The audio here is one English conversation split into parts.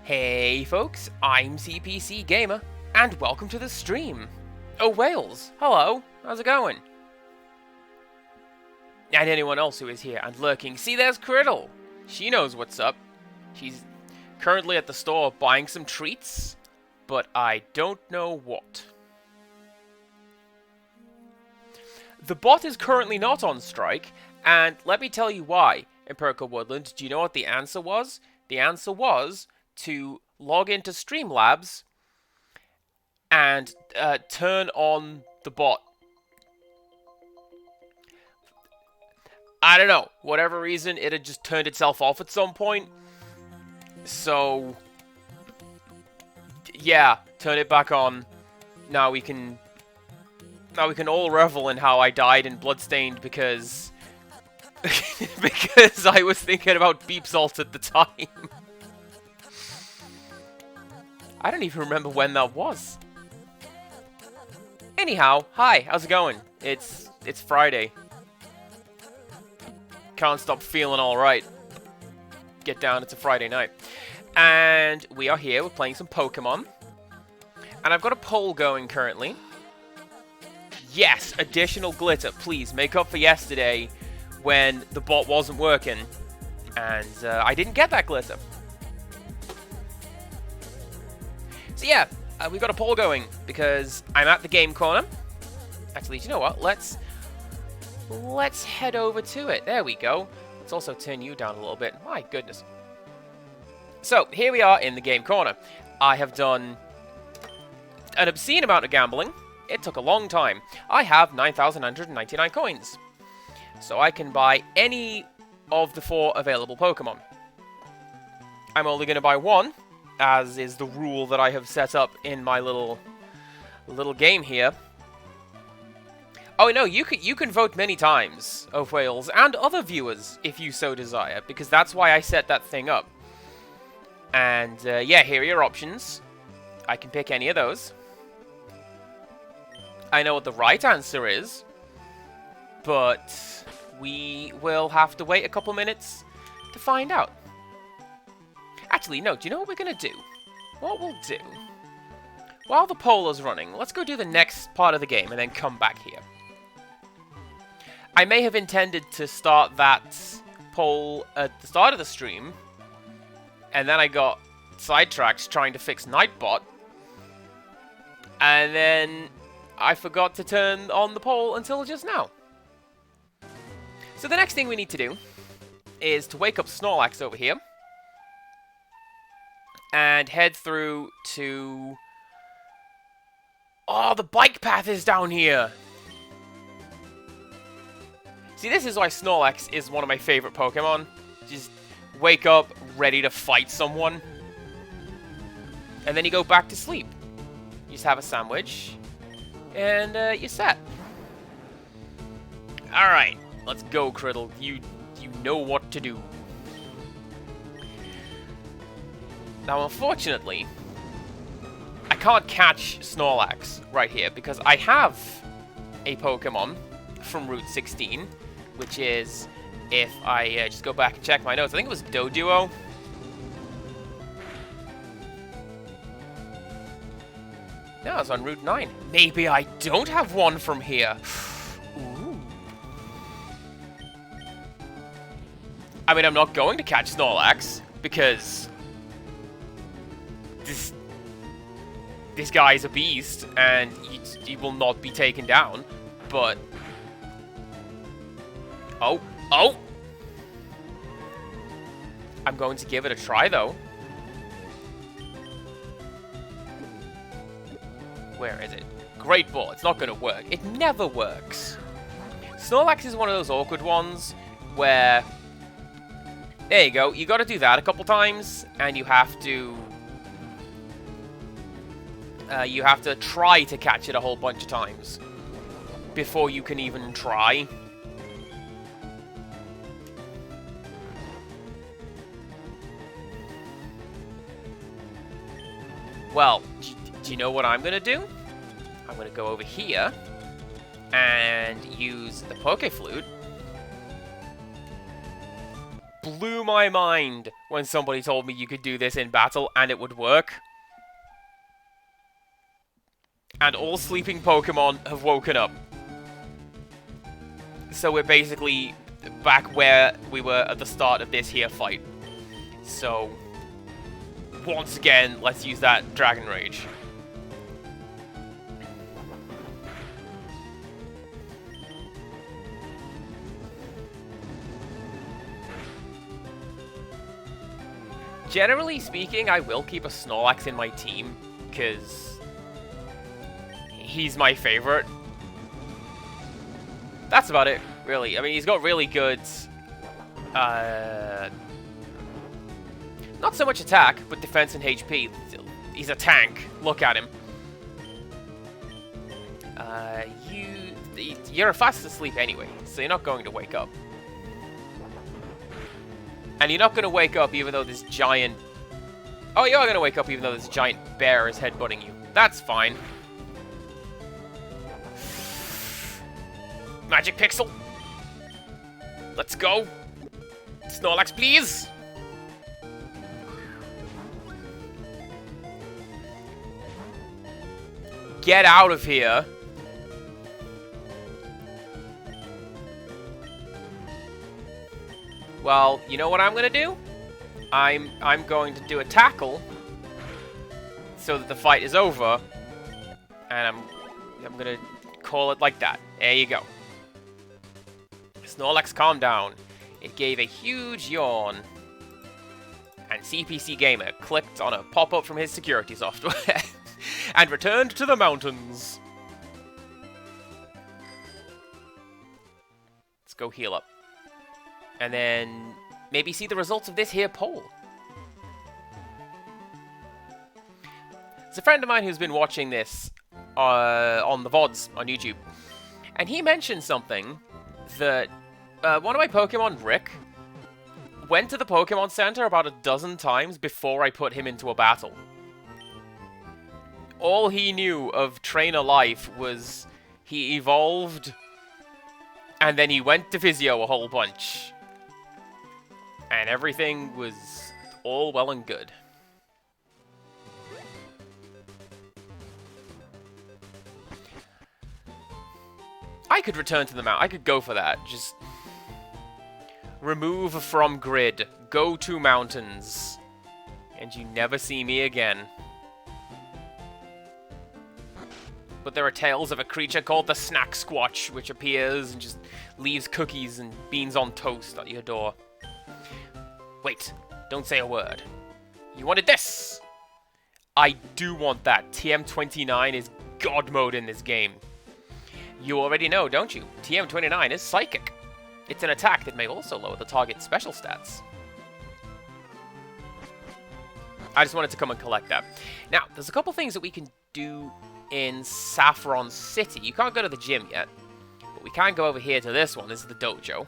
Hey folks, I'm CPC Gamer, and welcome to the stream. Oh Wales, hello, how's it going? And anyone else who is here and lurking, see there's Criddle. She knows what's up. She's currently at the store buying some treats, but I don't know what. The bot is currently not on strike, and let me tell you why. Empirical Woodland, do you know what the answer was? The answer was to log into Streamlabs and turn on the bot. I don't know. Whatever reason, it had just turned itself off at some point. So, yeah, turn it back on. Now we can all revel in how I died in Bloodstained because because I was thinking about Beep Salt at the time. I don't even remember when that was. Anyhow, hi, how's it going? It's Friday. Can't stop feeling alright. Get down, it's a Friday night. And we are here, we're playing some Pokemon. And I've got a poll going currently. Yes, additional glitter, please, make up for yesterday when the bot wasn't working. And I didn't get that glitter. So yeah, we've got a poll going because I'm at the game corner. Actually, do you know what? Let's head over to it. There we go. Let's also turn you down a little bit. My goodness. So, here we are in the game corner. I have done an obscene amount of gambling. It took a long time. I have 9,999 coins. So I can buy any of the 4 available Pokemon. I'm only going to buy one, as is the rule that I have set up in my little game here. Oh no, you can vote many times, of Wales, and other viewers, if you so desire, because that's why I set that thing up. And yeah, here are your options. I can pick any of those. I know what the right answer is, but we will have to wait a couple minutes to find out. Actually, no, do you know what we're going to do? What we'll do, while the poll is running, let's go do the next part of the game and then come back here. I may have intended to start that poll at the start of the stream, and then I got sidetracked trying to fix Nightbot, and then I forgot to turn on the poll until just now. So the next thing we need to do is to wake up Snorlax over here and head through to... Oh, the bike path is down here! See, this is why Snorlax is one of my favorite Pokemon. Just wake up, ready to fight someone. And then you go back to sleep. You just have a sandwich. And you're set. Alright, let's go, Criddle. You know what to do. Now, unfortunately, I can't catch Snorlax right here because I have a Pokemon from Route 16, which is, if I just go back and check my notes, I think it was Doduo. No, it's on Route 9. Maybe I don't have one from here. Ooh. I mean, I'm not going to catch Snorlax, because this guy is a beast, and he will not be taken down, but... Oh! I'm going to give it a try, though. Where is it? Great Ball. It's not going to work. It never works. Snorlax is one of those awkward ones where... There you go. You got to do that a couple times, and you have to try to catch it a whole bunch of times before you can even try. Well, do you know what I'm going to do? I'm going to go over here and use the Poke Flute blew my mind when somebody told me you could do this in battle and it would work. And all sleeping Pokemon have woken up. So we're basically back where we were at the start of this here fight. So, once again, let's use that Dragon Rage. Generally speaking, I will keep a Snorlax in my team, because he's my favorite. That's about it, really. I mean, he's got really good... not so much attack, but defense and HP. He's a tank. Look at him. You're fast asleep anyway, so you're not going to wake up. And you're not going to wake up even though this giant... Oh, you are going to wake up even though this giant bear is headbutting you. That's fine. Magic Pixel. Let's go. Snorlax, please. Get out of here. Well, you know what I'm gonna do? I'm going to do a tackle so that the fight is over, and I'm gonna call it like that. There you go. Snorlax, calm down. It gave a huge yawn, and CPC Gamer clicked on a pop-up from his security software and returned to the mountains. Let's go heal up. And then maybe see the results of this here poll. There's a friend of mine who's been watching this on the VODs on YouTube. And he mentioned something that one of my Pokemon, Rick, went to the Pokemon Center about a dozen times before I put him into a battle. All he knew of trainer life was he evolved, and then he went to physio a whole bunch. And everything was all well and good. I could return to the mount. I could go for that. Just remove from grid. Go to mountains. And you never see me again. But there are tales of a creature called the Snack Squatch, which appears and just leaves cookies and beans on toast at your door. Wait, don't say a word. You wanted this! I do want that. TM29 is God mode in this game. You already know, don't you? TM29 is Psychic. It's an attack that may also lower the target's special stats. I just wanted to come and collect that. Now, there's a couple things that we can do in Saffron City. You can't go to the gym yet, but we can go over here to this one. This is the dojo.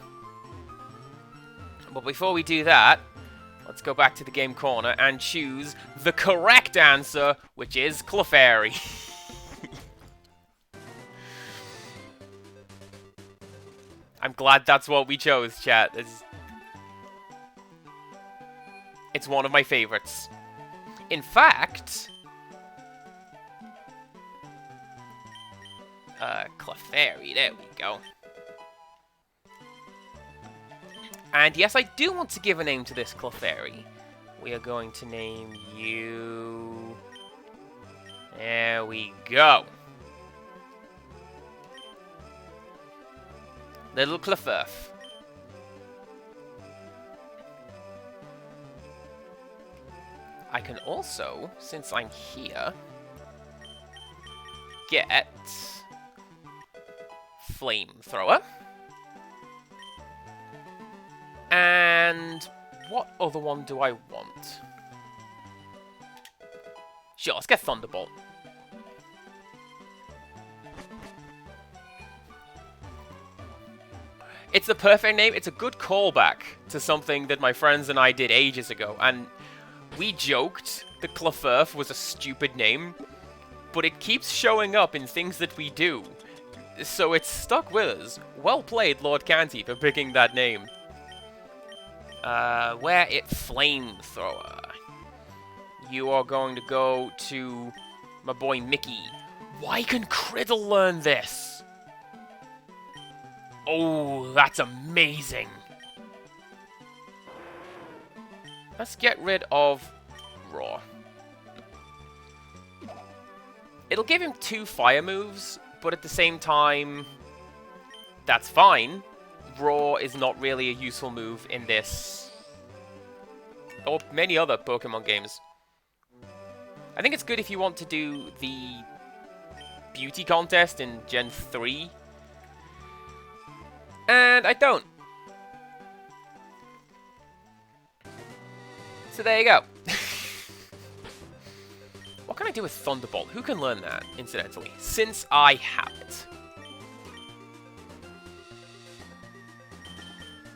But before we do that, let's go back to the game corner and choose the correct answer, which is Clefairy. I'm glad that's what we chose, chat. It's one of my favorites. In fact... Clefairy, there we go. And yes, I do want to give a name to this Clefairy. We are going to name you... There we go. Little Clefurf. I can also, since I'm here, get Flamethrower. And what other one do I want? Sure, let's get Thunderbolt. It's the perfect name. It's a good callback to something that my friends and I did ages ago. And we joked that Clefurf was a stupid name, but it keeps showing up in things that we do. So it's stuck with us. Well played, Lord Canty, for picking that name. Where it flamethrower. You are going to go to my boy Mickey. Why can Criddle learn this? Oh, that's amazing. Let's get rid of Raw. It'll give him 2 fire moves, but at the same time, that's fine. Raw is not really a useful move in this, or many other Pokemon games. I think it's good if you want to do the beauty contest in Gen 3. And I don't. So there you go. What can I do with Thunderbolt? Who can learn that, incidentally? Since I have it.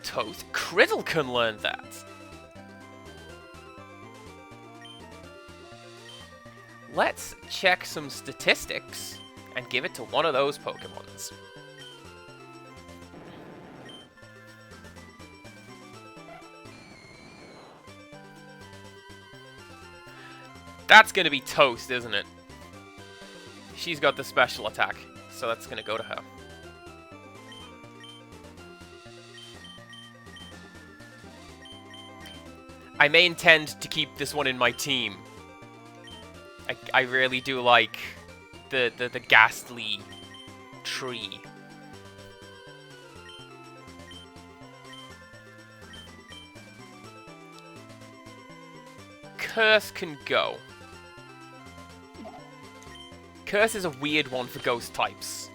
Toad. Criddle can learn that. Let's check some statistics and give it to one of those Pokemons. That's going to be Toast, isn't it? She's got the special attack, so that's going to go to her. I may intend to keep this one in my team. I really do like the ghastly tree. Curse can go. Curse is a weird one for ghost types.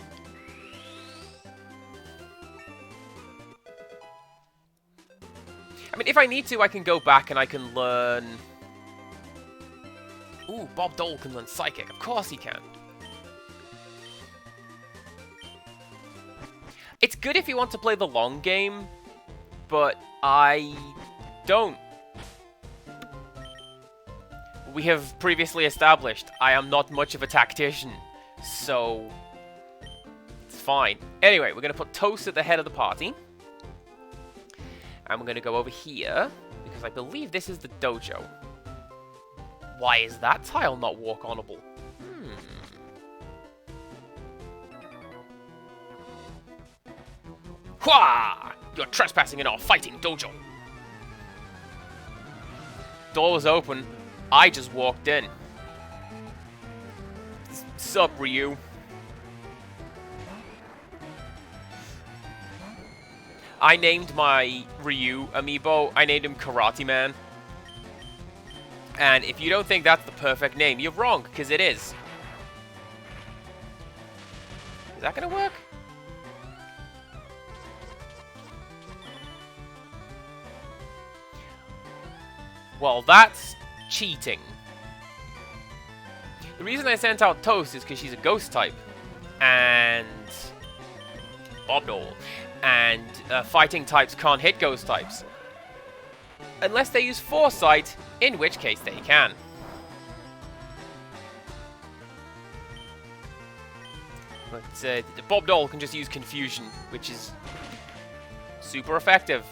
I mean, if I need to, I can go back and I can learn... Ooh, Bob Dole can learn Psychic. Of course he can. It's good if you want to play the long game, but I don't. We have previously established I am not much of a tactician, so it's fine. Anyway, we're going to put Toast at the head of the party. And we're going to go over here, because I believe this is the dojo. Why is that tile not walk-onable? Hwah! You're trespassing in our fighting dojo. Door was open. I just walked in. Sup, Ryu? I named my Ryu amiibo, I named him Karate Man. And if you don't think that's the perfect name, you're wrong, because it is. Is that gonna work? Well, that's cheating. The reason I sent out Toast is because she's a ghost type. And... Bobdole. And fighting types can't hit ghost types. Unless they use Foresight, in which case they can. But Bobdole can just use Confusion, which is super effective.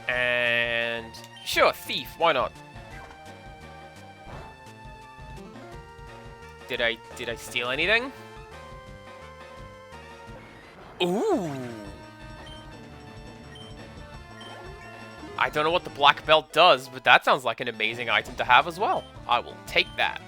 And sure, Thief, why not? Did I steal anything? Ooh. I don't know what the black belt does, but that sounds like an amazing item to have as well. I will take that.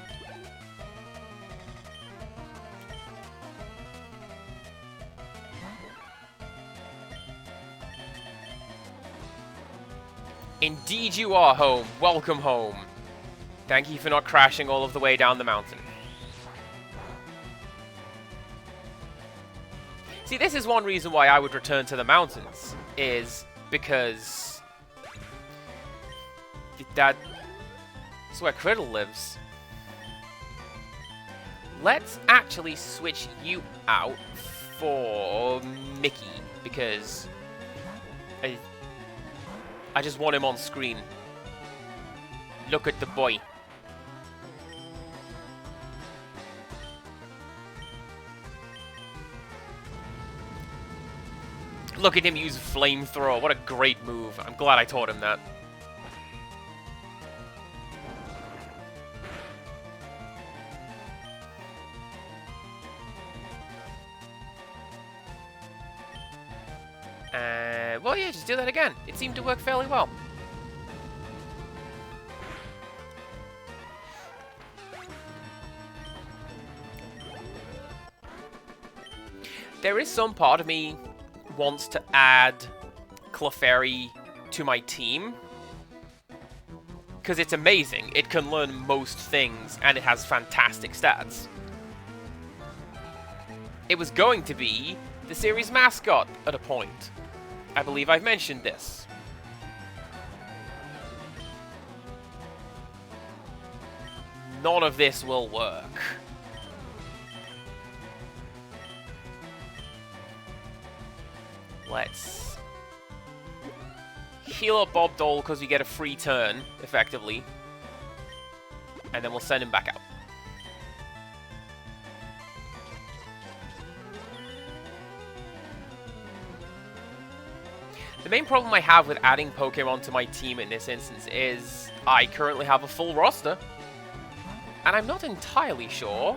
Indeed you are home. Welcome home. Thank you for not crashing all of the way down the mountain. See, this is one reason why I would return to the mountains, is because that's where Criddle lives. Let's actually switch you out for Mickey, because I just want him on screen. Look at the boy. Look at him use flamethrower. What a great move. I'm glad I taught him that. Well, yeah, just do that again. It seemed to work fairly well. There is some part of me wants to add Clefairy to my team, because it's amazing. It can learn most things, and it has fantastic stats. It was going to be the series mascot at a point. I believe I've mentioned this. None of this will work. Let's heal up Bob Dole because we get a free turn, effectively. And then we'll send him back out. The main problem I have with adding Pokemon to my team in this instance is I currently have a full roster. And I'm not entirely sure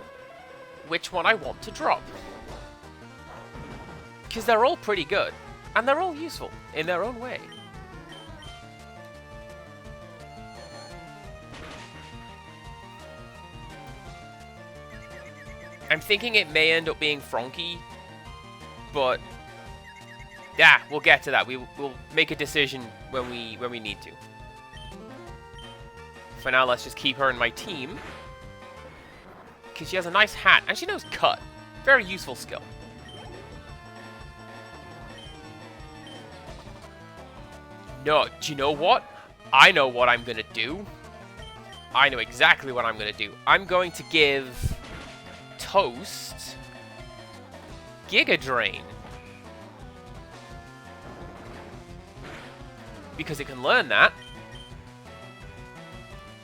which one I want to drop. Because they're all pretty good, and they're all useful in their own way. I'm thinking it may end up being Frankie, but yeah, we'll get to that. We'll make a decision when we need to. For now, let's just keep her in my team, because she has a nice hat, and she knows Cut. Very useful skill. No, do you know what? I know what I'm going to do. I know exactly what I'm going to do. I'm going to give Toast Giga Drain. Because it can learn that.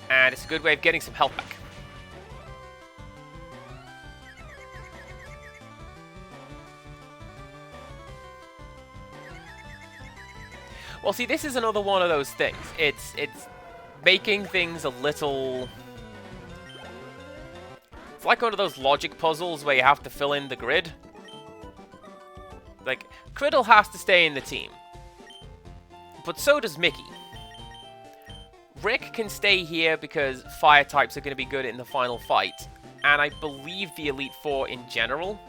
And it's a good way of getting some health back. Well, see, this is another one of those things. It's making things a little... It's like one of those logic puzzles where you have to fill in the grid. Like, Criddle has to stay in the team. But so does Mickey. Rick can stay here because fire types are going to be good in the final fight. And I believe the Elite Four in general.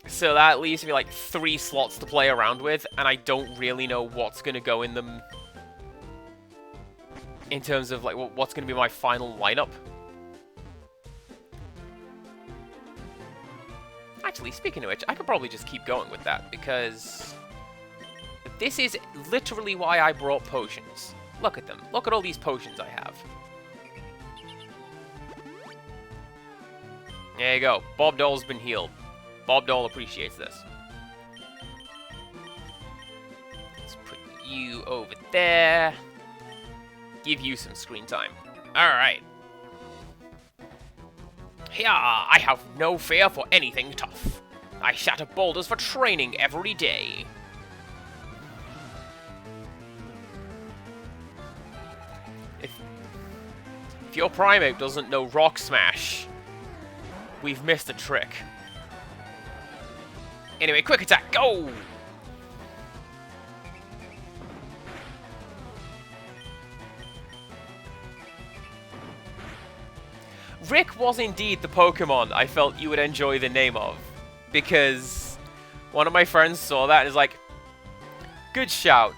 So that leaves me like 3 slots to play around with, and I don't really know what's going to go in them in terms of like what's going to be my final lineup. Actually, speaking of which, I could probably just keep going with that, because this is literally why I brought potions. Look at them. Look at all these potions I have. There you go. Bob Dole's been healed. Bob Dole appreciates this. Let's put you over there. Give you some screen time. Alright. Yeah, I have no fear for anything tough. I shatter boulders for training every day. If your Primeape doesn't know Rock Smash, we've missed a trick. Anyway, quick attack, go! Rick was indeed the Pokemon I felt you would enjoy the name of. Because one of my friends saw that and is like, good shout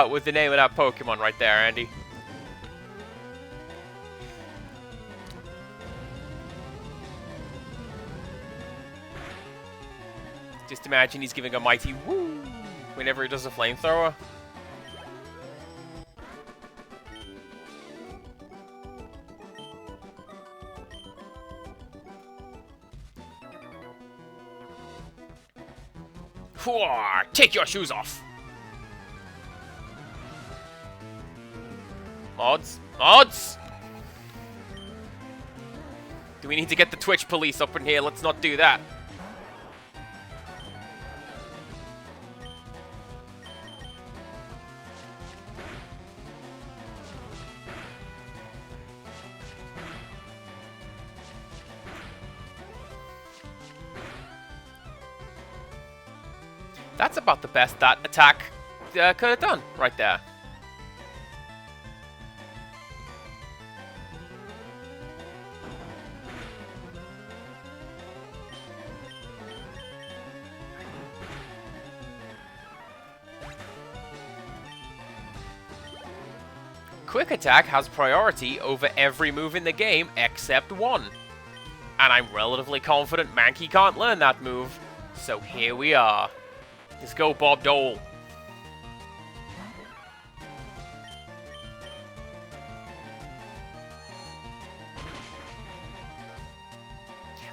with the name of that Pokemon right there, Andy. Just imagine he's giving a mighty woo whenever he does a flamethrower. Take your shoes off! Mods? Mods? Do we need to get the Twitch police up in here? Let's not do that. That's about the best that attack could have done right there. Quick attack has priority over every move in the game except one. And I'm relatively confident Mankey can't learn that move. So here we are. Let's go, Bob Dole.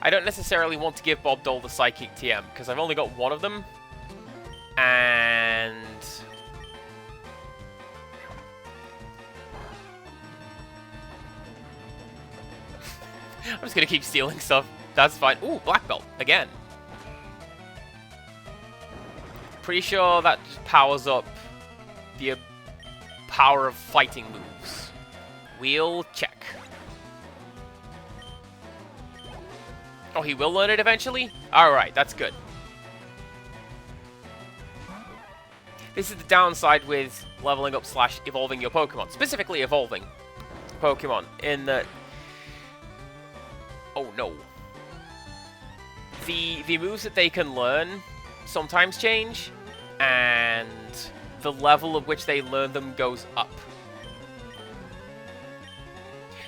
I don't necessarily want to give Bob Dole the Psychic TM, because I've only got one of them. And... I'm just going to keep stealing stuff. That's fine. Ooh, Black Belt. Again. Pretty sure that just powers up the power of fighting moves. We'll check. Oh, he will learn it eventually? Alright, that's good. This is the downside with leveling up / evolving your Pokemon. Specifically evolving Pokemon. In that... Oh no. The moves that they can learn sometimes change, and the level at which they learn them goes up.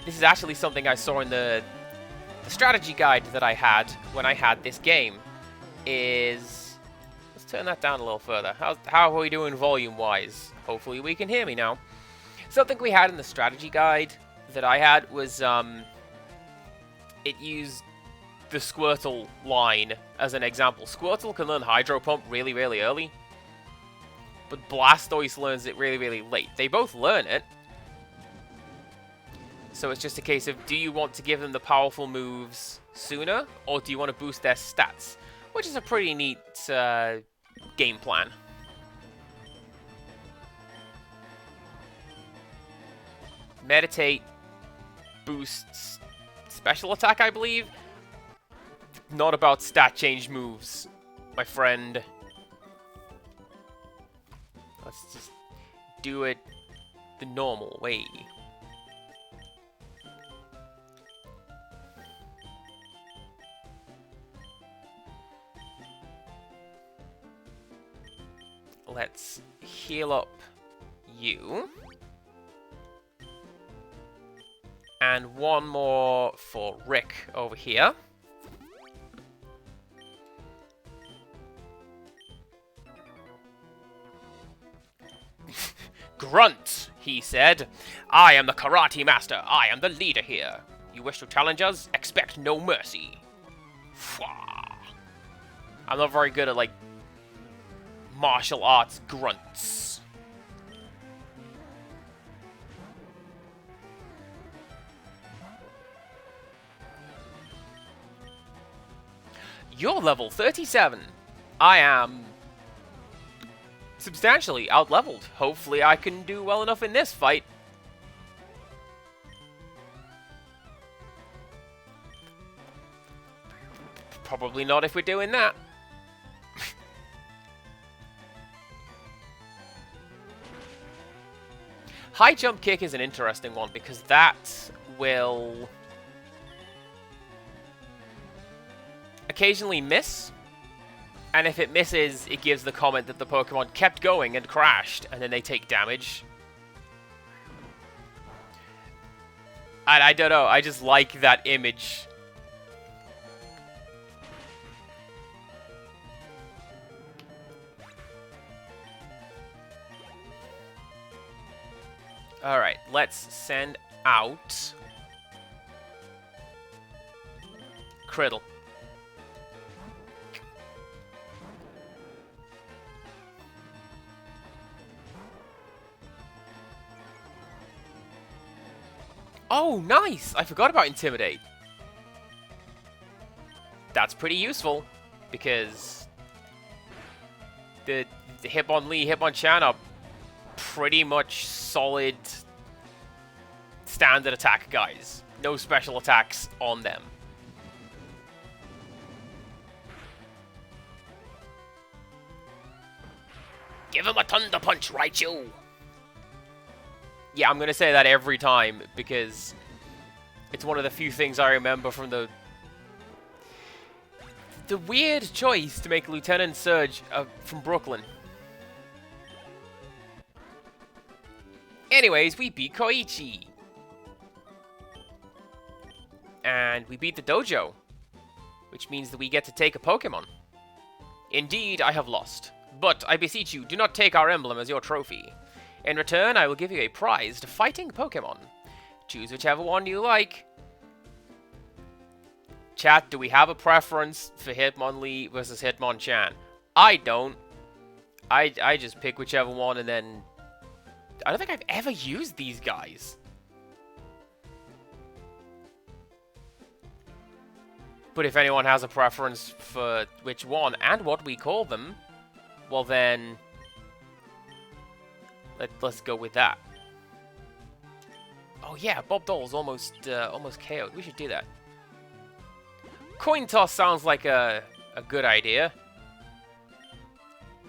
This is actually something I saw in the strategy guide that I had when I had this game. Let's turn that down a little further. How are we doing volume-wise? Hopefully we can hear me now. Something we had in the strategy guide that I had was, it used the Squirtle line as an example. Squirtle can learn Hydro Pump really, really early, but Blastoise learns it really, really late. They both learn it, so it's just a case of, do you want to give them the powerful moves sooner, or do you want to boost their stats? Which is a pretty neat game plan. Meditate boosts special attack, I believe. Not about stat change moves, my friend. Let's just do it the normal way. Let's heal up you. And one more for Rick over here. Grunt, he said. I am the karate master. I am the leader here. You wish to challenge us? Expect no mercy. I'm not very good at, like, martial arts grunts. You're level 37. I am substantially out-leveled. Hopefully I can do well enough in this fight. Probably not if we're doing that. High jump kick is an interesting one because that will occasionally miss. And if it misses, it gives the comment that the Pokemon kept going and crashed, and then they take damage. And I don't know, I just like that image. Alright, let's send out Criddle. Oh, nice! I forgot about Intimidate. that's pretty useful, because the Hitmonlee, Hitmonchan are pretty much solid standard attack guys. No special attacks on them. Give him a Thunder Punch, Raichu! Yeah, I'm gonna say that every time, because it's one of the few things I remember from the weird choice to make Lieutenant Surge from Brooklyn. Anyways, we beat Koichi. And we beat the dojo, which means that we get to take a Pokemon. Indeed, I have lost. But I beseech you, do not take our emblem as your trophy. In return, I will give you a prized fighting Pokemon. Choose whichever one you like. Chat, do we have a preference for Hitmonlee versus Hitmonchan? I don't. I just pick whichever one, and then... I don't think I've ever used these guys. But if anyone has a preference for which one, and what we call them, well then... Let's go with that. Oh yeah, Bob Dole's almost KO'd. We should do that. Coin toss sounds like a good idea.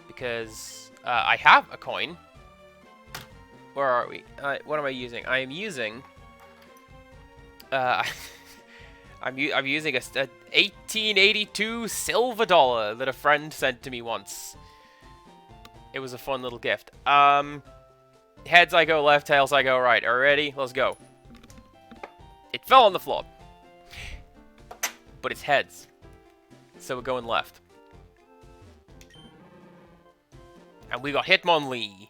Because I have a coin. Where are we? What am I using? I am using... I'm using a 1882 silver dollar that a friend sent to me once. It was a fun little gift. Heads I go left, tails I go right. Are you ready? Let's go. It fell on the floor. But it's heads. So we're going left. And we got Hitmonlee.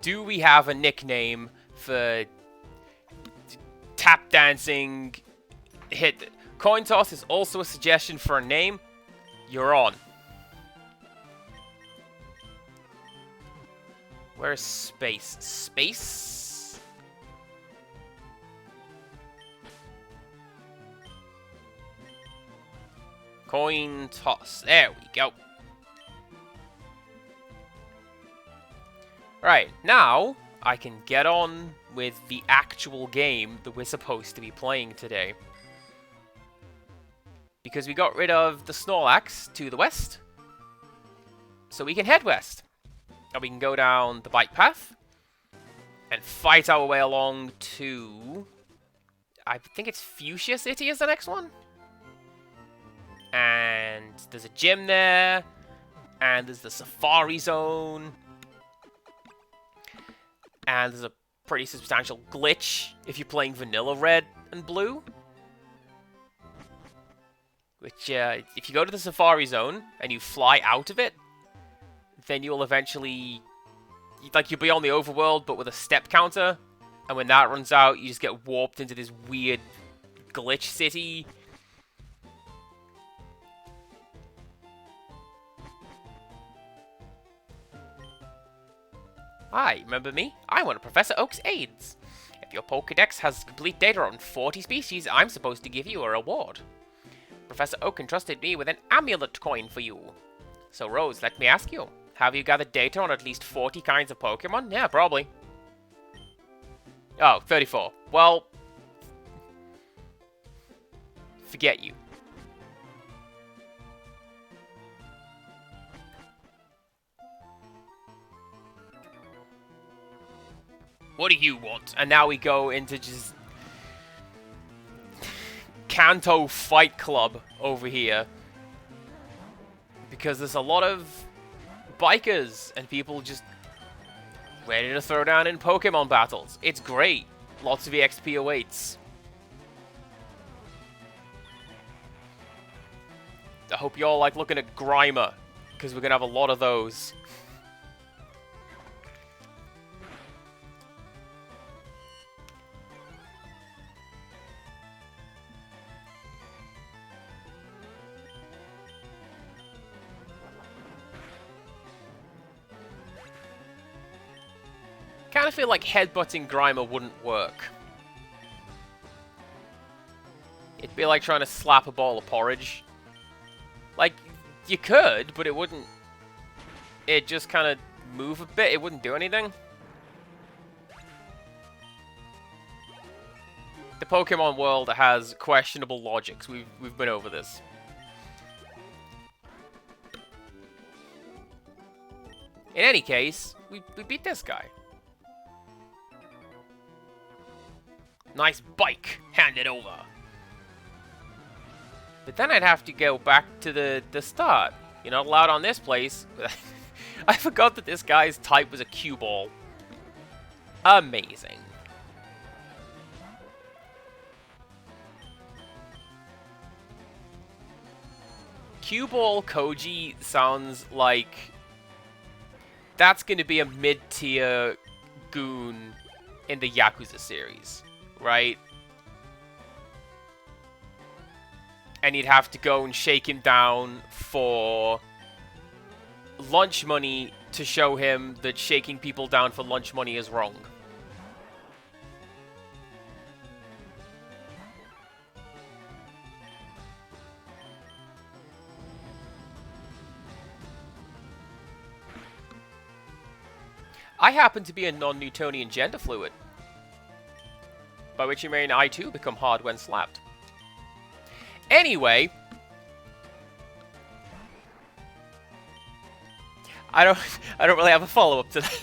Do we have a nickname for tap dancing hit? Coin toss is also a suggestion for a name. You're on. Where's space? Space? Coin toss. There we go. Right, now I can get on with the actual game that we're supposed to be playing today. Because we got rid of the Snorlax to the west. So we can head west. And we can go down the bike path. And fight our way along to... I think it's Fuchsia City is the next one. And there's a gym there. And there's the Safari Zone. And there's a pretty substantial glitch if you're playing Vanilla Red and Blue. Which, if you go to the Safari Zone and you fly out of it, then you'll eventually... Like, you'll be on the overworld, but with a step counter. And when that runs out, you just get warped into this weird glitch city. Hi, remember me? I'm one of Professor Oak's aides. If your Pokédex has complete data on 40 species, I'm supposed to give you a reward. Professor Oak entrusted me with an amulet coin for you. So Rose, let me ask you, have you gathered data on at least 40 kinds of Pokemon? Yeah, probably. Oh, 34. Well, forget you. What do you want? And now we go into just... Kanto Fight Club over here. Because there's a lot of bikers and people just ready to throw down in Pokemon battles. It's great. Lots of EXP awaits. I hope y'all like looking at Grimer, because we're going to have a lot of those. Kind of feel like headbutting Grimer wouldn't work. It'd be like trying to slap a bowl of porridge. Like, you could, but it wouldn't... It'd just kind of move a bit. It wouldn't do anything. The Pokemon world has questionable logics. We've been over this. In any case, we beat this guy. Nice bike. Hand it over. But then I'd have to go back to the start. You're not allowed on this place. I forgot that this guy's type was a cue ball. Amazing. Cue ball Koji sounds like that's going to be a mid-tier goon in the Yakuza series, right? And you'd have to go and shake him down for lunch money to show him that shaking people down for lunch money is wrong. I happen to be a non-Newtonian gender fluid, by which you mean I too become hard when slapped. Anyway, I don't really have a follow-up to that.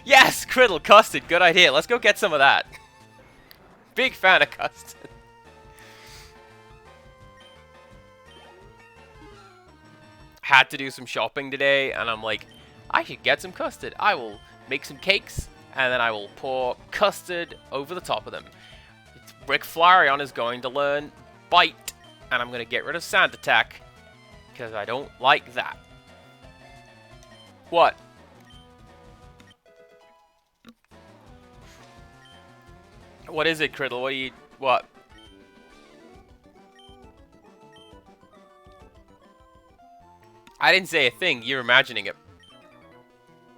Yes, Criddle, custard, good idea. Let's go get some of that. Big fan of custard. Had to do some shopping today, and I'm like, I should get some custard. I will make some cakes, and then I will pour custard over the top of them. Rick Flareon is going to learn Bite, and I'm going to get rid of Sand Attack, because I don't like that. What? What is it, Criddle? What do you... What? I didn't say a thing. You're imagining it.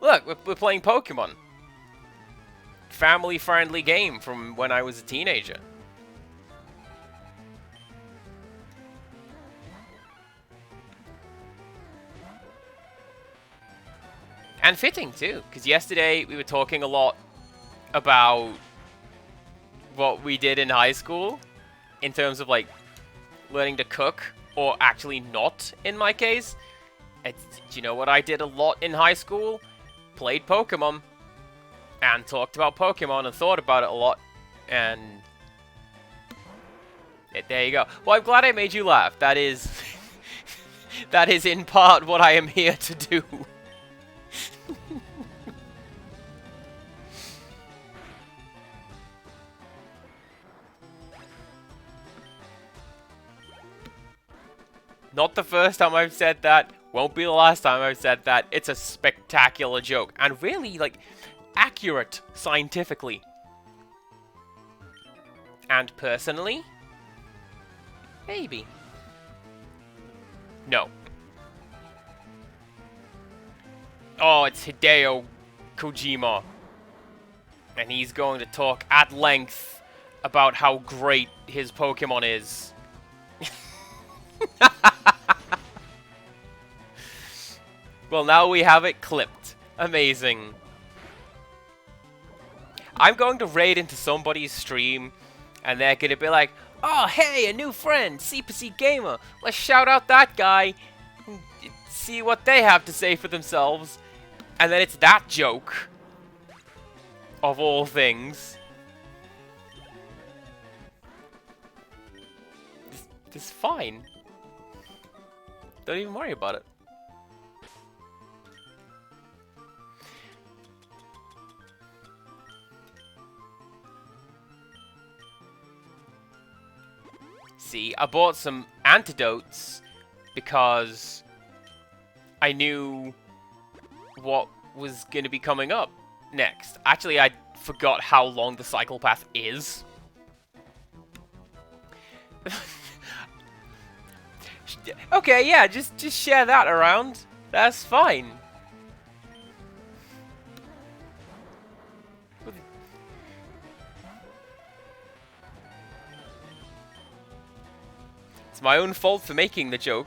Look, we're playing Pokemon. Family-friendly game from when I was a teenager. And fitting, too, because yesterday we were talking a lot about what we did in high school in terms of, like, learning to cook, or actually not, in my case. Do you know what I did a lot in high school? Played Pokemon, and talked about Pokemon, and thought about it a lot, and there you go. Well, I'm glad I made you laugh. That is, that is in part what I am here to do. Not the first time I've said that. Won't be the last time I've said that. It's a spectacular joke. And really, like, accurate scientifically. And personally? Maybe. No. Oh, it's Hideo Kojima. And he's going to talk at length about how great his Pokemon is. Well, now we have it clipped. Amazing. I'm going to raid into somebody's stream, and they're going to be like, oh, hey, a new friend, CPC Gamer. Let's shout out that guy and see what they have to say for themselves. And then it's that joke, of all things. This is fine. Don't even worry about it. See, I bought some antidotes because I knew what was going to be coming up next. Actually, I forgot how long the cycle path is. Okay, yeah, just share that around. That's fine. It's my own fault for making the joke.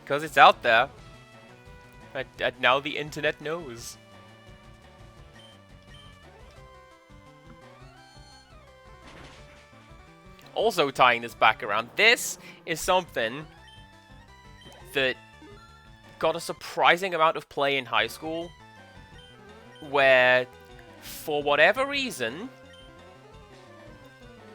Because it's out there. And now the internet knows. Also tying this back around, this is something that got a surprising amount of play in high school, where, for whatever reason,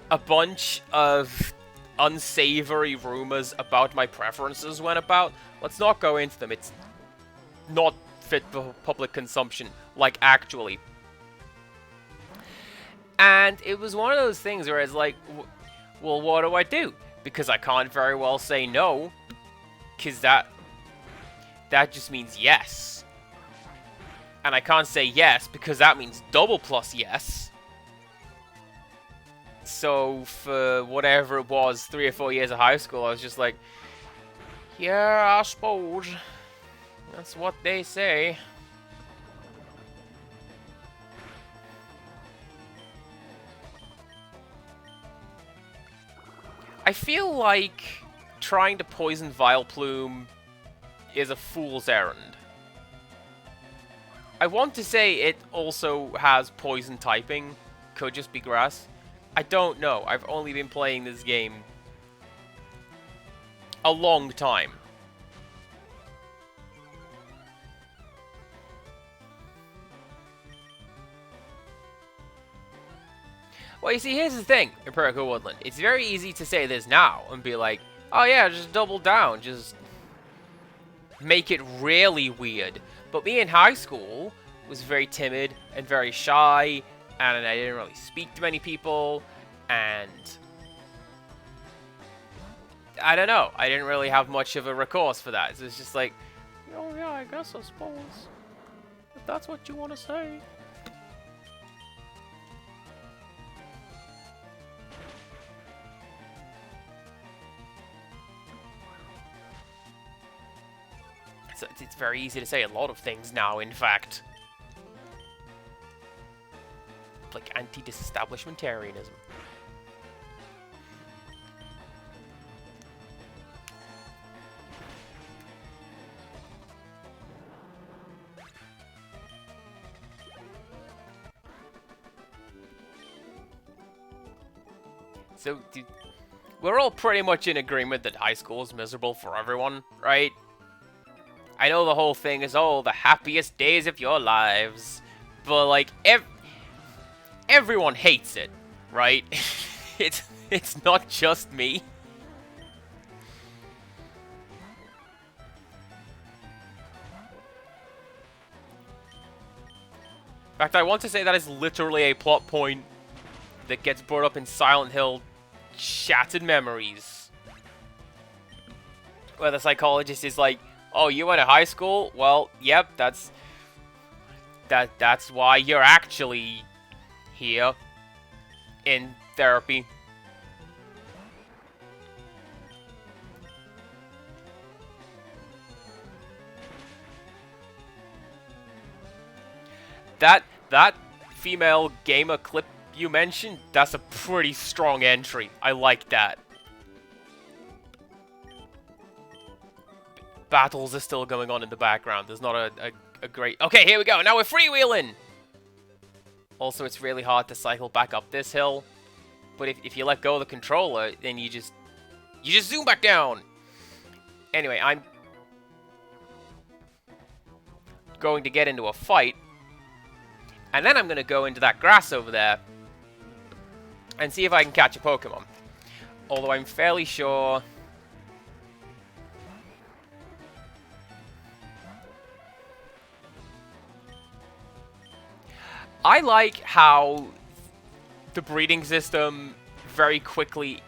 a bunch of unsavory rumors about my preferences went about. Let's not go into them. It's not fit for public consumption, like, actually. And it was one of those things where it's like, well, what do I do? Because I can't very well say no, because that just means yes. And I can't say yes, because that means double plus yes. So, for whatever it was, 3 or 4 years of high school, I was just like, yeah, I suppose. That's what they say. I feel like trying to poison Vileplume is a fool's errand. I want to say it also has poison typing. Could just be grass. I don't know. I've only been playing this game a long time. Well, you see, here's the thing, Empirical Woodland. It's very easy to say this now and be like, oh yeah, just double down, just make it really weird. But me in high school was very timid and very shy, and I didn't really speak to many people, and I don't know, I didn't really have much of a recourse for that. So it's just like, oh yeah, I guess I suppose, if that's what you want to say. So it's very easy to say a lot of things now, in fact. Like anti-disestablishmentarianism. So, we're all pretty much in agreement that high school is miserable for everyone, right? I know the whole thing is, oh, the happiest days of your lives. But, like, everyone hates it, right? It's not just me. In fact, I want to say that is literally a plot point that gets brought up in Silent Hill Shattered Memories. Where the psychologist is like, oh, you went to high school? Well, yep, that's why you're actually here in therapy. That female gamer clip you mentioned, that's a pretty strong entry. I like that. Battles are still going on in the background. There's not a great... Okay, here we go. Now we're freewheeling! Also, it's really hard to cycle back up this hill. But if you let go of the controller, then you just zoom back down. Anyway, I'm going to get into a fight. And then I'm going to go into that grass over there and see if I can catch a Pokemon. Although I'm fairly sure... I like how the breeding system very quickly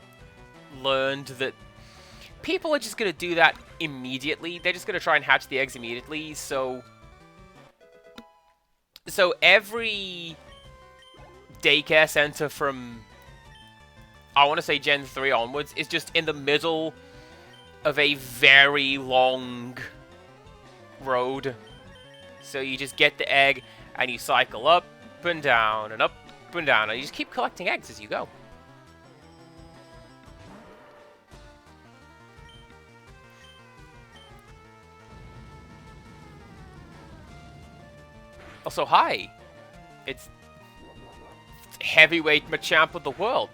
learned that people are just going to do that immediately. They're just going to try and hatch the eggs immediately, so every daycare center from, I want to say Gen 3 onwards, is just in the middle of a very long road. So you just get the egg, and you cycle up and down, and up and down, and you just keep collecting eggs as you go. Also, hi. It's heavyweight Machamp of the world.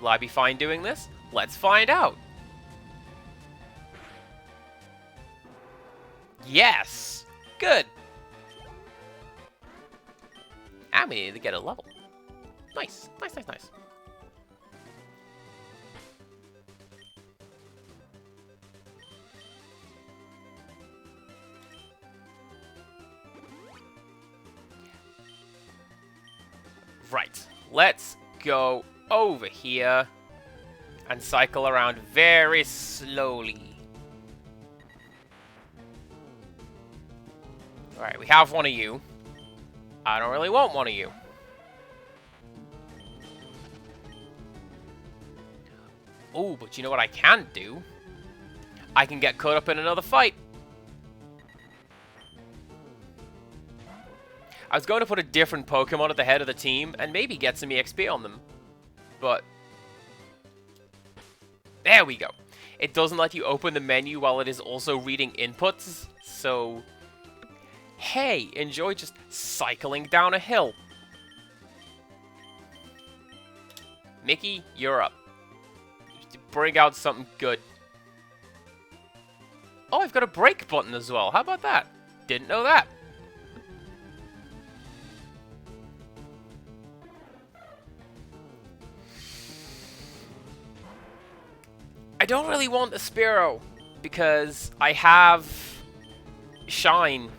Will I be fine doing this? Let's find out. Yes! Good! And we need to get a level. Nice, nice, nice, nice. Right, let's go over here and cycle around very slowly. Alright, we have one of you. I don't really want one of you. Oh, but you know what I can do? I can get caught up in another fight. I was going to put a different Pokemon at the head of the team and maybe get some EXP on them. But there we go. It doesn't let you open the menu while it is also reading inputs. So, hey, enjoy just cycling down a hill. Mickey, you're up. Bring out something good. Oh, I've got a break button as well. How about that? Didn't know that. I don't really want a Spearow because I have Shine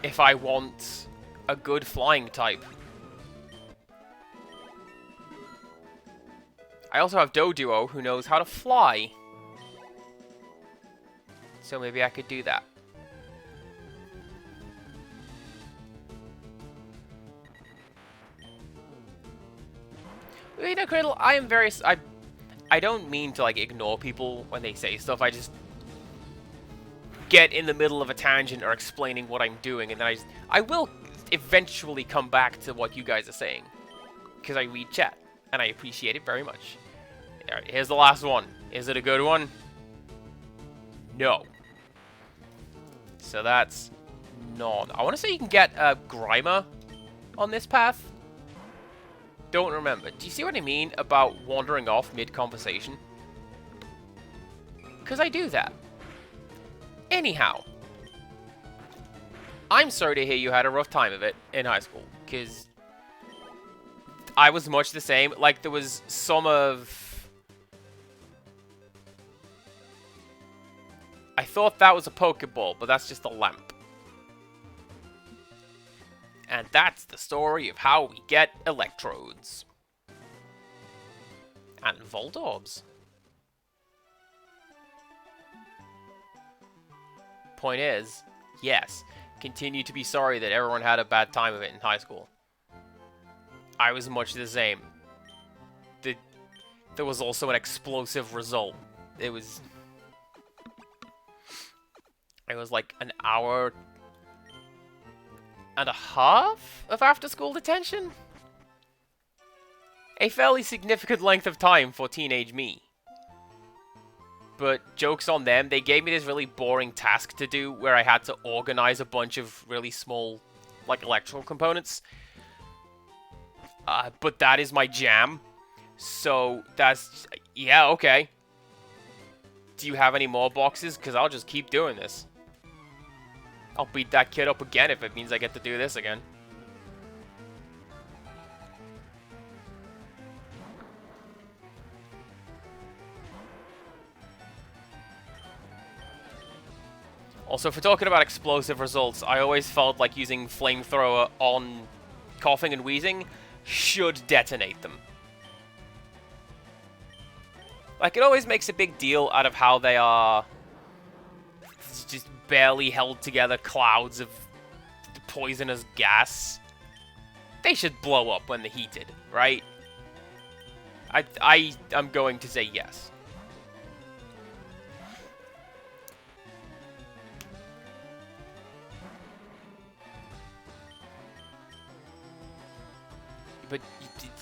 if I want a good flying type. I also have Doduo who knows how to fly. So maybe I could do that. You know, Criddle, I am very... I don't mean to, like, ignore people when they say stuff. I just get in the middle of a tangent or explaining what I'm doing, and then I will eventually come back to what you guys are saying. Because I read chat, and I appreciate it very much. Alright, here's the last one. Is it a good one? No. So that's none. I want to say you can get Grimer on this path. Don't remember. Do you see what I mean about wandering off mid-conversation? Because I do that. Anyhow. I'm sorry to hear you had a rough time of it in high school. Because I was much the same. Like, there was some of... I thought that was a Pokeball, but that's just a lamp. And that's the story of how we get electrodes. And Voltorbs. Point is, yes, continue to be sorry that everyone had a bad time of it in high school. I was much the same. There was also an explosive result. It was like an hour and a half of after-school detention? A fairly significant length of time for teenage me. But joke's on them, they gave me this really boring task to do where I had to organize a bunch of really small, like, electrical components. But that is my jam. So, that's... yeah, okay. Do you have any more boxes? Because I'll just keep doing this. I'll beat that kid up again if it means I get to do this again. Also, if we're talking about explosive results, I always felt like using Flamethrower on Coughing and Wheezing should detonate them. Like, it always makes a big deal out of how they are just barely held together clouds of poisonous gas. They should blow up when they're heated, right? I'm going to say yes. But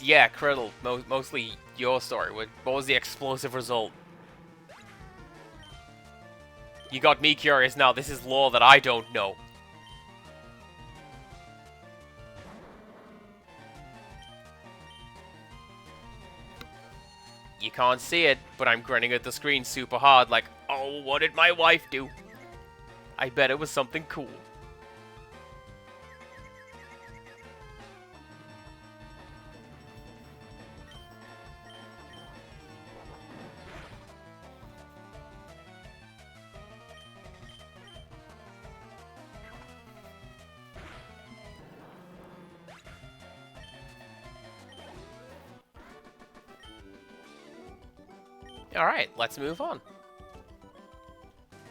yeah, Criddle, mostly your story. What was the explosive result? You got me curious now. This is lore that I don't know. You can't see it, but I'm grinning at the screen super hard like, oh, what did my wife do? I bet it was something cool. Alright, let's move on.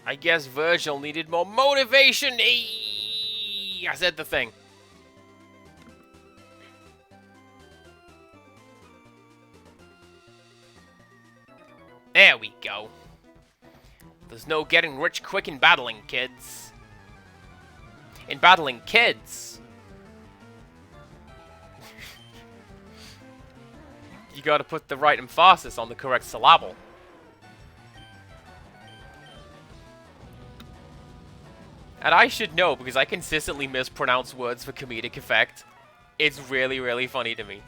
I guess Virgil needed more motivation. Eee! I said the thing. There we go. There's no getting rich quick in battling, kids. In battling kids. You gotta put the right emphasis on the correct syllable. And I should know, because I consistently mispronounce words for comedic effect. It's really, really funny to me.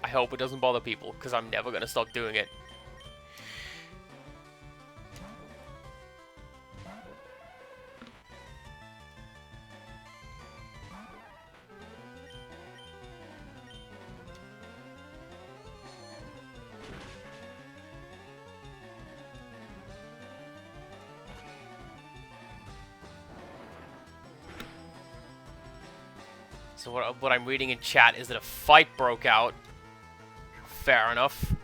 I hope it doesn't bother people, because I'm never gonna stop doing it. So what I'm reading in chat is that a fight broke out. Fair enough.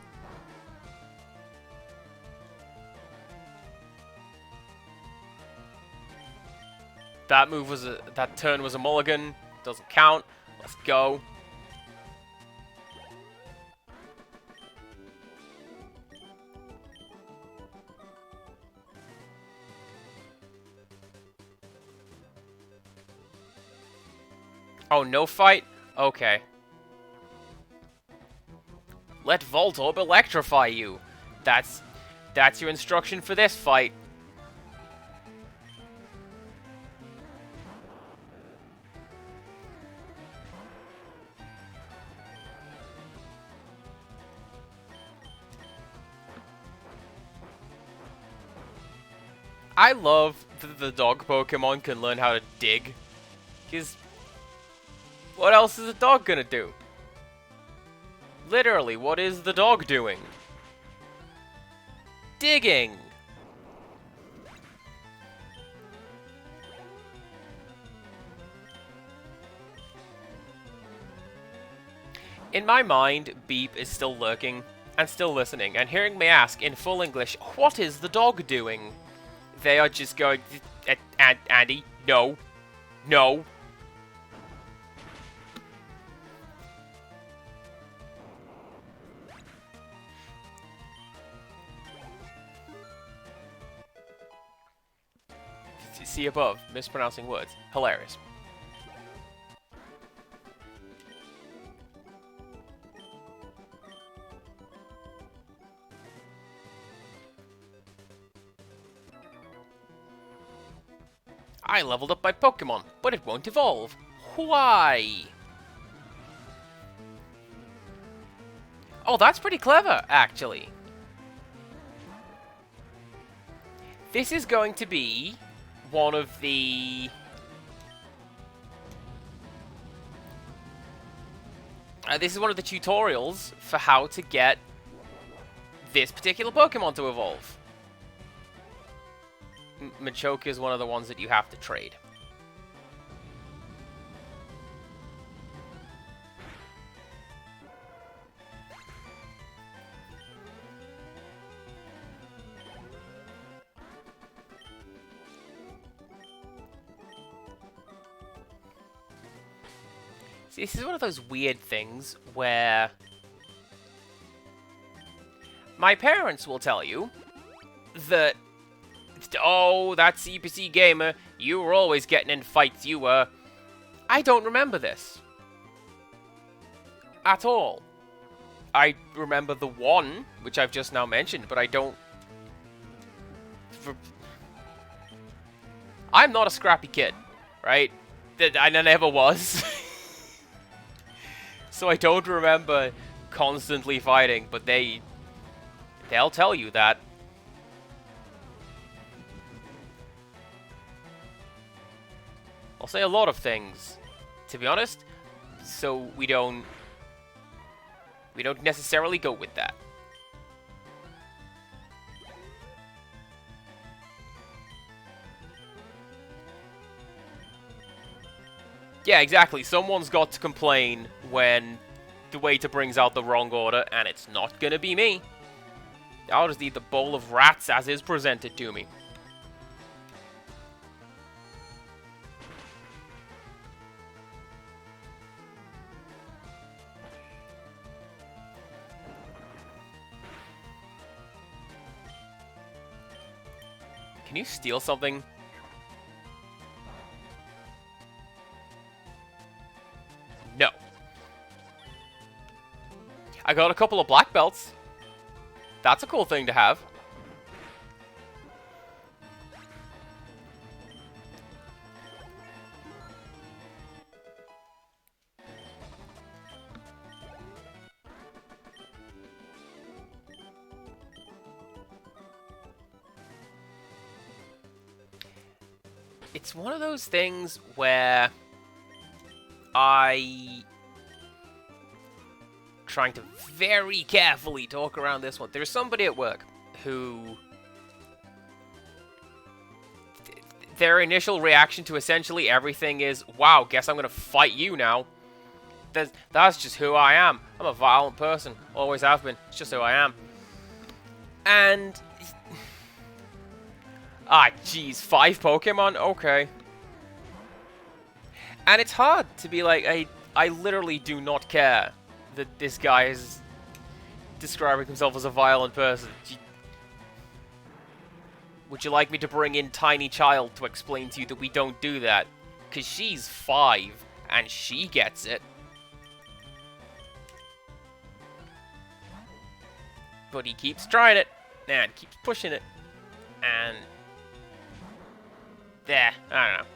That move was that turn was a mulligan. Doesn't count. Let's go. Oh, no fight? Okay. Let Voltorb electrify you. That's your instruction for this fight. I love that the dog Pokemon can learn how to dig. Because what else is a dog gonna do? Literally, what is the dog doing? Digging! In my mind, Beep is still lurking and still listening and hearing me ask in full English, what is the dog doing? They are just going, Andy, no, no. See above, mispronouncing words. Hilarious. I leveled up my Pokemon, but it won't evolve. Why? Oh, that's pretty clever, actually. This is going to be one of the... this is one of the tutorials for how to get this particular Pokemon to evolve. Machoke is one of the ones that you have to trade. See, this is one of those weird things where my parents will tell you that, oh, that CPC gamer, you were always getting in fights, you were. I don't remember this. At all. I remember the one, which I've just now mentioned, but I don't I'm not a scrappy kid, right? I never was. So I don't remember constantly fighting, but they'll tell you that. I'll say a lot of things, to be honest, so we don't necessarily go with that. Yeah, exactly. Someone's got to complain when the waiter brings out the wrong order, and it's not gonna be me. I'll just eat the bowl of rats as is presented to me. Can you steal something? No. I got a couple of black belts. That's a cool thing to have. It's one of those things where trying to very carefully talk around this one. There's somebody at work who their initial reaction to essentially everything is, wow, guess I'm gonna fight you now. That's just who I am. I'm a violent person. Always have been. It's just who I am. And jeez, 5 Pokemon? Okay. And it's hard to be like, I literally do not care that this guy is describing himself as a violent person. Would you like me to bring in Tiny Child to explain to you that we don't do that? Because she's 5, and she gets it. But he keeps trying it, and keeps pushing it. And there, I don't know.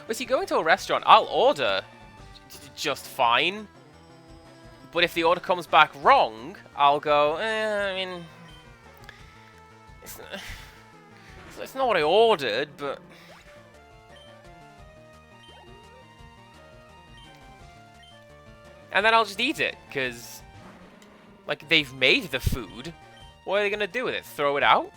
Was he going to a restaurant? I'll order just fine. But if the order comes back wrong, I'll go, I mean, it's not what I ordered, but... And then I'll just eat it, because, like, they've made the food. What are they going to do with it? Throw it out?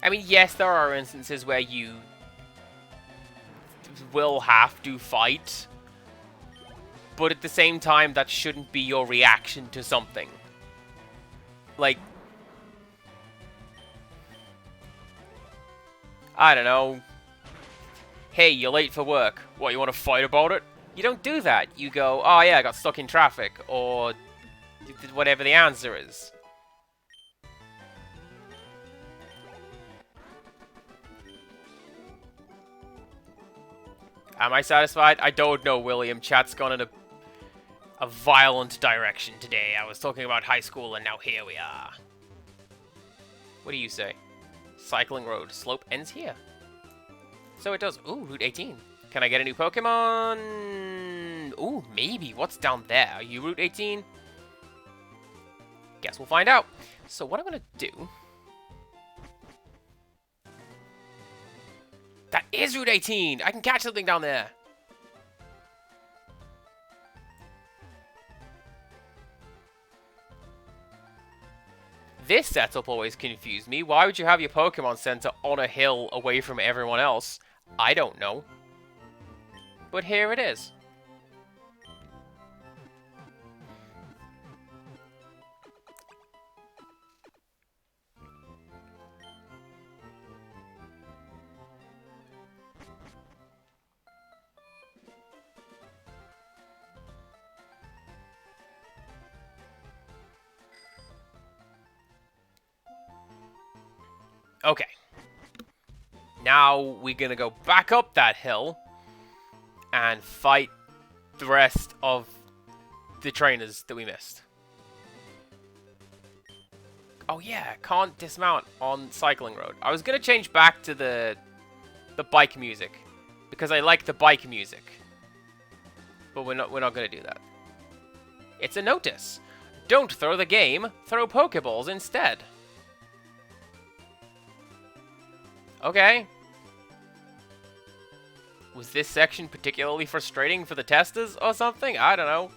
I mean, yes, there are instances where you will have to fight, but at the same time, that shouldn't be your reaction to something. Like, I don't know. Hey, you're late for work. What, you want to fight about it? You don't do that. You go, oh yeah, I got stuck in traffic, or whatever the answer is. Am I satisfied? I don't know, William. Chat's gone in a violent direction today. I was talking about high school, and now here we are. What do you say? Cycling road. Slope ends here. So it does. Ooh, Route 18. Can I get a new Pokemon? Ooh, maybe. What's down there? Are you Route 18? Guess we'll find out. So what I'm going to do... That is Route 18! I can catch something down there! This setup always confused me. Why would you have your Pokemon Center on a hill away from everyone else? I don't know. But here it is. Now we're gonna go back up that hill and fight the rest of the trainers that we missed. Oh yeah, can't dismount on cycling road. I was gonna change back to the bike music because I like the bike music, but we're not gonna do that. It's a notice. Don't throw the game. Throw Pokeballs instead. Okay. Was this section particularly frustrating for the testers or something? I don't know.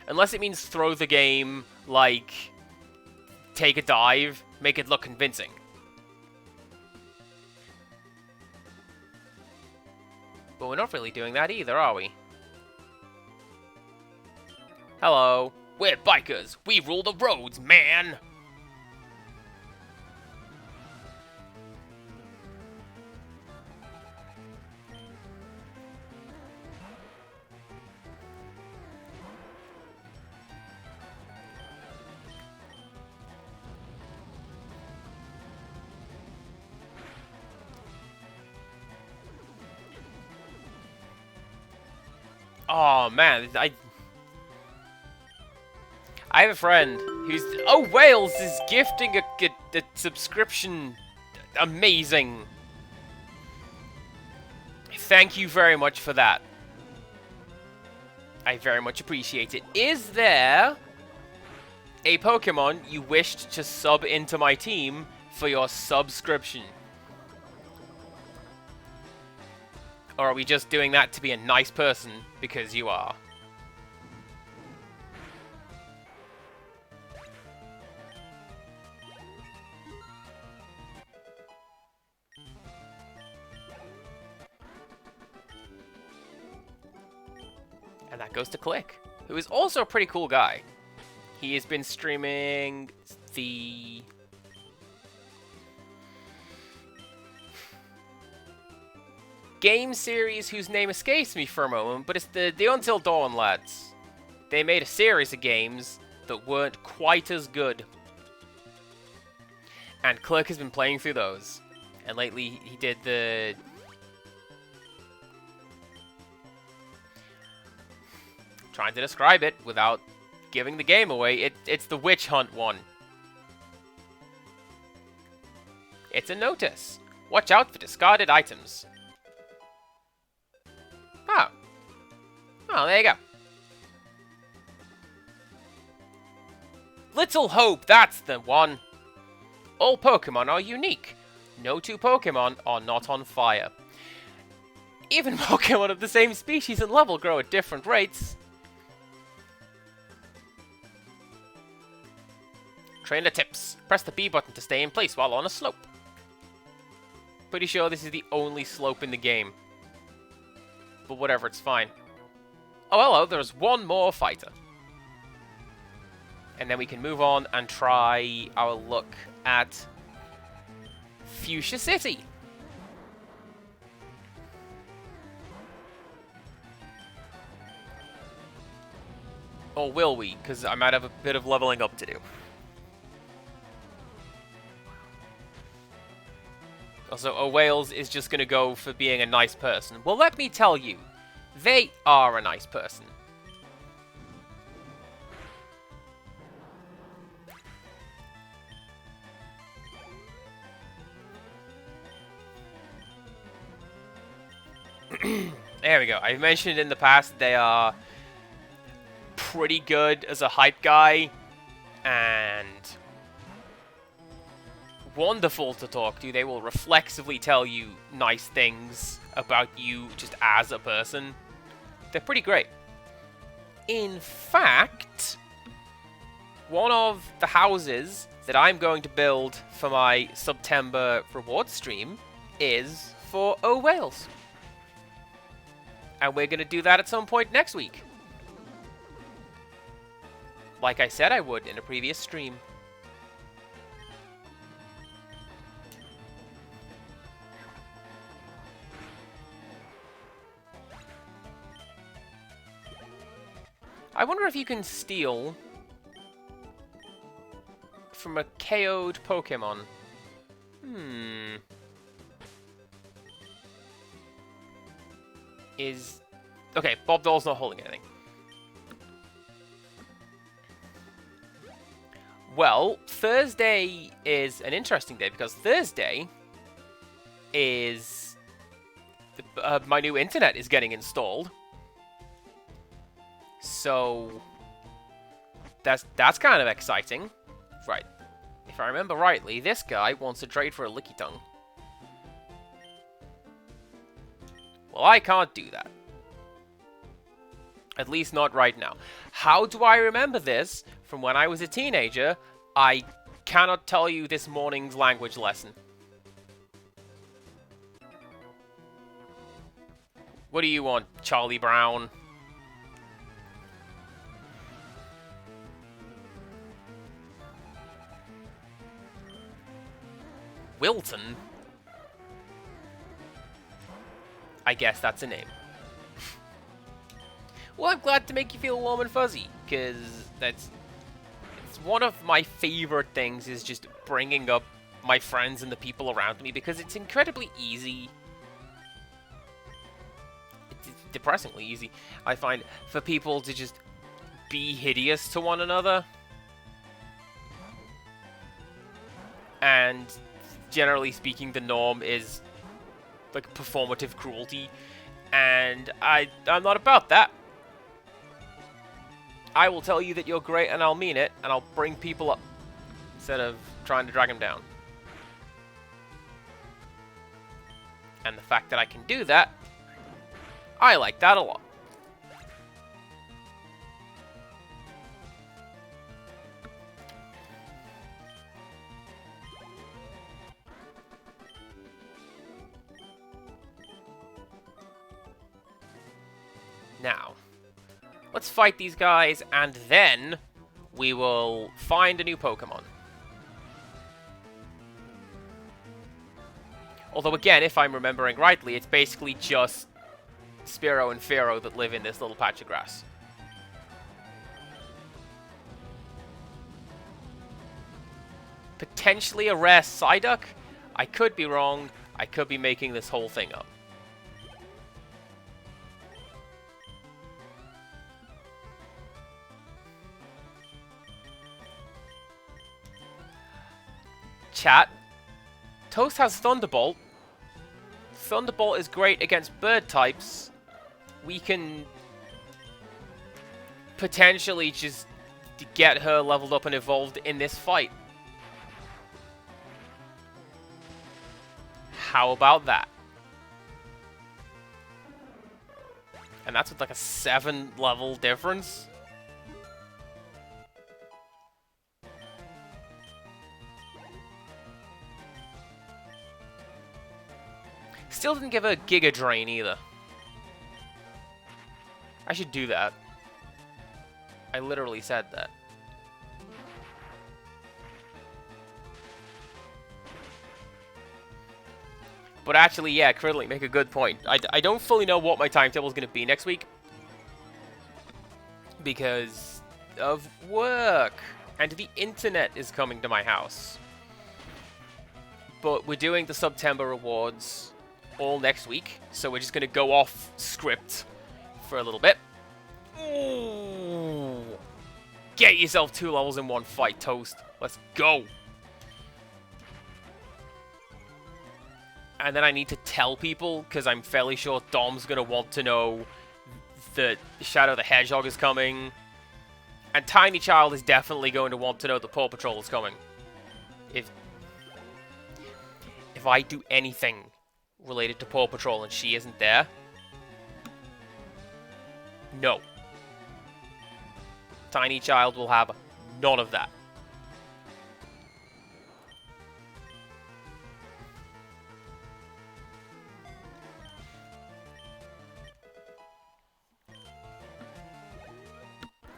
Unless it means throw the game, like, take a dive, make it look convincing. But we're not really doing that either, are we? Hello. We're bikers. We rule the roads, man! Oh man, I have a friend who's... Oh, Wales is gifting a subscription. Amazing. Thank you very much for that. I very much appreciate it. Is there a Pokemon you wished to sub into my team for your subscription? Or are we just doing that to be a nice person because you are? And that goes to Click, who is also a pretty cool guy. He has been streaming the... game series whose name escapes me for a moment, but it's the Until Dawn lads. They made a series of games that weren't quite as good. And Click has been playing through those. And lately he did the... trying to describe it without giving the game away. It's the Witch Hunt one. It's a notice. Watch out for discarded items. Oh. Oh, there you go. Little Hope, that's the one. All Pokemon are unique. No two Pokemon are not on fire. Even Pokemon of the same species and level grow at different rates. Trainer tips. Press the B button to stay in place while on a slope. Pretty sure this is the only slope in the game. But whatever, it's fine. Oh, hello, there's one more fighter. And then we can move on and try our luck at Fuchsia City. Or will we? Because I might have a bit of leveling up to do. Also, Wales is just going to go for being a nice person. Well, let me tell you, they are a nice person. There we go. I've mentioned in the past they are pretty good as a hype guy and wonderful to talk to. They will reflexively tell you nice things about you just as a person. They're pretty great. In fact, one of the houses that I'm going to build for my September reward stream is for Wales. And we're going to do that at some point next week. Like I said I would in a previous stream. I wonder if you can steal from a KO'd Pokemon. Okay, Bob Dole's not holding anything. Well, Thursday is an interesting day because Thursday is my new internet is getting installed. So that's kind of exciting. Right. If I remember rightly, this guy wants to trade for a Lickitung. Well, I can't do that. At least not right now. How do I remember this from when I was a teenager? I cannot tell you this morning's language lesson. What do you want, Charlie Brown? Wilton? I guess that's a name. Well, I'm glad to make you feel warm and fuzzy, because it's one of my favorite things is just bringing up my friends and the people around me, because it's incredibly easy. It's depressingly easy, I find, for people to just be hideous to one another. And generally speaking, the norm is like performative cruelty, and I'm not about that. I will tell you that you're great, and I'll mean it, and I'll bring people up instead of trying to drag them down. And the fact that I can do that, I like that a lot. Now, let's fight these guys, and then we will find a new Pokemon. Although, again, if I'm remembering rightly, it's basically just Spearow and Fearow that live in this little patch of grass. Potentially a rare Psyduck? I could be wrong. I could be making this whole thing up. Chat, Toast has Thunderbolt. Thunderbolt is great against bird types. We can potentially just get her leveled up and evolved in this fight. How about that? And that's with like a 7-level difference. Still didn't give a Giga Drain either. I should do that. I literally said that. But actually, yeah, Curdling, make a good point. I don't fully know what my timetable is going to be next week. Because of work. And the internet is coming to my house. But we're doing the September rewards all next week, so we're just going to go off script for a little bit. Ooh. Get yourself 2 levels in one fight, Toast. Let's go. And then I need to tell people, because I'm fairly sure Dom's going to want to know that Shadow the Hedgehog is coming. And Tiny Child is definitely going to want to know that Paw Patrol is coming. If I do anything related to Paw Patrol and she isn't there, no. Tiny Child will have none of that.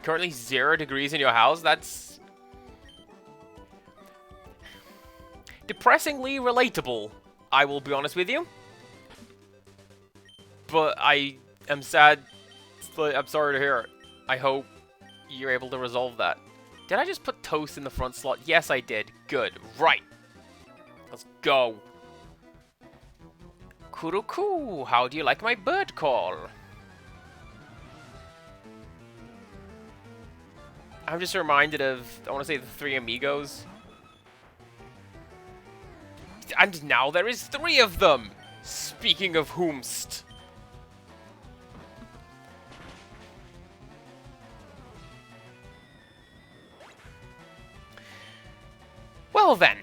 Currently 0 degrees in your house? That's depressingly relatable, I will be honest with you. But I am sad. I'm sorry to hear it. I hope you're able to resolve that. Did I just put Toast in the front slot? Yes, I did. Good. Right. Let's go. Kuruku, how do you like my bird call? I'm just reminded of, I want to say, the Three Amigos. And now there is 3 of them! Speaking of whomst. Well then.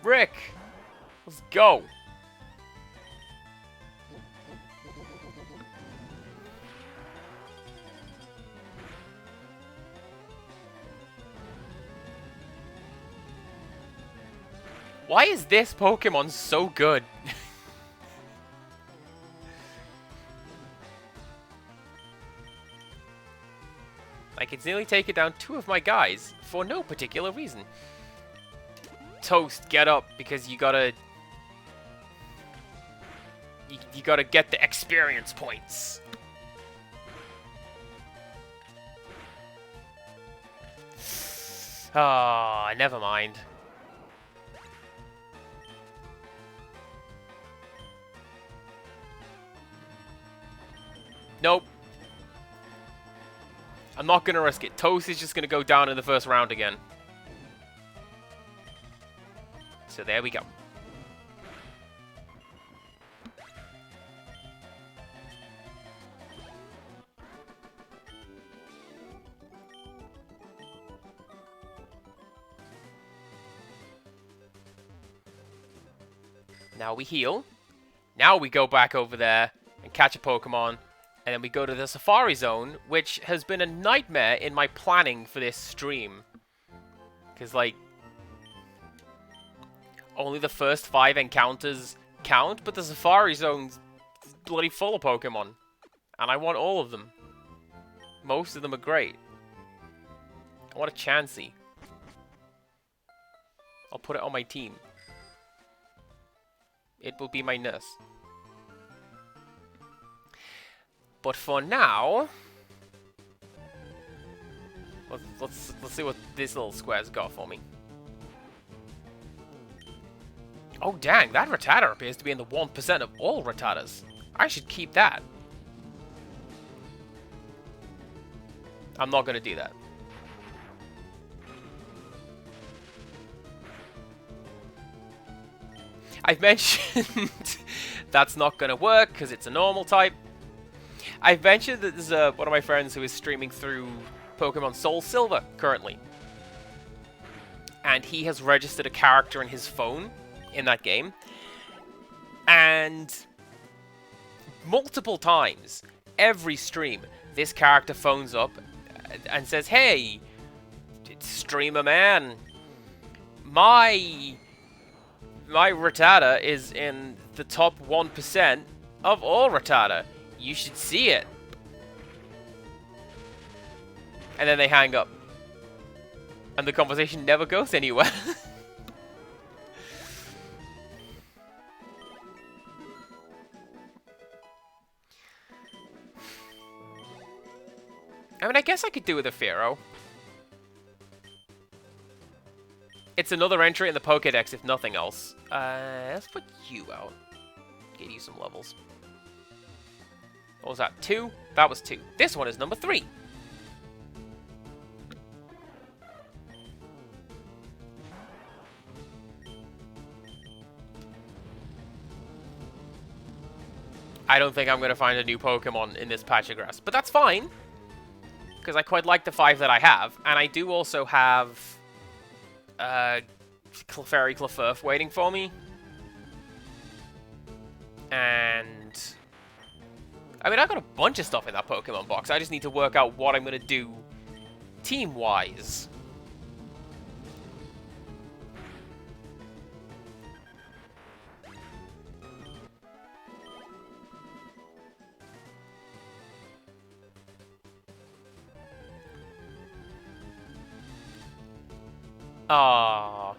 Rick, let's go. Why is this Pokemon so good? I could nearly take it down 2 of my guys for no particular reason. Toast, get up, because you gotta... You gotta get the experience points. Ah, never mind. Nope. I'm not gonna risk it. Toast is just gonna go down in the first round again. So there we go. Now we heal. Now we go back over there and catch a Pokemon. And then we go to the Safari Zone, which has been a nightmare in my planning for this stream. Because, like, only the first 5 encounters count, but the Safari Zone's bloody full of Pokemon. And I want all of them. Most of them are great. I want a Chansey. I'll put it on my team. It will be my nurse. But for now, let's see what this little square's got for me. Oh dang, that Rattata appears to be in the 1% of all Rattatas. I should keep that. I'm not gonna do that. I've mentioned that's not gonna work because it's a normal type. I've mentioned that there's one of my friends who is streaming through Pokemon Soul Silver currently. And he has registered a character in his phone in that game. And multiple times, every stream, this character phones up and says, "Hey, streamer man, my Rattata is in the top 1% of all Rattata. You should see it." And then they hang up. And the conversation never goes anywhere. I mean, I guess I could do with a Fearow. It's another entry in the Pokédex, if nothing else. Let's put you out. Get you some levels. What was that? 2? That was 2. This one is number 3. I don't think I'm going to find a new Pokemon in this patch of grass. But that's fine. Because I quite like the 5 that I have. And I do also have Clefairy Clefurf waiting for me. And I mean, I got a bunch of stuff in that Pokemon box. I just need to work out what I'm going to do team-wise. Ah.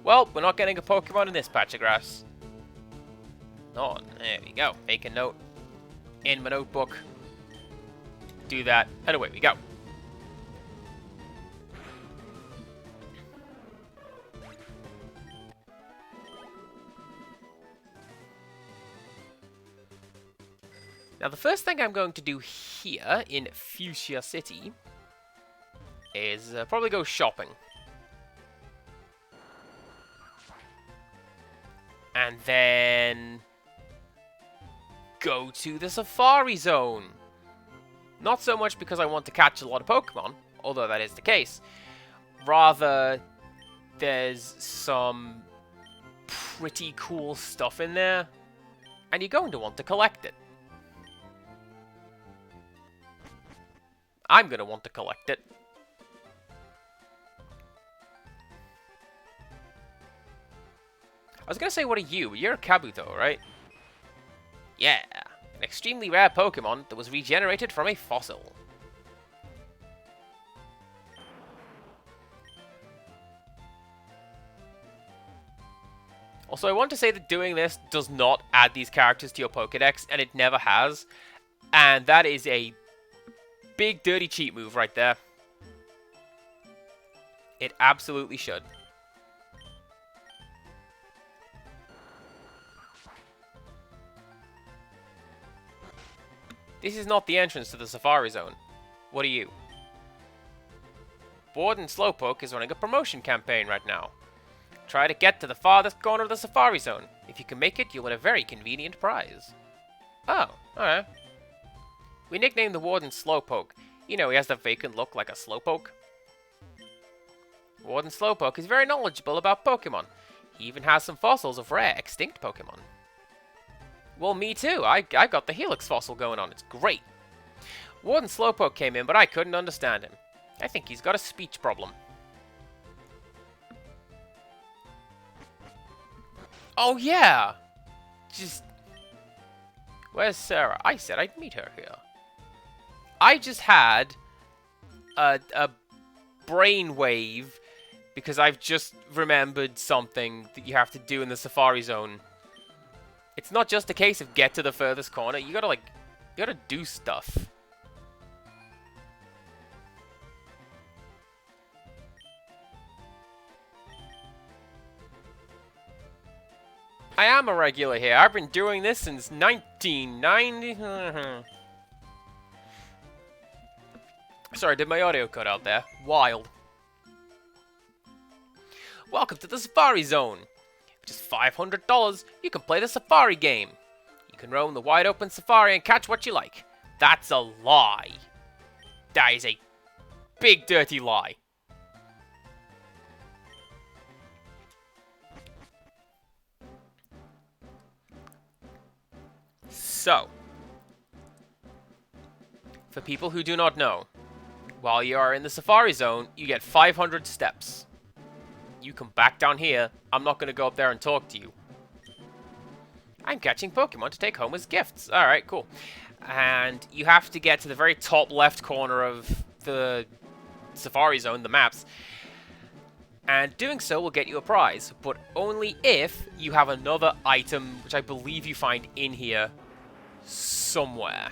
Well, we're not getting a Pokemon in this patch of grass. Oh, there we go. Make a note. in my notebook. Do that, and away we go. Now, the first thing I'm going to do here in Fuchsia City is probably go shopping. And then go to the Safari Zone. Not so much because I want to catch a lot of Pokemon, although that is the case. Rather, there's some pretty cool stuff in there, and you're going to want to collect it. I'm going to want to collect it. I was going to say, what are you? You're a Kabuto, right? Yeah. An extremely rare Pokemon that was regenerated from a fossil. Also, I want to say that doing this does not add these characters to your Pokedex, and it never has. And that is a big dirty cheat move right there. It absolutely should. This is not the entrance to the Safari Zone. What are you? Warden Slowpoke is running a promotion campaign right now. Try to get to the farthest corner of the Safari Zone. If you can make it, you'll win a very convenient prize. Oh, alright. We nicknamed the Warden Slowpoke. You know, he has the vacant look like a Slowpoke. Warden Slowpoke is very knowledgeable about Pokemon. He even has some fossils of rare, extinct Pokemon. Well, me too. I got the Helix fossil going on. It's great. Warden Slowpoke came in, but I couldn't understand him. I think he's got a speech problem. Oh, yeah! Just... Where's Sarah? I said I'd meet her here. I just had a brainwave because I've just remembered something that you have to do in the Safari Zone. It's not just a case of get to the furthest corner. You gotta, like, you gotta do stuff. I am a regular here. I've been doing this since 1990. Sorry, did my audio cut out there? Wild. Welcome to the Safari Zone. For just $500, you can play the Safari game. You can roam the wide open safari and catch what you like. That's a lie. That is a big dirty lie. So, for people who do not know, while you are in the Safari Zone, you get 500 steps. You come back down here. I'm not going to go up there and talk to you. I'm catching Pokemon to take home as gifts. Alright, cool. And you have to get to the very top left corner of the Safari Zone, the maps. And doing so will get you a prize, but only if you have another item, which I believe you find in here somewhere.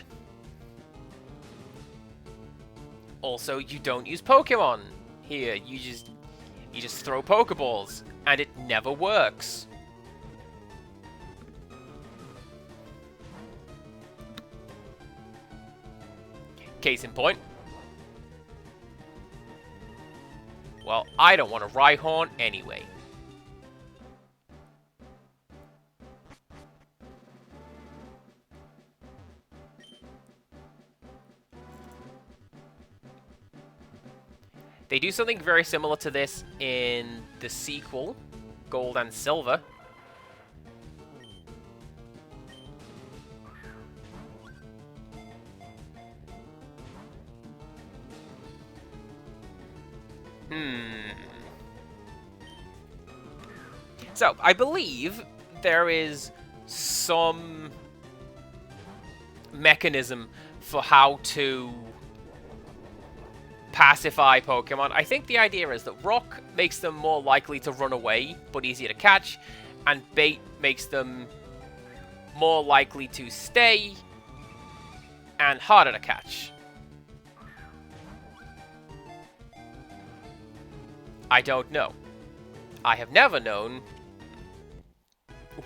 Also, you don't use Pokemon here. You just throw Pokeballs, and it never works. Case in point. Well, I don't want a Rhyhorn anyway. They do something very similar to this in the sequel, Gold and Silver. So, I believe there is some mechanism for how to pacify Pokemon. I think the idea is that Rock makes them more likely to run away, but easier to catch, and Bait makes them more likely to stay, and harder to catch? I don't know. I have never known.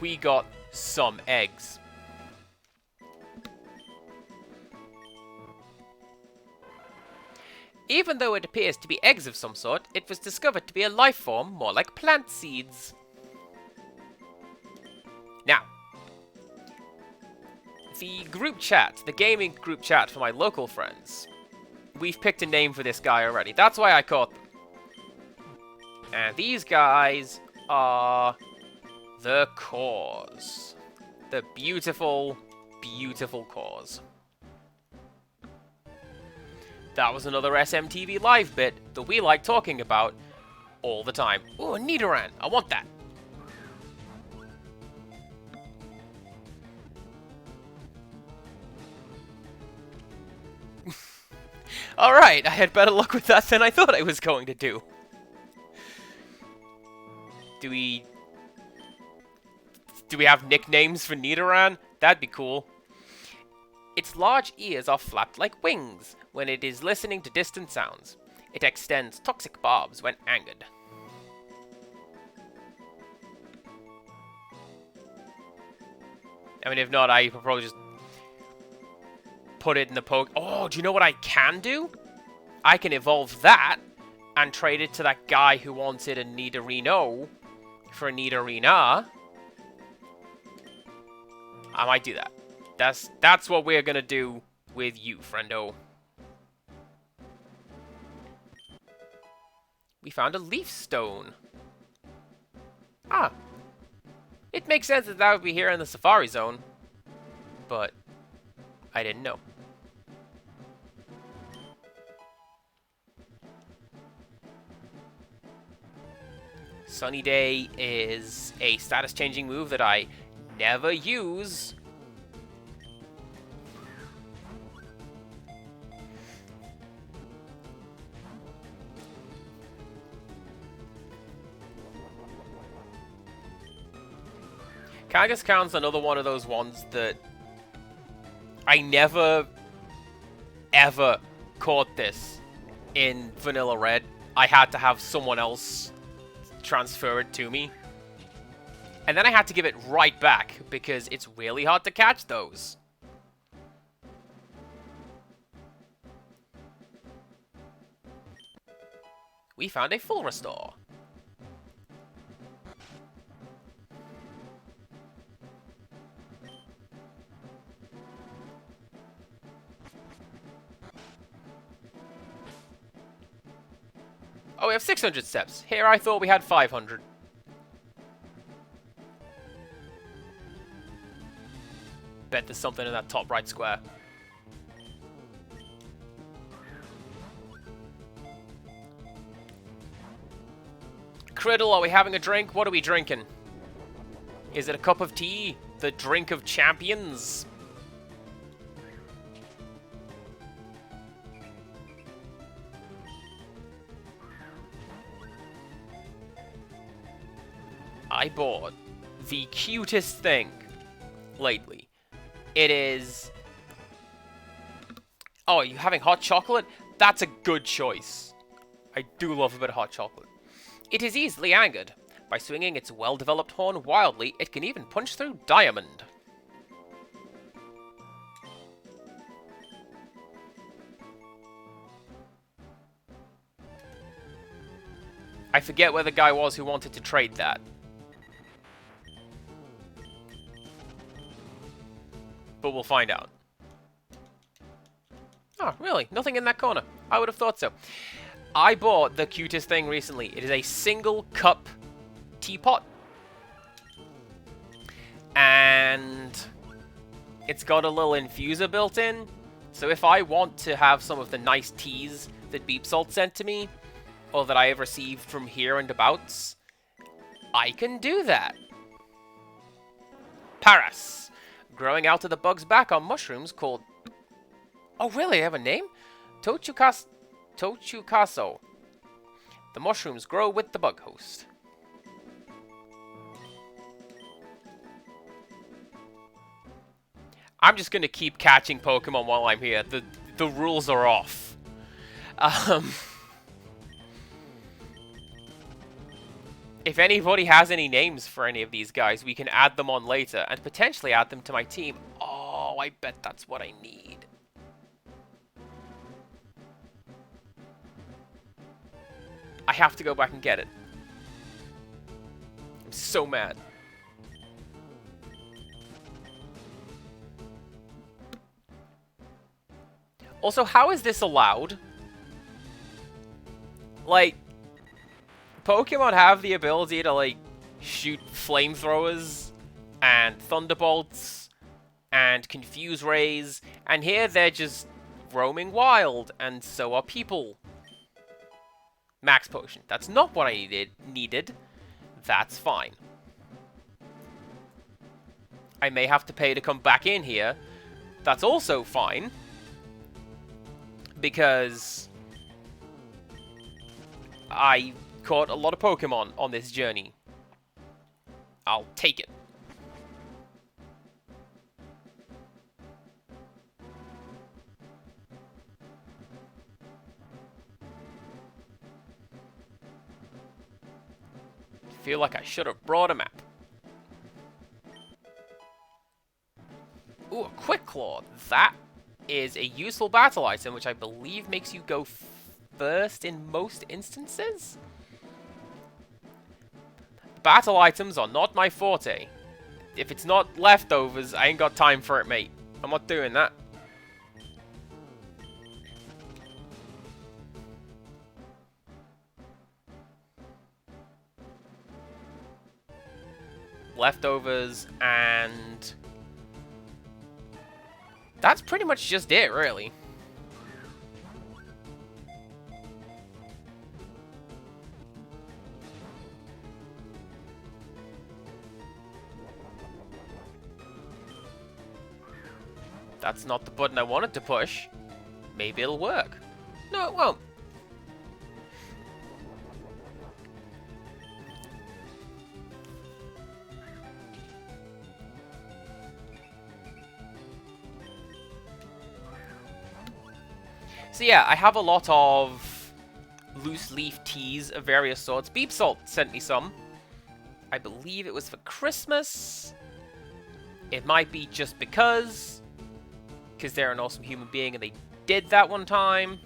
We got some eggs. Even though it appears to be eggs of some sort, it was discovered to be a life form more like plant seeds. Now, the group chat, the gaming group chat for my local friends, we've picked a name for this guy already. That's why I caught them. And these guys are the Cause. The beautiful, beautiful Cause. That was another SMTV Live bit that we like talking about all the time. Ooh, a Nidoran. I want that. Alright, I had better luck with that than I thought I was going to do. Do we have nicknames for Nidoran? That'd be cool. Its large ears are flapped like wings when it is listening to distant sounds. It extends toxic barbs when angered. I mean, if not, I could probably just put it in the poke. Oh, do you know what I can do? I can evolve that and trade it to that guy who wanted a Nidorino for a Nidorina. I might do that. That's what we're gonna do with you, friendo. We found a leaf stone. Ah. It makes sense that that would be here in the Safari Zone. But I didn't know. Sunny Day is a status-changing move that I never use. Kangaskhan's another one of those ones that I never, ever caught this in Vanilla Red. I had to have someone else transfer it to me. And then I had to give it right back because it's really hard to catch those. We found a full restore. Oh, we have 600 steps. Here I thought we had 500. Bet there's something in that top right square. Criddle, are we having a drink? What are we drinking? Is it a cup of tea? The drink of champions? I bought the cutest thing lately. It is... Oh, are you having hot chocolate? That's a good choice. I do love a bit of hot chocolate. It is easily angered. By swinging its well-developed horn wildly, it can even punch through diamond. I forget where the guy was who wanted to trade that. But we'll find out. Oh, really? Nothing in that corner. I would have thought so. I bought the cutest thing recently. It is a single cup teapot. And it's got a little infuser built in. So if I want to have some of the nice teas that Beep Salt sent to me, or that I have received from here and abouts, I can do that. Paras. Growing out of the bug's back are mushrooms called... Oh, really? I have a name? Tochukaso. The mushrooms grow with the bug host. I'm just gonna keep catching Pokemon while I'm here. The rules are off. If anybody has any names for any of these guys, we can add them on later and potentially add them to my team. Oh, I bet that's what I need. I have to go back and get it. I'm so mad. Also, how is this allowed? Like, Pokemon have the ability to, like, shoot flamethrowers and thunderbolts and confuse rays, and here they're just roaming wild, and so are people. Max potion. That's not what I needed. That's fine. I may have to pay to come back in here. That's also fine. Because I caught a lot of Pokemon on this journey. I'll take it. Feel like I should have brought a map. Ooh, a Quick Claw. That is a useful battle item, which I believe makes you go first in most instances? Battle items are not my forte. If it's not leftovers, I ain't got time for it, mate. I'm not doing that. Leftovers, and that's pretty much just it, really. That's not the button I wanted to push. Maybe it'll work. No, it won't. So yeah, I have a lot of loose leaf teas of various sorts. Beep Salt sent me some. I believe it was for Christmas. It might be just because they're an awesome human being and they did that one time.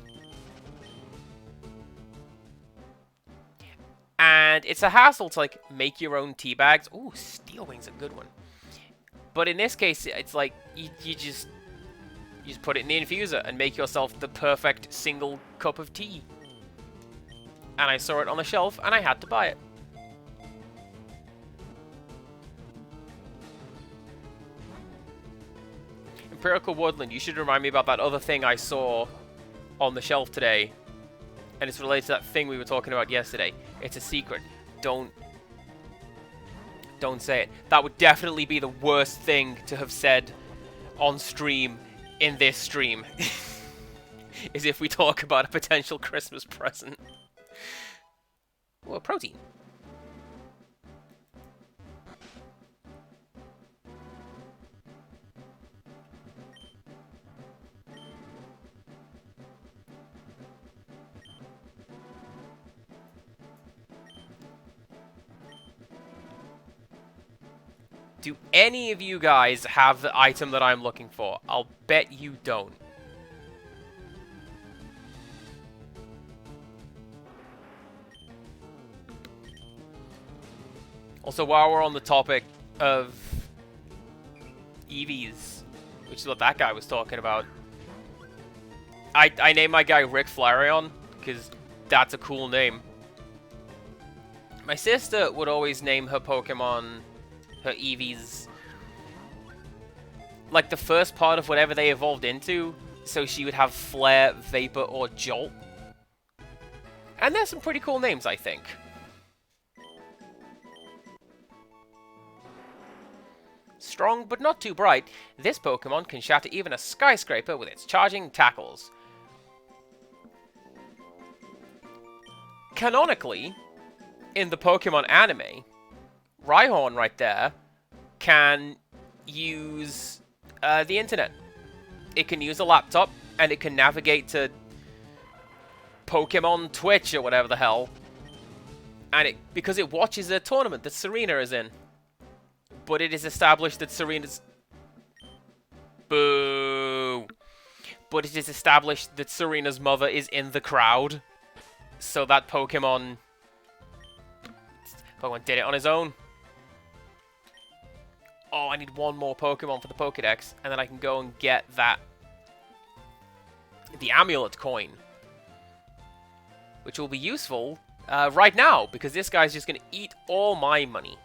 And it's a hassle to, like, make your own tea bags. Ooh, Steel Wing's a good one. But in this case, it's like, you just put it in the infuser and make yourself the perfect single cup of tea. And I saw it on the shelf and I had to buy it. Empirical Woodland, you should remind me about that other thing I saw on the shelf today. And it's related to that thing we were talking about yesterday. It's a secret. Don't say it. That would definitely be the worst thing to have said on stream in this stream. Is if we talk about a potential Christmas present. Well, protein. Do any of you guys have the item that I'm looking for? I'll bet you don't. Also, while we're on the topic of EVs, which is what that guy was talking about, I named my guy Rick Flareon, because that's a cool name. My sister would always name her Pokemon, her EVs, like the first part of whatever they evolved into, so she would have Flare, Vapor, or Jolt. And there's some pretty cool names, I think. Strong, but not too bright, this Pokemon can shatter even a skyscraper with its charging tackles. Canonically, in the Pokemon anime, Rhyhorn right there can use the internet. It can use a laptop, and it can navigate to Pokemon Twitch or whatever the hell. And because it watches a tournament that Serena is in. But it is established that Serena's... Boo! But it is established that Serena's mother is in the crowd. So that Pokemon did it on his own. Oh, I need one more Pokemon for the Pokedex, and then I can go and get the amulet coin. Which will be useful right now, because this guy's just going to eat all my money.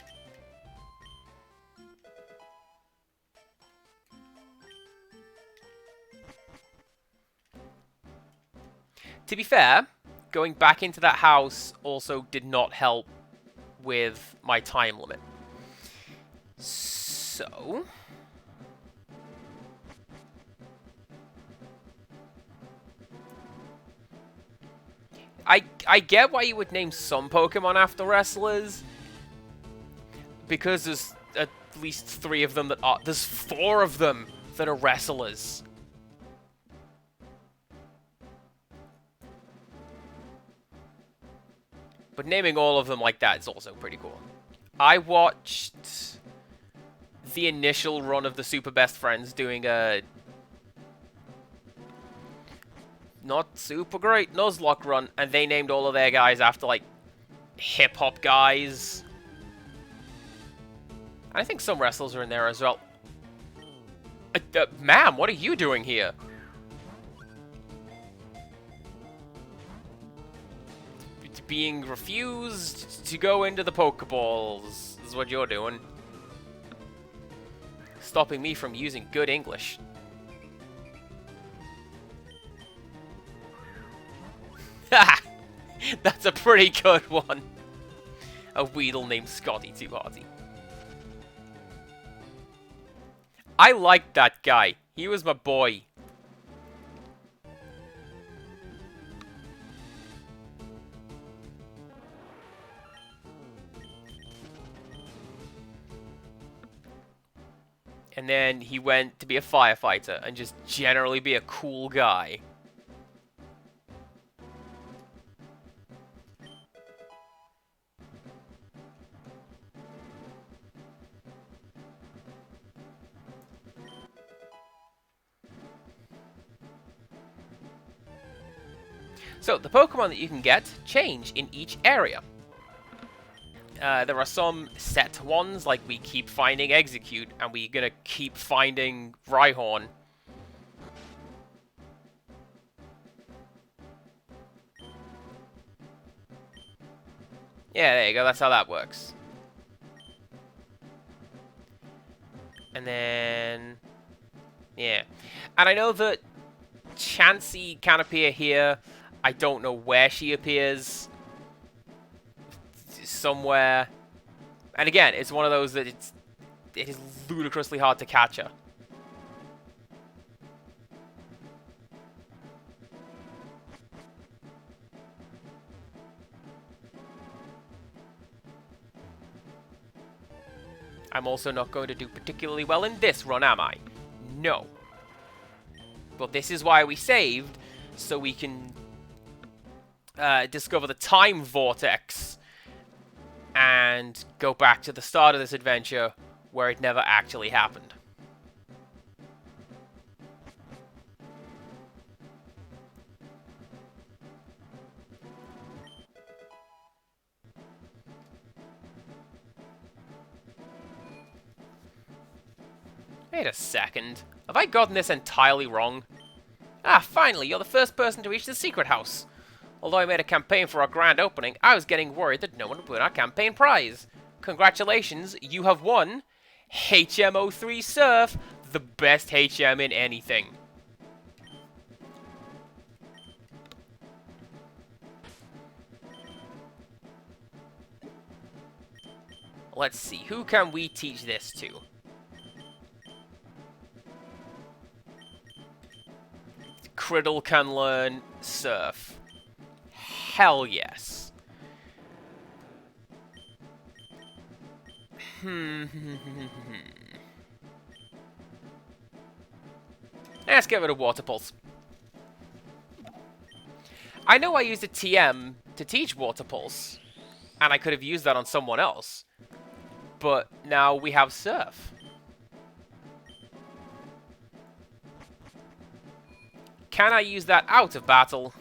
To be fair, going back into that house also did not help with my time limit. So... I get why you would name some Pokemon after wrestlers. Because there's at least 3 of them that are... There's 4 of them that are wrestlers. But naming all of them like that is also pretty cool. I watched the initial run of the Super Best Friends doing a not super great Nuzlocke run, and they named all of their guys after, like, hip-hop guys. And I think some wrestlers are in there as well. Ma'am, what are you doing here? Being refused to go into the Pokeballs is what you're doing. Stopping me from using good English. That's a pretty good one. A Weedle named Scotty Too Hearty. I liked that guy. He was my boy. And then he went to be a firefighter and just generally be a cool guy. So, the Pokemon that you can get change in each area. There are some set ones, like we keep finding Execute, and we're gonna keep finding Rhyhorn. Yeah, there you go, that's how that works. And then... yeah. And I know that Chansey can appear here. I don't know where she appears. Somewhere. And again, it's one of those that it is ludicrously hard to catch her. I'm also not going to do particularly well in this run, am I? No. But this is why we saved, so we can discover the time vortex and go back to the start of this adventure where it never actually happened. Wait a second. Have I gotten this entirely wrong? Ah, finally, you're the first person to reach the secret house. Although I made a campaign for our grand opening, I was getting worried that no one would win our campaign prize. Congratulations, you have won HM03 Surf, the best HM in anything. Let's see, who can we teach this to? Criddle can learn Surf. Hell yes. Let's get rid of Water Pulse. I know I used a TM to teach Water Pulse, and I could have used that on someone else, but now we have Surf. Can I use that out of battle?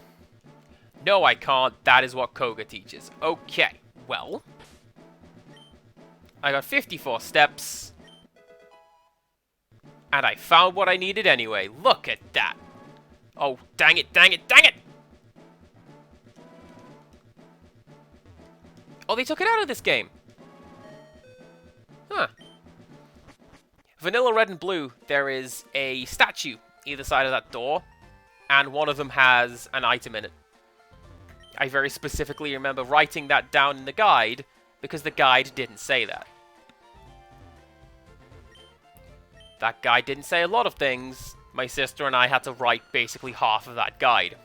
No, I can't. That is what Koga teaches. Okay, well, I got 54 steps, and I found what I needed anyway. Look at that. Oh, dang it, dang it, dang it! Oh, they took it out of this game. Huh. Vanilla Red and Blue, there is a statue either side of that door, and one of them has an item in it. I very specifically remember writing that down in the guide, because the guide didn't say that. That guide didn't say a lot of things. My sister and I had to write basically half of that guide.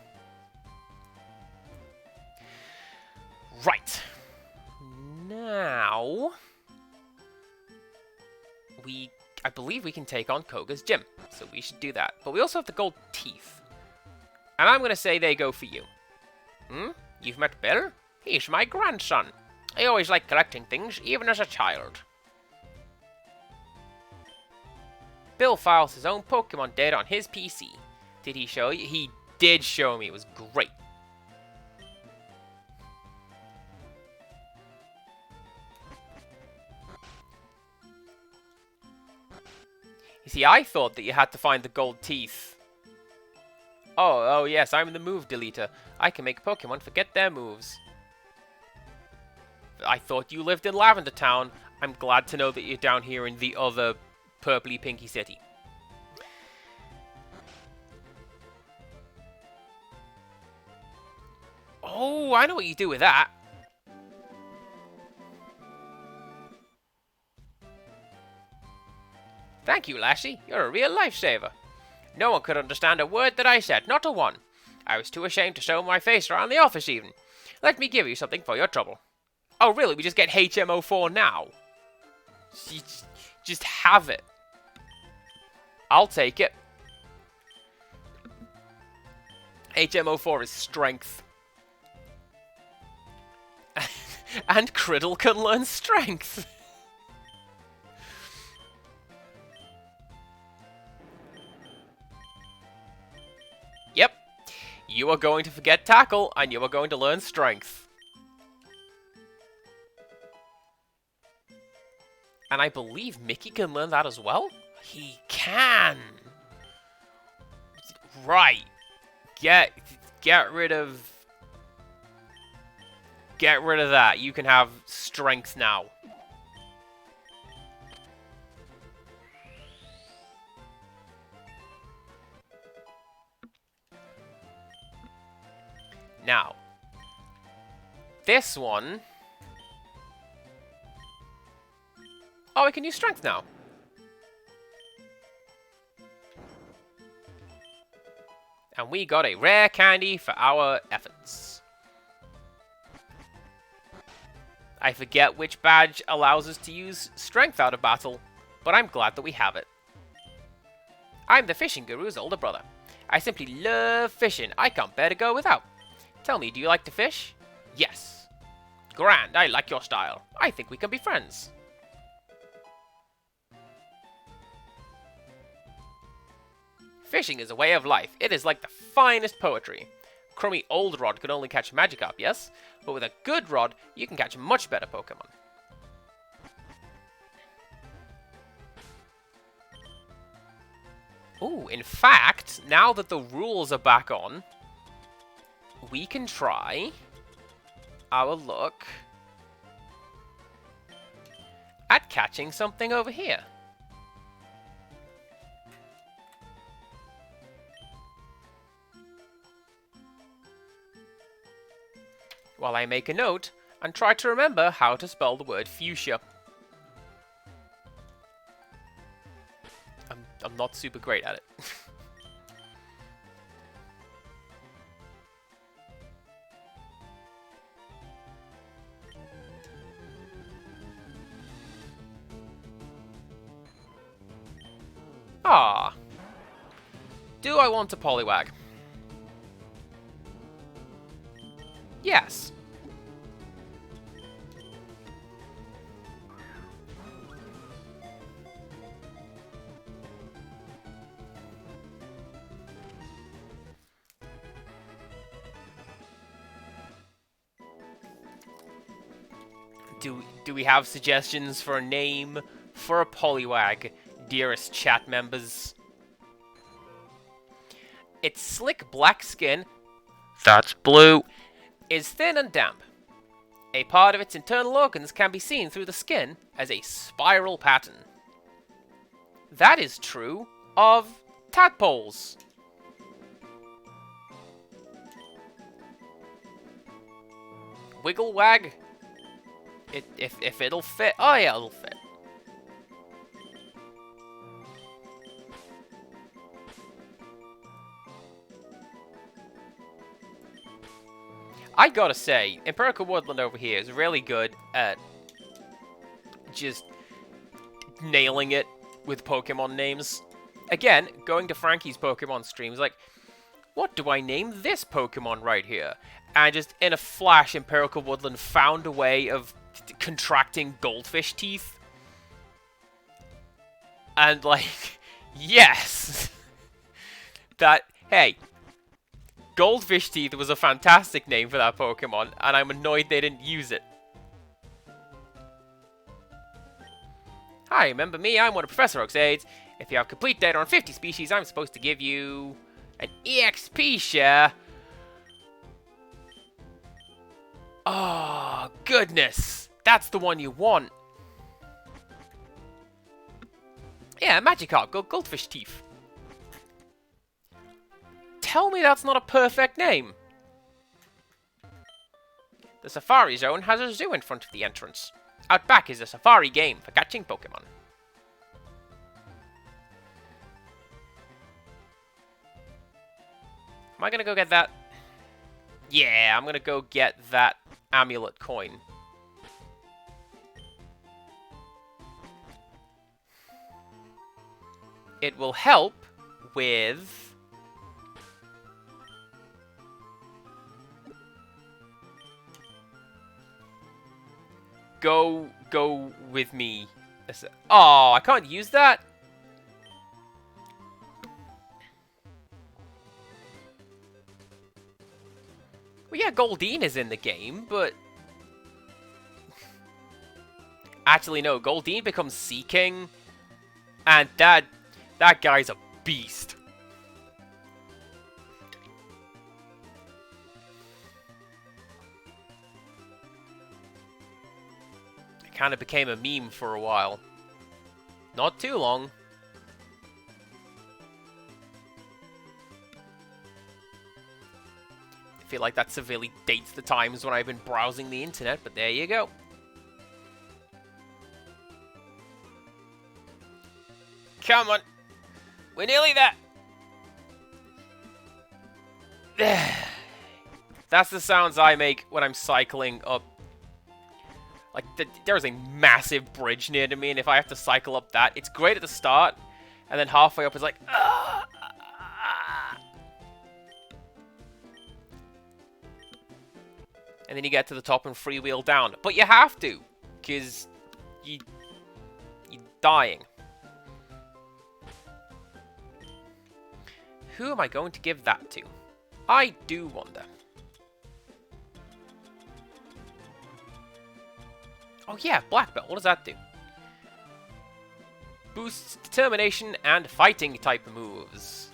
Right. Now, I believe we can take on Koga's gym, so we should do that. But we also have the gold teeth. And I'm going to say they go for you. You've met Bill? He's my grandson. I always liked collecting things, even as a child. Bill files his own Pokemon data on his PC. Did he show you? He did show me. It was great. You see, I thought that you had to find the gold teeth. Oh yes, I'm the move deleter. I can make Pokemon forget their moves. I thought you lived in Lavender Town. I'm glad to know that you're down here in the other purpley pinky city. Oh, I know what you do with that. Thank you, Lassie. You're a real lifesaver. No one could understand a word that I said, not a one. I was too ashamed to show my face around the office even. Let me give you something for your trouble. Oh, really? We just get HMO4 now? Just have it. I'll take it. HMO4 is strength. And Criddle can learn strength. Yep. You are going to forget Tackle, and you are going to learn Strength. And I believe Mickey can learn that as well? He can! Right. Get rid of... Get rid of that. You can have Strength now. Now, this one... Oh, we can use Strength now. And we got a rare candy for our efforts. I forget which badge allows us to use Strength out of battle, but I'm glad that we have it. I'm the fishing guru's older brother. I simply love fishing. I can't bear to go without. Tell me, do you like to fish? Yes. Grand, I like your style. I think we can be friends. Fishing is a way of life. It is like the finest poetry. Crummy old rod can only catch Magikarp, yes? But with a good rod, you can catch much better Pokemon. Ooh, in fact, now that the rules are back on, we can try our luck at catching something over here. While I make a note and try to remember how to spell the word fuchsia. I'm not super great at it. Ah. Do I want a Poliwag? Yes. Do we have suggestions for a name for a Poliwag, dearest chat members? Its slick black skin, that's blue, is thin and damp. A part of its internal organs can be seen through the skin as a spiral pattern. That is true of tadpoles. Wiggle wag. If it'll fit. Oh yeah, it'll fit. I gotta say, Empirical Woodland over here is really good at just nailing it with Pokemon names. Again, going to Frankie's Pokemon streams, like, what do I name this Pokemon right here? And just in a flash, Empirical Woodland found a way of contracting goldfish teeth. And, like, yes! That, hey, goldfish teeth was a fantastic name for that Pokemon, and I'm annoyed they didn't use it. Hi, remember me? I'm one of Professor Oak's aides. If you have complete data on 50 species, I'm supposed to give you an EXP share. Oh, goodness. That's the one you want. Yeah, Magikarp, goldfish teeth. Tell me that's not a perfect name. The Safari Zone has a zoo in front of the entrance. Out back is a safari game for catching Pokemon. Am I gonna go get that? Yeah, I'm gonna go get that amulet coin. It will help with... Go with me. Oh, I can't use that? Well, yeah, Goldeen is in the game, but... Actually, no, Goldeen becomes Sea King, and that guy's a beast. Kind of became a meme for a while. Not too long. I feel like that severely dates the times when I've been browsing the internet, but there you go. Come on. We're nearly there. That's the sounds I make when I'm cycling up. Like, there's a massive bridge near to me, and if I have to cycle up that, it's great at the start, and then halfway up it's like, and then you get to the top and freewheel down. But you have to, because you're dying. Who am I going to give that to? I do wonder. Oh yeah, Black Belt. What does that do? Boosts determination and fighting type moves.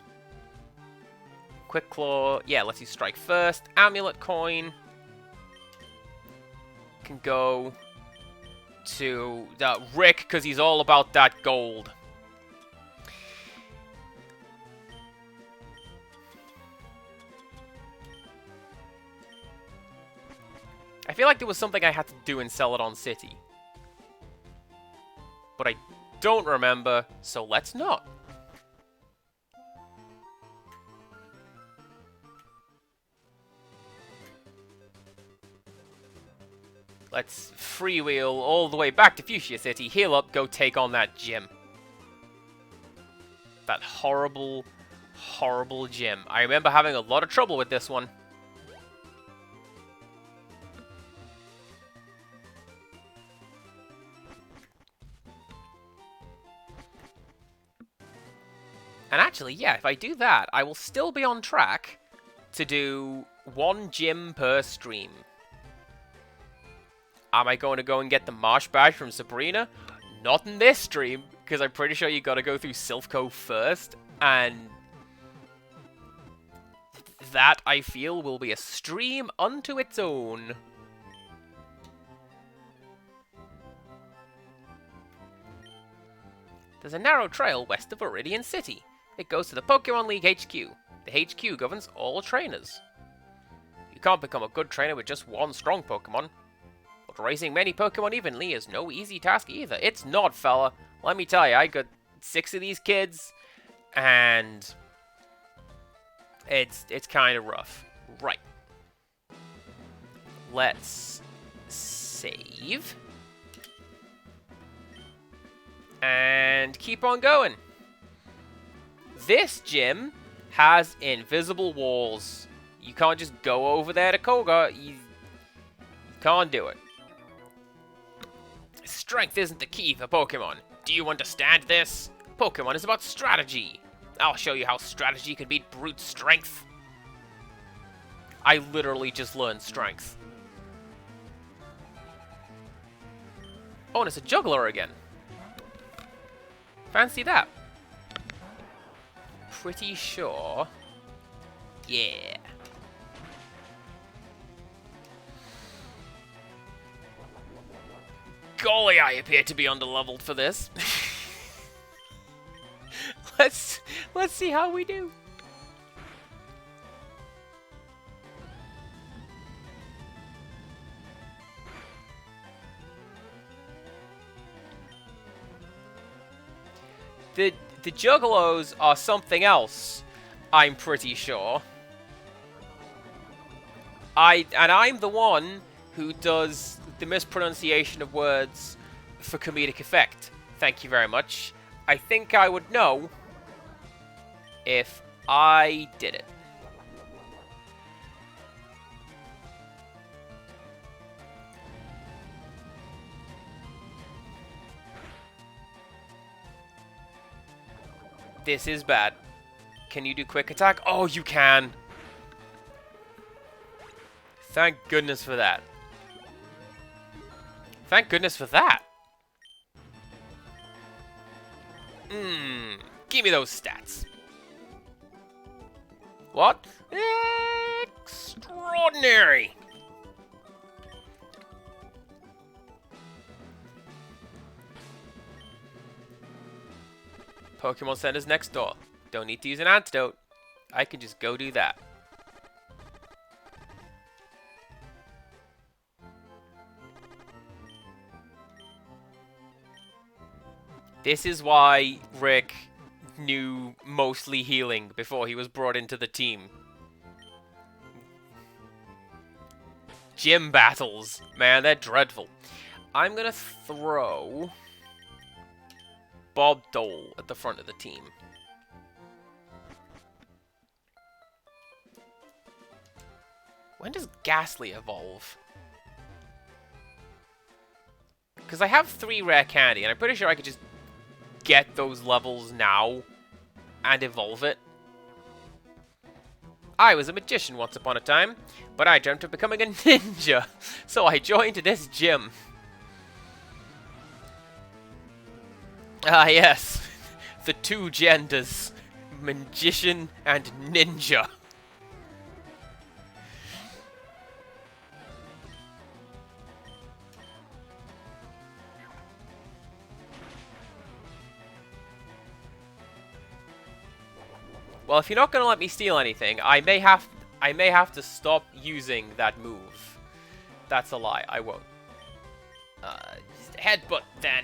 Quick Claw. Yeah, lets you strike first. Amulet Coin. Can go to Rick, because he's all about that gold. I feel like there was something I had to do in Celadon City. But I don't remember, so let's not. Let's freewheel all the way back to Fuchsia City, heal up, go take on that gym. That horrible, horrible gym. I remember having a lot of trouble with this one. And actually, yeah, if I do that, I will still be on track to do 1 gym per stream. Am I going to go and get the Marsh Badge from Sabrina? Not in this stream, because I'm pretty sure you gotta go through Silphco first, and that, I feel, will be a stream unto its own. There's a narrow trail west of Viridian City. It goes to the Pokemon League HQ. The HQ governs all trainers. You can't become a good trainer with just 1 strong Pokemon. But raising many Pokemon evenly is no easy task either. It's not, fella. Let me tell you, I got 6 of these kids, and it's kind of rough. Right. Let's save. And keep on going. This gym has invisible walls. You can't just go over there to Koga. You can't do it. Strength isn't the key for Pokemon. Do you understand this? Pokemon is about strategy. I'll show you how strategy can beat brute strength. I literally just learned strength. Oh, and it's a juggler again. Fancy that. Pretty sure. Yeah. Golly, I appear to be underleveled for this. Let's see how we do. The Juggalos are something else, I'm pretty sure. I'm the one who does the mispronunciation of words for comedic effect. Thank you very much. I think I would know if I did it. This is bad. Can you do quick attack? Oh, you can. Thank goodness for that. Thank goodness for that. Give me those stats. What? Extraordinary. Pokemon Center's next door. Don't need to use an antidote. I can just go do that. This is why Rick knew mostly healing before he was brought into the team. Gym battles. Man, they're dreadful. I'm gonna throw Bob Dole at the front of the team. When does Ghastly evolve? Because I have 3 rare candy, and I'm pretty sure I could just get those levels now and evolve it. I was a magician once upon a time, but I dreamt of becoming a ninja, so I joined this gym. Ah, yes. The 2 genders. Magician and ninja. Well, if you're not going to let me steal anything, I may have to stop using that move. That's a lie. I won't. Just headbutt then.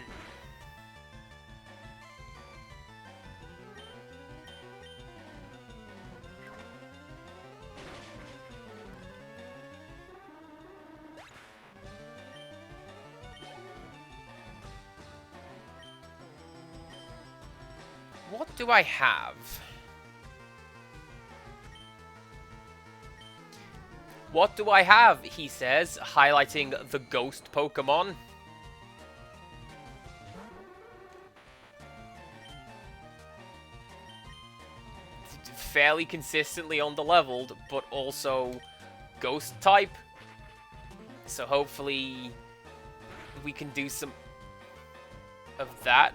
What do I have? What do I have? He says, highlighting the ghost Pokemon. Fairly consistently underleveled, but also ghost type. So hopefully we can do some of that.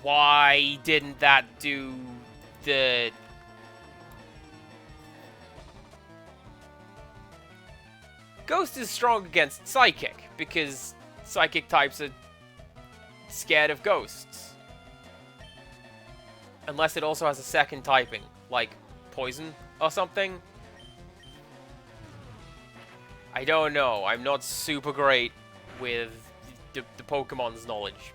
Why didn't that do the... Ghost is strong against Psychic, because Psychic types are scared of ghosts. Unless it also has a second typing, like Poison or something. I don't know. I'm not super great with the Pokemon's knowledge.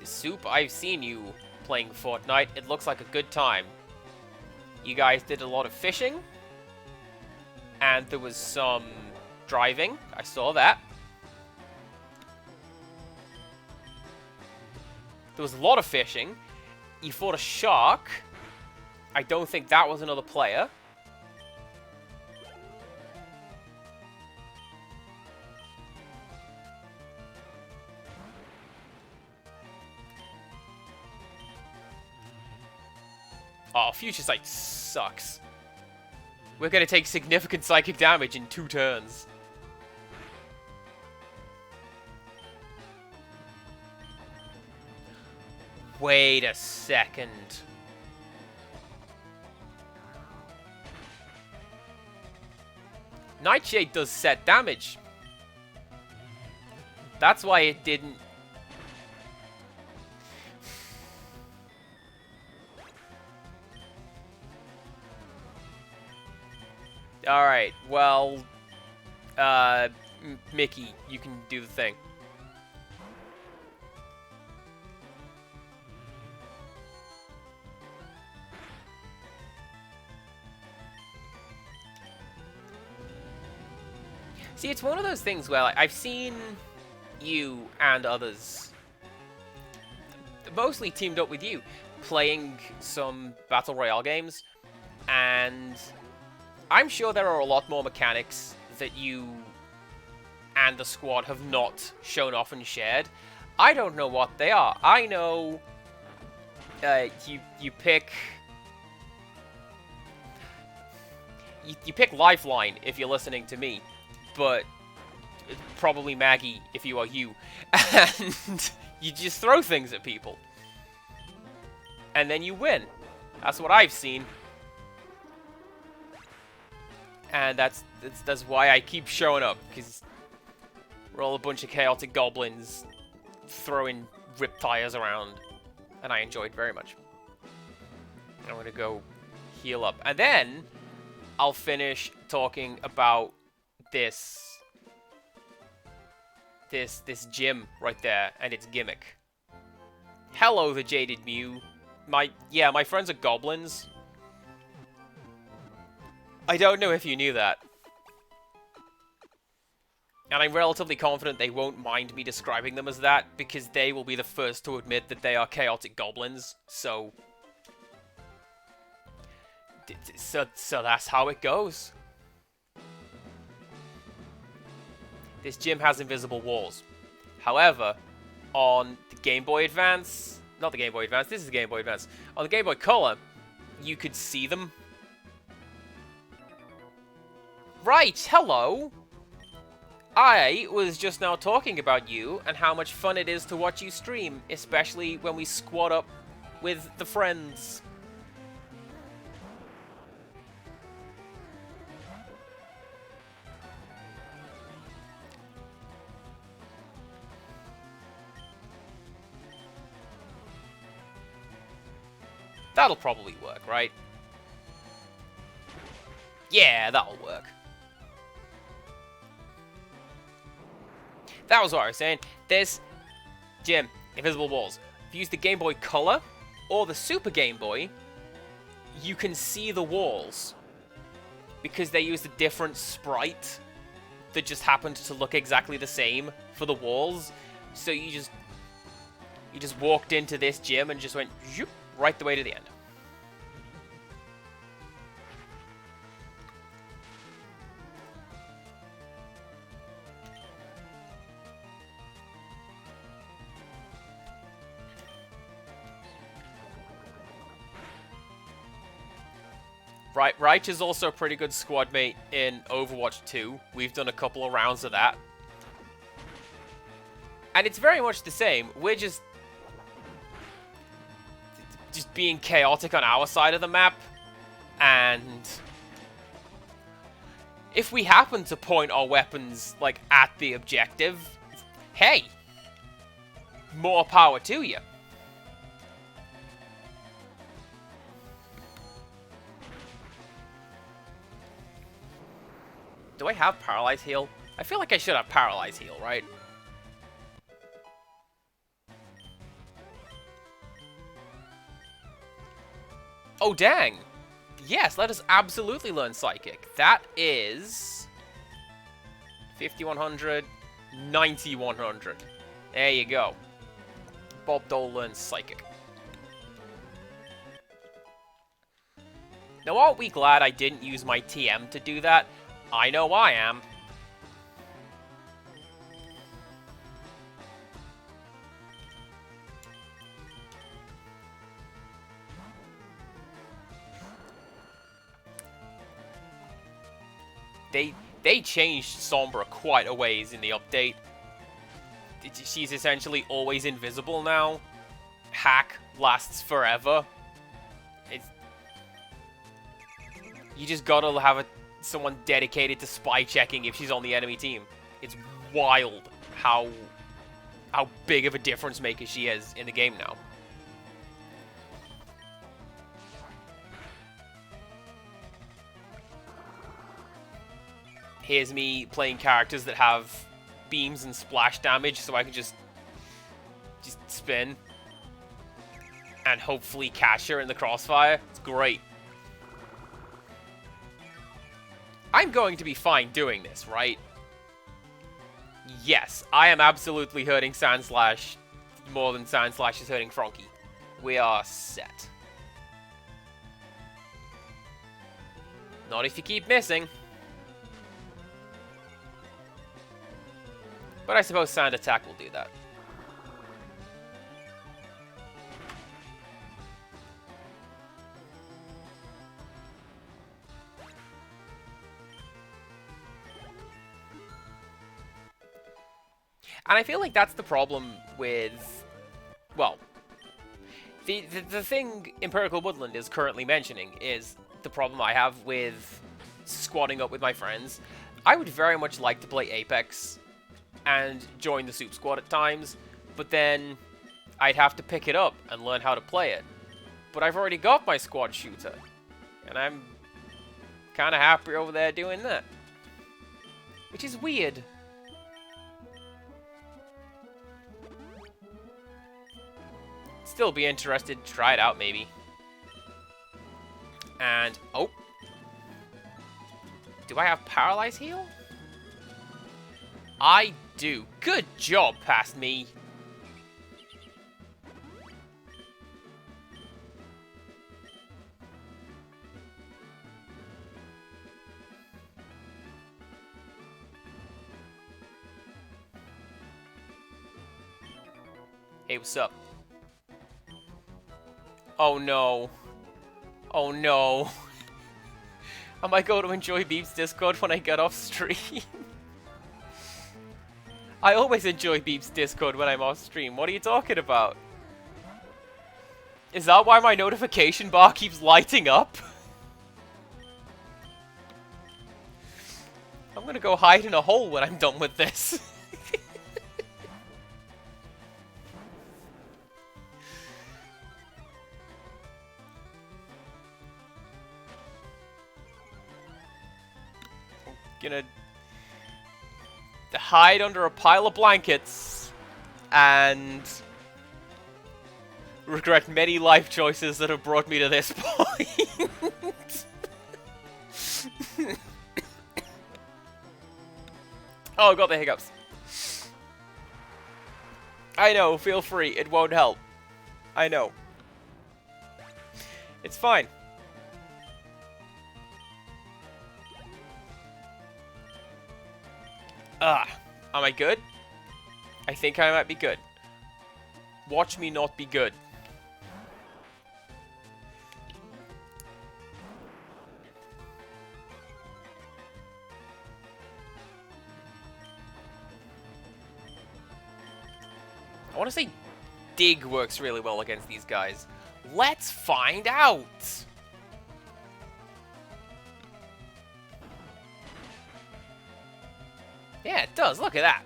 Soup, I've seen you playing Fortnite. It looks like a good time. You guys did a lot of fishing. And there was some driving. I saw that. There was a lot of fishing. You fought a shark. I don't think that was another player. Oh, Future Sight sucks. We're going to take significant psychic damage in 2 turns. Wait a second. Nightshade does set damage. That's why it didn't... Alright, well... Mickey, you can do the thing. See, it's one of those things where like, I've seen you and others, mostly teamed up with you, playing some Battle Royale games, and I'm sure there are a lot more mechanics that you and the squad have not shown off and shared. I don't know what they are. I know you pick Lifeline if you're listening to me. But probably Maggie if you are you. And you just throw things at people. And then you win. That's what I've seen. And that's why I keep showing up, because we're all a bunch of chaotic goblins throwing riptires around. And I enjoyed very much. I'm gonna go heal up. And then I'll finish talking about this gym right there and its gimmick. Hello, the Jaded Mew. My friends are goblins. I don't know if you knew that. And I'm relatively confident they won't mind me describing them as that, because they will be the first to admit that they are chaotic goblins, so... So that's how it goes. This gym has invisible walls. However, on the Game Boy Advance... Not the Game Boy Advance, this is the Game Boy Advance. On the Game Boy Color, you could see them. Right, hello! I was just now talking about you and how much fun it is to watch you stream, especially when we squad up with the friends. That'll probably work, right? Yeah, that'll work. That was what I was saying. This gym, invisible walls. If you use the Game Boy Color or the Super Game Boy, you can see the walls because they used a different sprite that just happened to look exactly the same for the walls. So you just walked into this gym and just went zoop, right the way to the end. Right, Reich is also a pretty good squad mate in Overwatch 2. We've done a couple of rounds of that. And it's very much the same. We're just being chaotic on our side of the map. And if we happen to point our weapons, like, at the objective, hey, more power to you. Do I have Paralyze Heal? I feel like I should have Paralyze Heal, right? Oh, dang! Yes, let us absolutely learn Psychic. That is 5100, 9100. There you go. Bob Dole learns Psychic. Now, aren't we glad I didn't use my TM to do that? I know I am. They changed Sombra quite a ways in the update. She's essentially always invisible now. Hack lasts forever. You just gotta have someone dedicated to spy checking if she's on the enemy team. It's wild how big of a difference maker she is in the game now. Here's me playing characters that have beams and splash damage, so I can just spin and hopefully catch her in the crossfire. It's great. I'm going to be fine doing this, right? Yes, I am absolutely hurting Sandslash more than Sandslash is hurting Frankie. We are set. Not if you keep missing. But I suppose Sand Attack will do that. And I feel like that's the problem with, well, the thing Empirical Woodland is currently mentioning is the problem I have with squatting up with my friends. I would very much like to play Apex and join the Soup Squad at times, but then I'd have to pick it up and learn how to play it. But I've already got my squad shooter, and I'm kind of happy over there doing that. Which is weird. Still be interested to try it out, maybe. And, oh. Do I have Paralyze Heal? I do. Good job, past me. Hey, what's up? Oh no. Oh no. Am I going to enjoy Beep's Discord when I get off stream? I always enjoy Beep's Discord when I'm off stream. What are you talking about? Is that why my notification bar keeps lighting up? I'm gonna go hide in a hole when I'm done with this. Gonna hide under a pile of blankets and regret many life choices that have brought me to this point. Oh, I got the hiccups. I know, feel free. It won't help. I know. It's fine. Am I good? I think I might be good. Watch me not be good. I want to say Dig works really well against these guys. Let's find out! Yeah, it does. Look at that.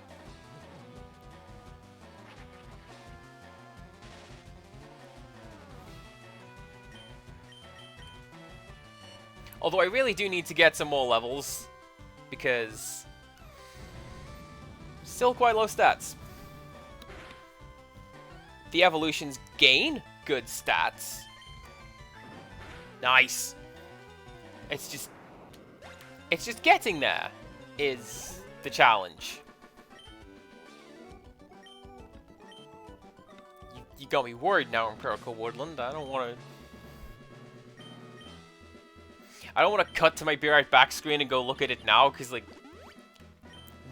Although I really do need to get some more levels, because still quite low stats. The evolutions gain good stats. Nice. It's just getting there is the challenge. You got me worried now, Empirical Woodland. I don't want to cut to my Be Right Back screen and go look at it now, because, like,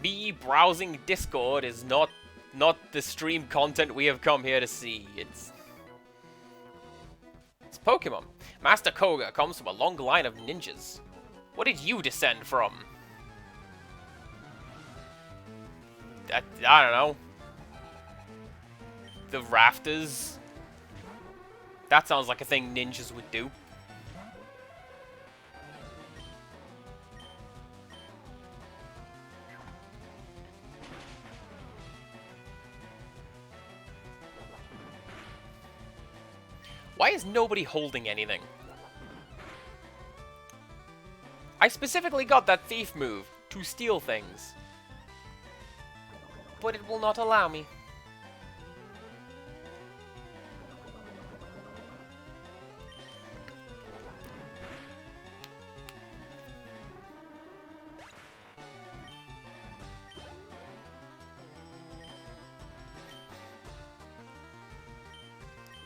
me browsing Discord is not the stream content we have come here to see. It's Pokemon. Master Koga comes from a long line of ninjas. What did you descend from? I don't know. The rafters? That sounds like a thing ninjas would do. Why is nobody holding anything? I specifically got that thief move to steal things. But it will not allow me.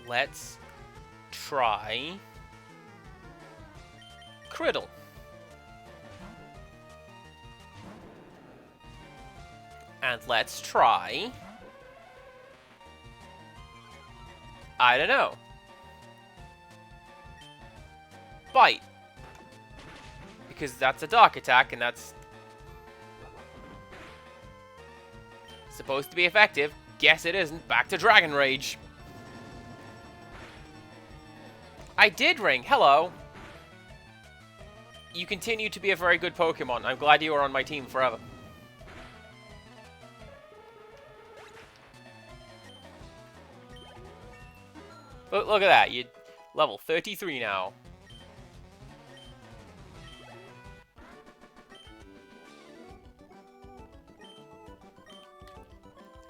Let's try Criddle. And let's try, I don't know, Bite. Because that's a dark attack and that's supposed to be effective. Guess it isn't. Back to Dragon Rage. I did ring. Hello. You continue to be a very good Pokemon. I'm glad you are on my team forever. Look at that. You're level 33 now.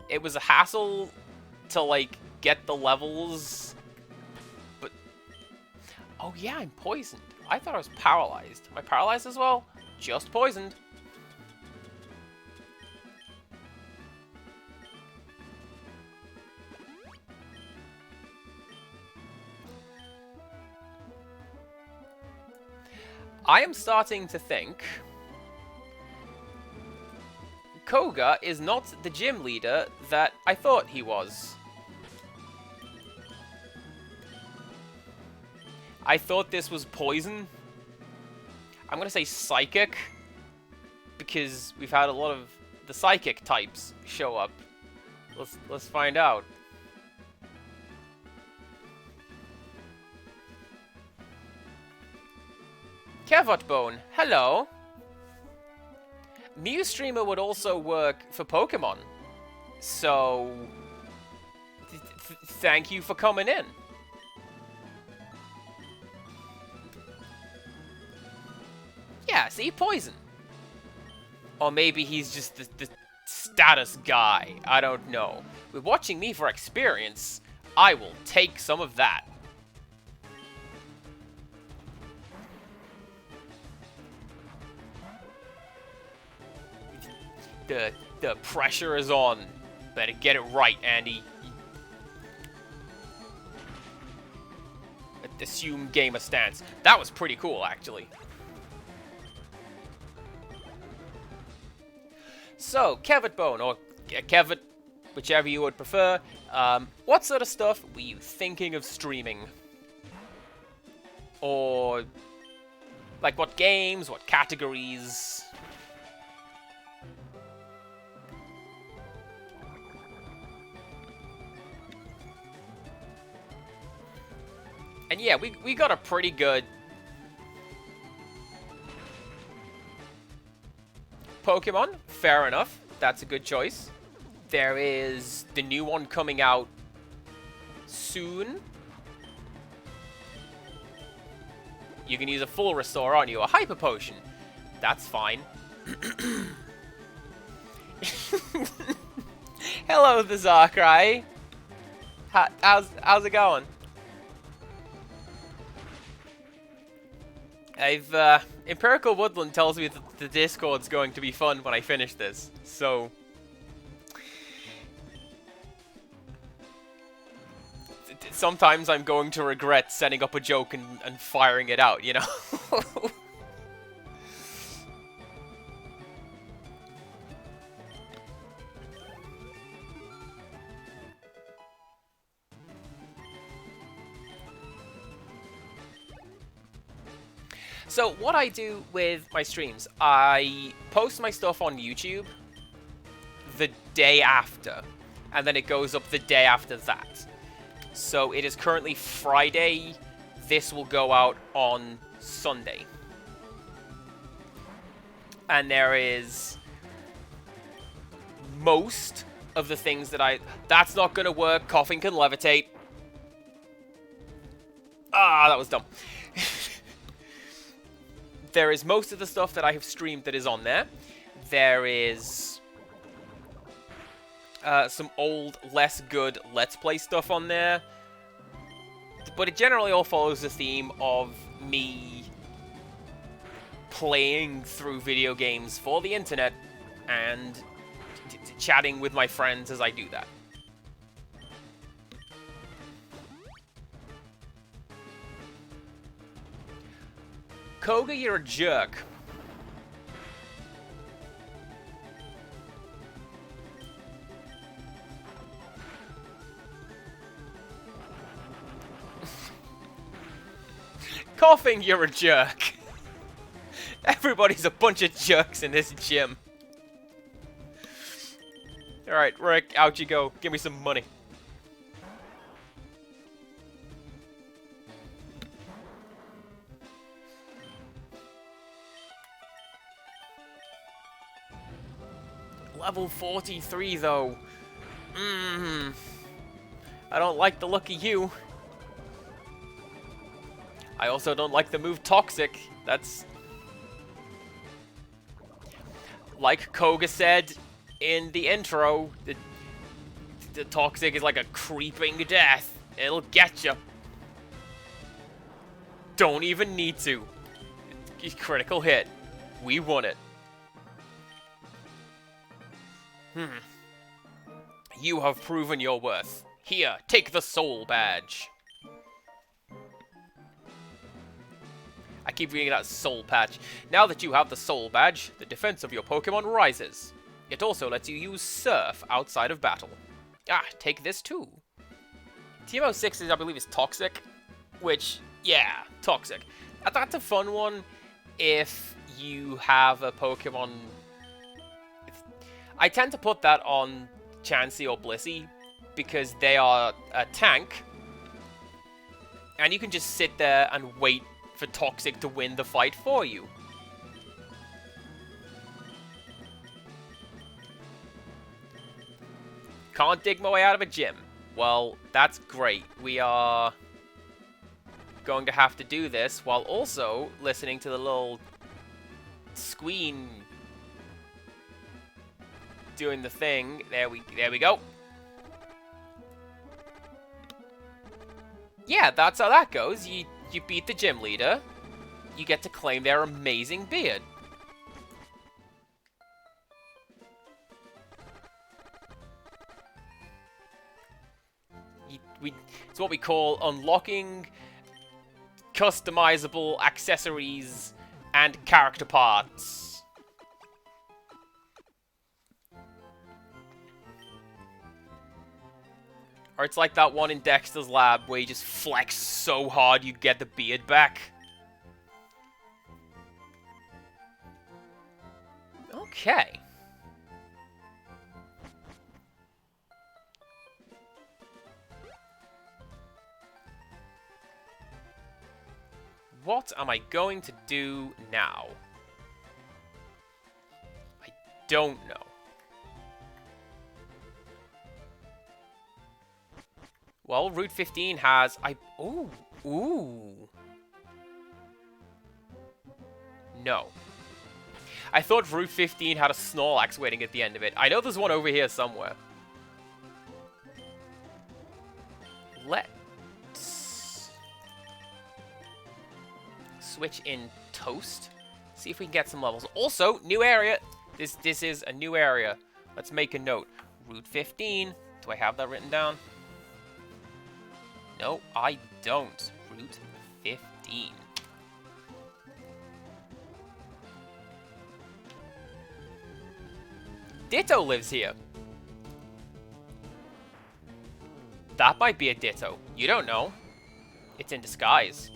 It was a hassle to, like, get the levels. But oh yeah, I'm poisoned. I thought I was paralyzed. Am I paralyzed as well? Just poisoned. I am starting to think Koga is not the gym leader that I thought he was. I thought this was poison. I'm gonna say psychic, because we've had a lot of the psychic types show up. Let's find out. Kevotbone, hello. Mew Streamer would also work for Pokemon, so thank you for coming in. Yeah, see, poison. Or maybe he's just the status guy. I don't know. With watching me for experience, I will take some of that. The pressure is on. Better get it right, Andy. Assume gamer stance. That was pretty cool, actually. So, Kevat Bone, or Kevat, whichever you would prefer, what sort of stuff were you thinking of streaming? Or, like, what games, what categories? And yeah, we got a pretty good Pokemon. Fair enough. That's a good choice. There is the new one coming out soon. You can use a full restore on you. A Hyper Potion. That's fine. Hello, the Zarkrai. How's it going? Empirical Woodland tells me that the Discord's going to be fun when I finish this, so... Sometimes I'm going to regret setting up a joke and firing it out, you know? So, what I do with my streams, I post my stuff on YouTube the day after, and then it goes up the day after that. So, it is currently Friday. This will go out on Sunday. And there is most of the things that That's not gonna work. Coughing can levitate. Ah, that was dumb. There is most of the stuff that I have streamed that is on there. There is some old, less good Let's Play stuff on there. But it generally all follows the theme of me playing through video games for the internet and chatting with my friends as I do that. Koga, you're a jerk. Coughing, you're a jerk. Everybody's a bunch of jerks in this gym. Alright, Rick, out you go. Give me some money. Level 43, though. I don't like the look of you. I also don't like the move Toxic. That's... Like Koga said in the intro, the Toxic is like a creeping death. It'll get you. Don't even need to. Critical hit. We won it. You have proven your worth. Here, take the soul badge. I keep reading that soul patch. Now that you have the soul badge, the defense of your Pokemon rises. It also lets you use Surf outside of battle. Ah, take this too. TMO6 is, I believe, is Toxic. Which, yeah, Toxic. That's a fun one if you have a Pokemon... I tend to put that on Chansey or Blissey because they are a tank. And you can just sit there and wait for Toxic to win the fight for you. Can't dig my way out of a gym. Well, that's great. We are going to have to do this while also listening to the little Squeen doing the thing. There we go. Yeah, that's how that goes. You beat the gym leader. You get to claim their amazing beard. It's what we call unlocking customizable accessories and character parts. Or it's like that one in Dexter's lab where you just flex so hard you get the beard back. Okay. What am I going to do now? I don't know. Well, Route 15 has... Ooh. No. I thought Route 15 had a Snorlax waiting at the end of it. I know there's one over here somewhere. Let's switch in Toast. See if we can get some levels. Also, new area. This is a new area. Let's make a note. Route 15. Do I have that written down? No, I don't. Route 15. Ditto lives here. That might be a Ditto. You don't know. It's in disguise.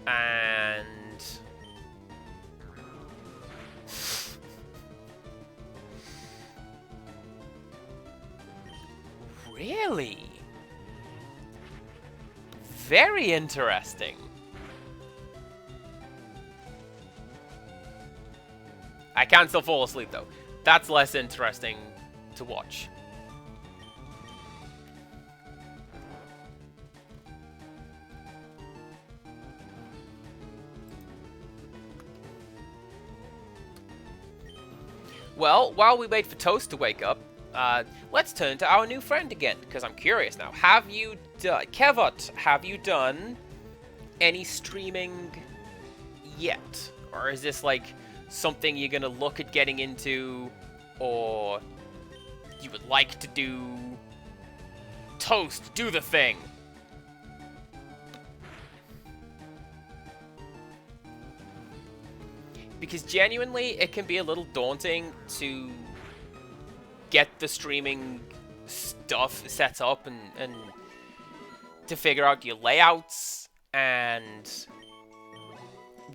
And... Really? Very interesting. I can still fall asleep, though. That's less interesting to watch. Well, while we wait for Toast to wake up, let's turn to our new friend again, because I'm curious now. Have you done... Kevot, have you done any streaming yet? Or is this, like, something you're going to look at getting into, or you would like to do? Toast, do the thing! Because genuinely, it can be a little daunting to get the streaming stuff set up and to figure out your layouts and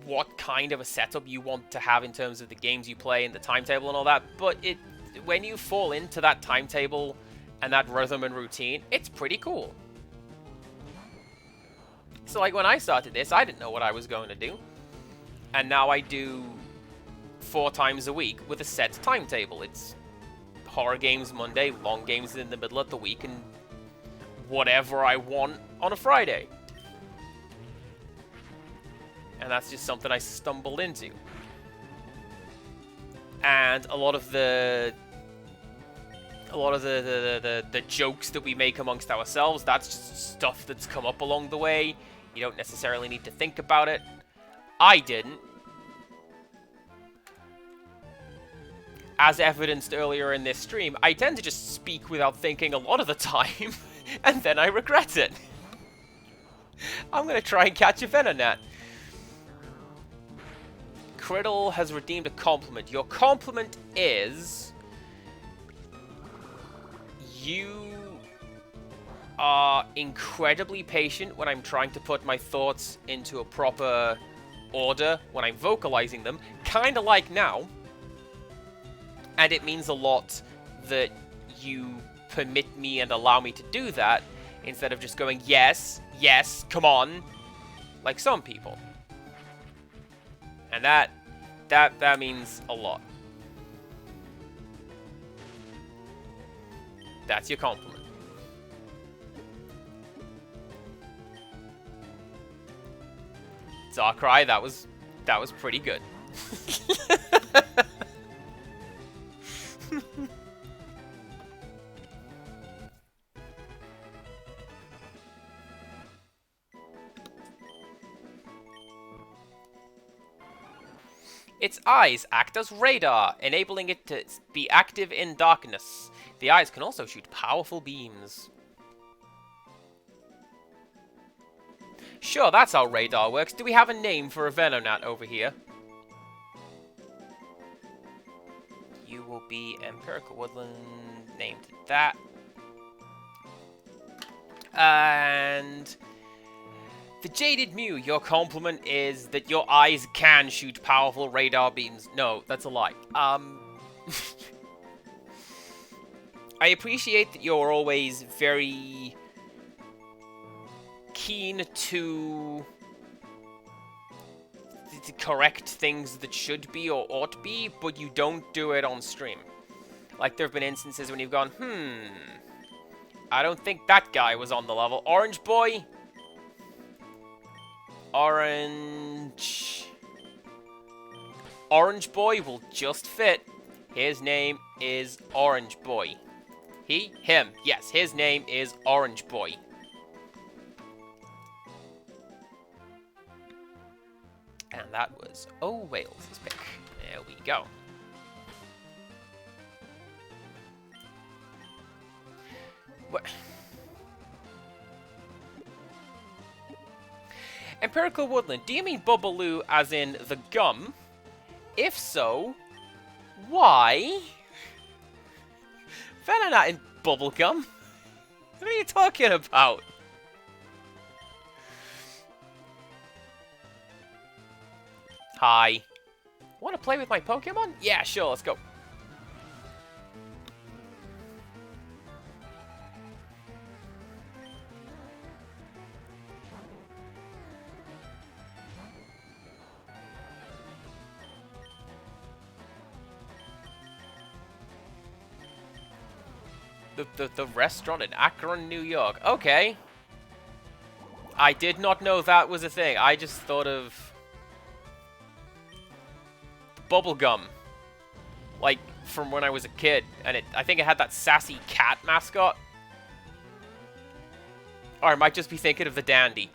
what kind of a setup you want to have in terms of the games you play and the timetable and all that. But when you fall into that timetable and that rhythm and routine, it's pretty cool. So like when I started this, I didn't know what I was going to do. And now I do 4 times a week with a set timetable. It's horror games Monday, long games in the middle of the week, and whatever I want on a Friday. And that's just something I stumbled into. And a lot of the jokes that we make amongst ourselves, that's just stuff that's come up along the way. You don't necessarily need to think about it. I didn't. As evidenced earlier in this stream, I tend to just speak without thinking a lot of the time, and then I regret it. I'm gonna try and catch a Venonat. Criddle has redeemed a compliment. Your compliment is... you are incredibly patient when I'm trying to put my thoughts into a proper order, when I'm vocalizing them, kind of like now. And it means a lot that you permit me and allow me to do that, instead of just going, yes, yes, come on, like some people. And that means a lot. That's your compliment. Darkrai, that was pretty good. Its eyes act as radar, enabling it to be active in darkness. The eyes can also shoot powerful beams. Sure, that's how radar works. Do we have a name for a Venonat over here? You will be Empirical Woodland, named that. And the Jaded Mew, your compliment is that your eyes can shoot powerful radar beams. No, that's a lie. I appreciate that you're always very keen to correct things that should be or ought to be, but you don't do it on stream. Like, there have been instances when you've gone, I don't think that guy was on the level. Orange boy. Orange boy will just fit. His name is Orange Boy. Him. Yes, his name is Orange Boy. And that was Wales' pick. There we go. What? Empirical Woodland, do you mean Bubbaloo as in the gum? If so, why? Venonat in bubblegum? What are you talking about? Hi. Want to play with my Pokemon? Yeah, sure, let's go. The restaurant in Akron, New York. Okay. I did not know that was a thing. I just thought of bubblegum. Like, from when I was a kid. And I think it had that sassy cat mascot. Or I might just be thinking of the dandy.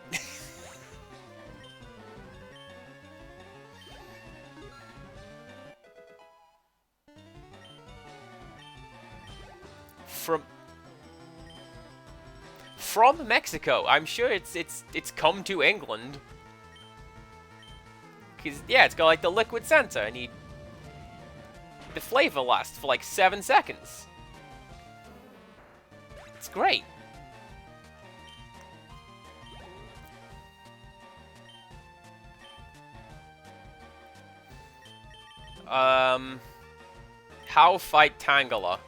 From Mexico. I'm sure it's come to England. Cause yeah, it's got like the liquid sensor, and the flavor lasts for like 7 seconds. It's great. How fight Tangela?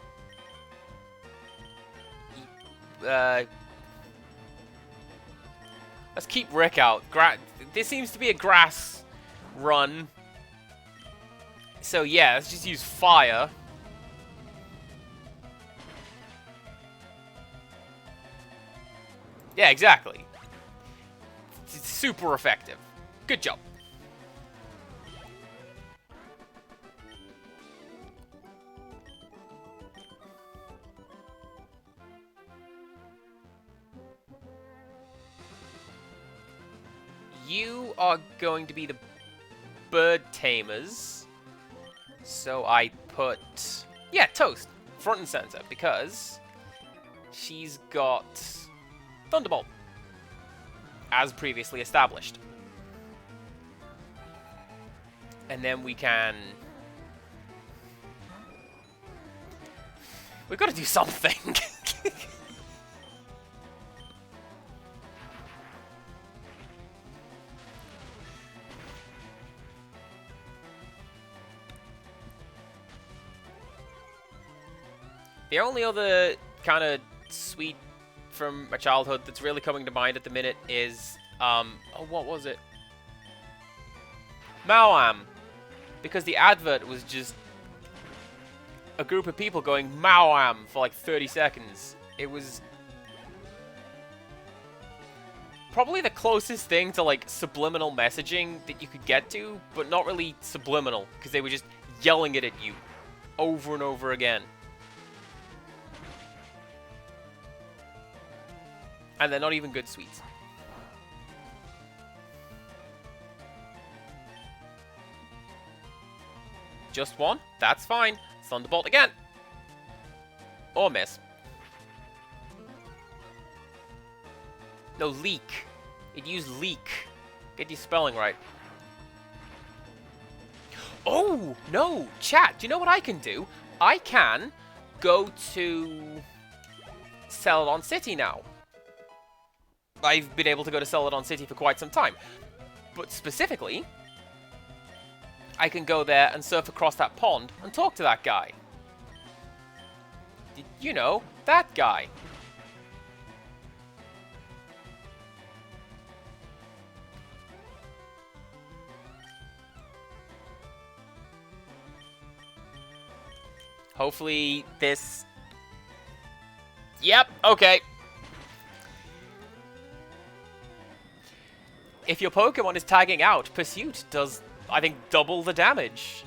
Let's keep Rick out. This seems to be a grass run. So yeah, let's just use fire. Yeah, exactly. It's super effective. Good job. You are going to be the bird tamers. So I put... yeah, Toast. Front and center. Because she's got Thunderbolt. As previously established. And then we can... we've got to do something. The only other kind of sweet from my childhood that's really coming to mind at the minute is, oh, what was it? Mawam. Because the advert was just a group of people going Mawam for like 30 seconds. It was probably the closest thing to like subliminal messaging that you could get to, but not really subliminal, because they were just yelling it at you over and over again. And they're not even good sweets. Just one? That's fine. Thunderbolt again. Or miss. No, leak. It used leak. Get your spelling right. Oh, no. Chat, do you know what I can do? I can go to Celadon City now. I've been able to go to Celadon City for quite some time. But specifically, I can go there and surf across that pond and talk to that guy. You know, that guy. Hopefully this... Yep, okay. If your Pokemon is tagging out, Pursuit does, I think, double the damage.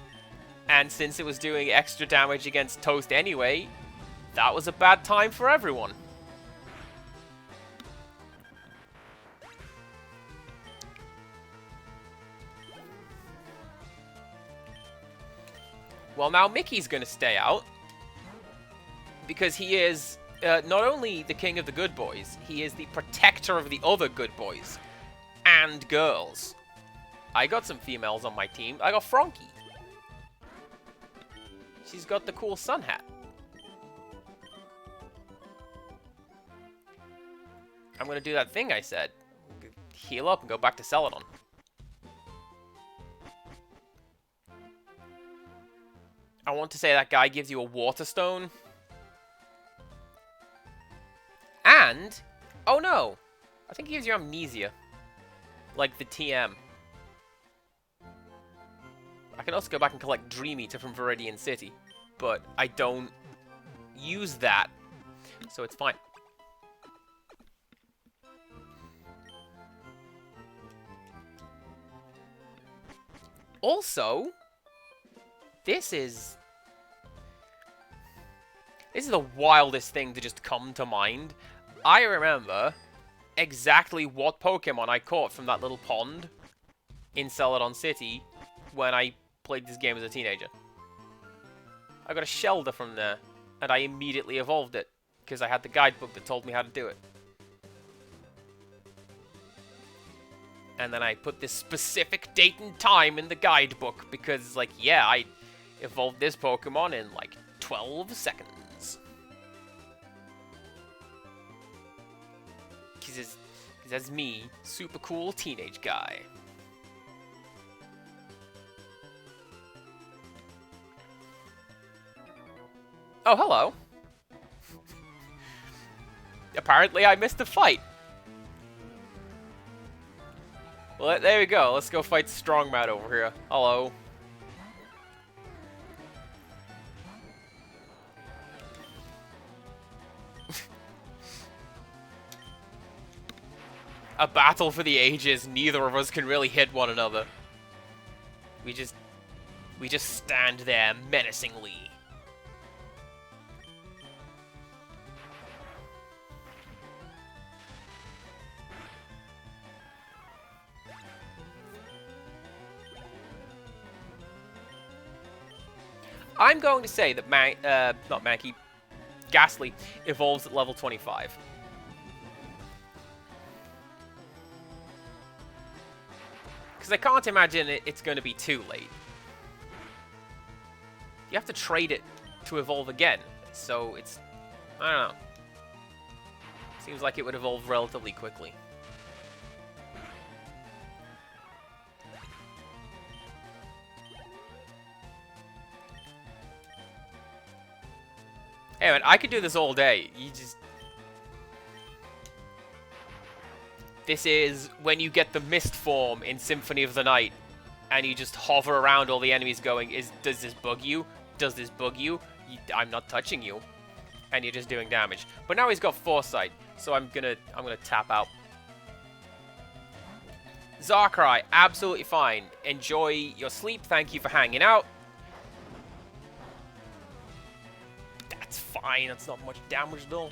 And since it was doing extra damage against Toast anyway, that was a bad time for everyone. Well, now Mickey's going to stay out. Because he is not only the king of the good boys, he is the protector of the other good boys. And girls. I got some females on my team. I got Frankie. She's got the cool sun hat. I'm going to do that thing I said. Heal up and go back to Celadon. I want to say that guy gives you a water stone. And... oh no! I think he gives you amnesia. Like the TM. I can also go back and collect Dream Eater from Viridian City. But I don't use that. So it's fine. Also, this is the wildest thing to just come to mind. I remember exactly what Pokemon I caught from that little pond in Celadon City when I played this game as a teenager. I got a Shelder from there, and I immediately evolved it, because I had the guidebook that told me how to do it. And then I put this specific date and time in the guidebook, because, like, yeah, I evolved this Pokemon in, like, 12 seconds. Because that's me, super cool teenage guy. Oh, hello. Apparently I missed a fight. Well, there we go. Let's go fight Strongmat over here. Hello. A battle for the ages. Neither of us can really hit one another. We just stand there menacingly. I'm going to say that not Mankey, Ghastly evolves at level 25. Because I can't imagine it's going to be too late. You have to trade it to evolve again, so it's... I don't know. Seems like it would evolve relatively quickly. Hey man, I could do this all day. You just... This is when you get the mist form in Symphony of the Night, and you just hover around all the enemies going, does this bug you? Does this bug you? I'm not touching you. And you're just doing damage. But now he's got Foresight, so I'm gonna tap out. Zarkrai, absolutely fine. Enjoy your sleep. Thank you for hanging out. That's fine. That's not much damage though.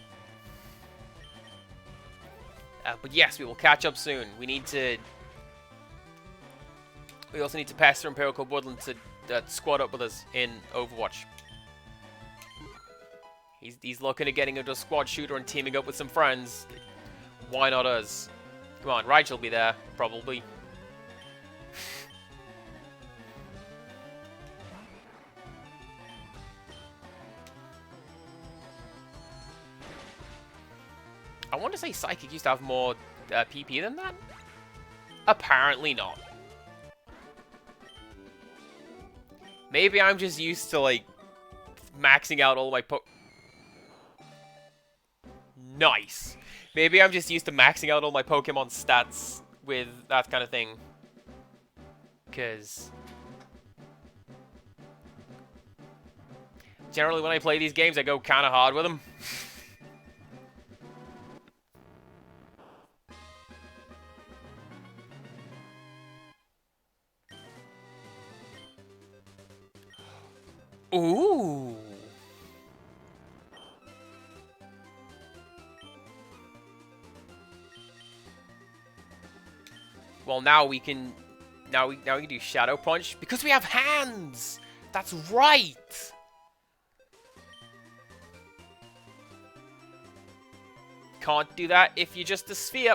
But yes, we will catch up soon. We also need to pass through Empirical Woodland to squad up with us in Overwatch. He's looking at getting into a squad shooter and teaming up with some friends. Why not us? Come on, Rigel will be there, probably. I want to say Psychic used to have more PP than that? Apparently not. Maybe I'm just used to, like, maxing out all my Nice! Maybe I'm just used to maxing out all my Pokemon stats with that kind of thing. Because generally when I play these games, I go kind of hard with them. Ooh! Well, now we can do Shadow Punch because we have hands. That's right. Can't do that if you're just a sphere.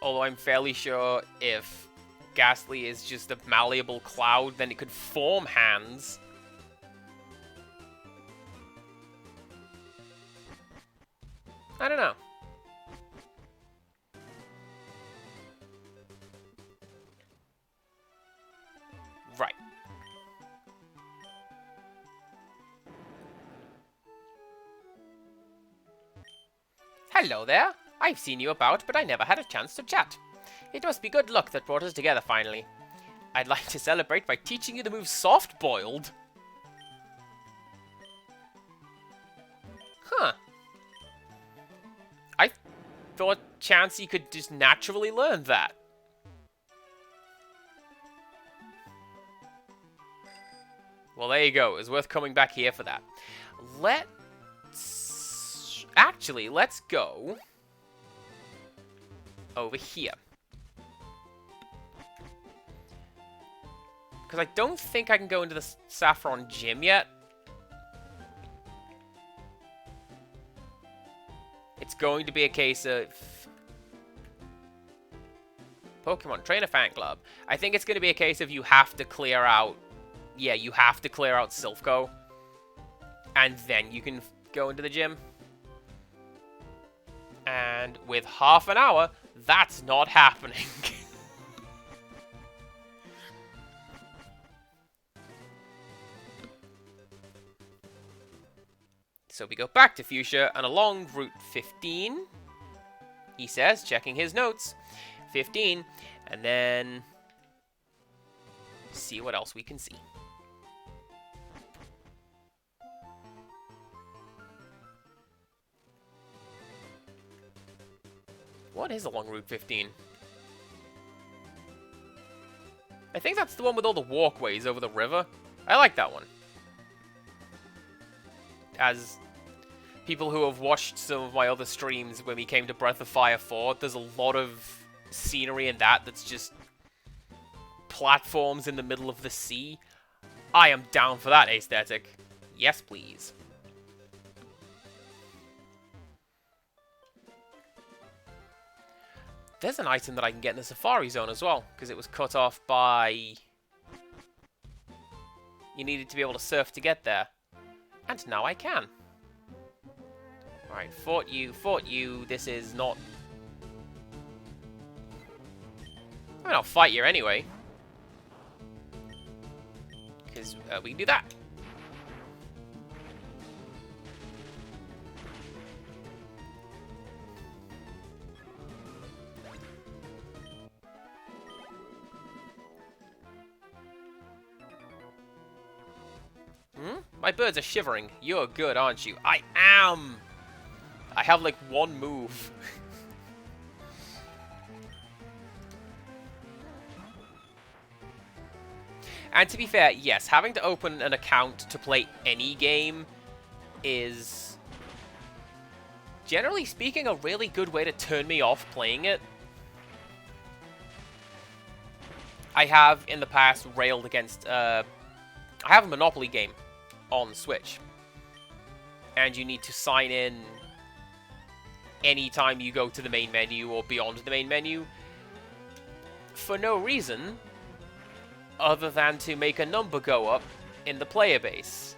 Although I'm fairly sure if Ghastly is just a malleable cloud, then it could form hands. I don't know. Right. Hello there. I've seen you about, but I never had a chance to chat. It must be good luck that brought us together finally. I'd like to celebrate by teaching you the move Soft Boiled. Huh. I thought Chansey could just naturally learn that. Well, there you go. It's worth coming back here for that. Let's go over here. Because I don't think I can go into the Saffron Gym yet. It's going to be a case of Pokemon Trainer Fan Club. I think it's going to be a case of you have to clear out... Yeah, you have to clear out Silphco. And then you can go into the gym. And with half an hour, that's not happening. So we go back to Fuchsia and along Route 15, he says, checking his notes, 15, and then see what else we can see. What is along Route 15? I think that's the one with all the walkways over the river. I like that one. As people who have watched some of my other streams when we came to Breath of Fire 4, there's a lot of scenery in that that's just platforms in the middle of the sea. I am down for that aesthetic. Yes, please. There's an item that I can get in the Safari Zone as well, because it was cut off by... You needed to be able to surf to get there. And now I can. Alright, fought you, this is not... I mean, I'll fight you anyway. Because we can do that. My birds are shivering. You're good, aren't you? I am! I have, like, one move. And to be fair, yes, having to open an account to play any game is, generally speaking, a really good way to turn me off playing it. I have in the past railed against. I have a Monopoly game on Switch, and you need to sign in anytime you go to the main menu or beyond the main menu for no reason other than to make a number go up in the player base.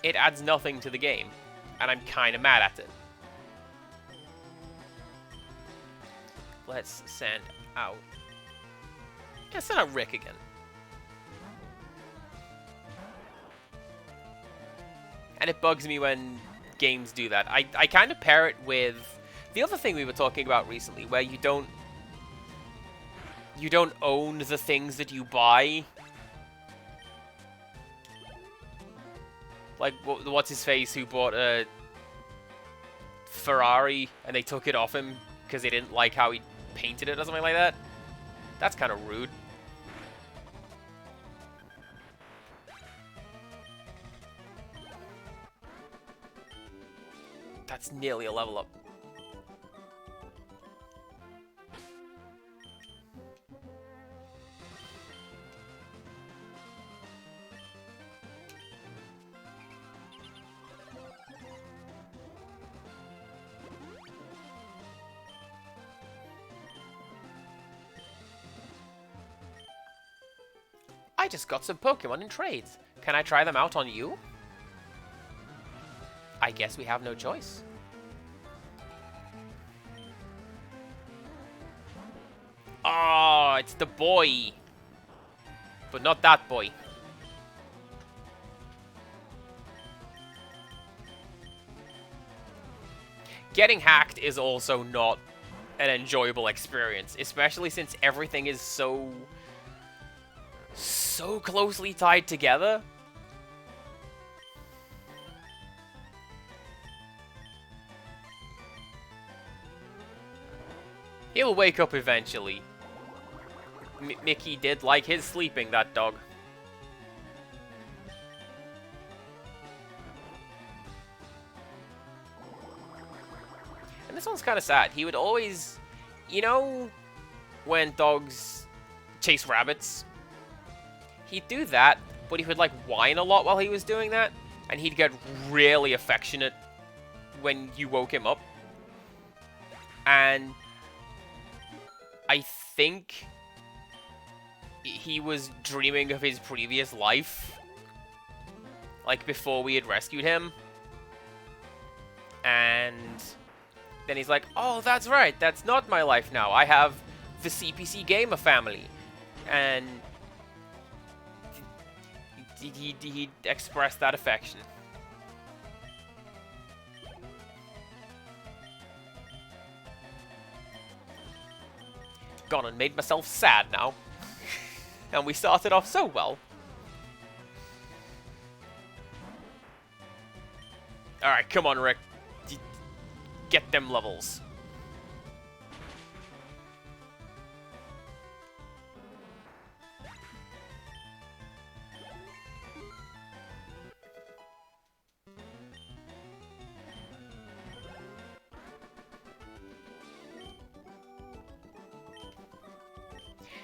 It adds nothing to the game, and I'm kind of mad at it. Let's send out. Yeah, send out Rick again. And it bugs me when games do that. I kind of pair it with the other thing we were talking about recently, where you don't own the things that you buy. Like, what's his face who bought a Ferrari and they took it off him because they didn't like how he painted it or something like that? That's kind of rude. That's nearly a level up. I just got some Pokemon in trades. Can I try them out on you? I guess we have no choice. Oh, it's the boy. But not that boy. Getting hacked is also not an enjoyable experience, especially since everything is so closely tied together. He'll wake up eventually. Mickey did like his sleeping, that dog. And this one's kind of sad. He would always, you know, when dogs chase rabbits, he'd do that, but he would like whine a lot while he was doing that, and he'd get really affectionate when you woke him up. And I think he was dreaming of his previous life, like before we had rescued him. And then he's like, oh, that's right, that's not my life now. I have the CPC Gamer family. And he expressed that affection. Gone and made myself sad now. And we started off so well. Alright, come on, Rick. Get them levels.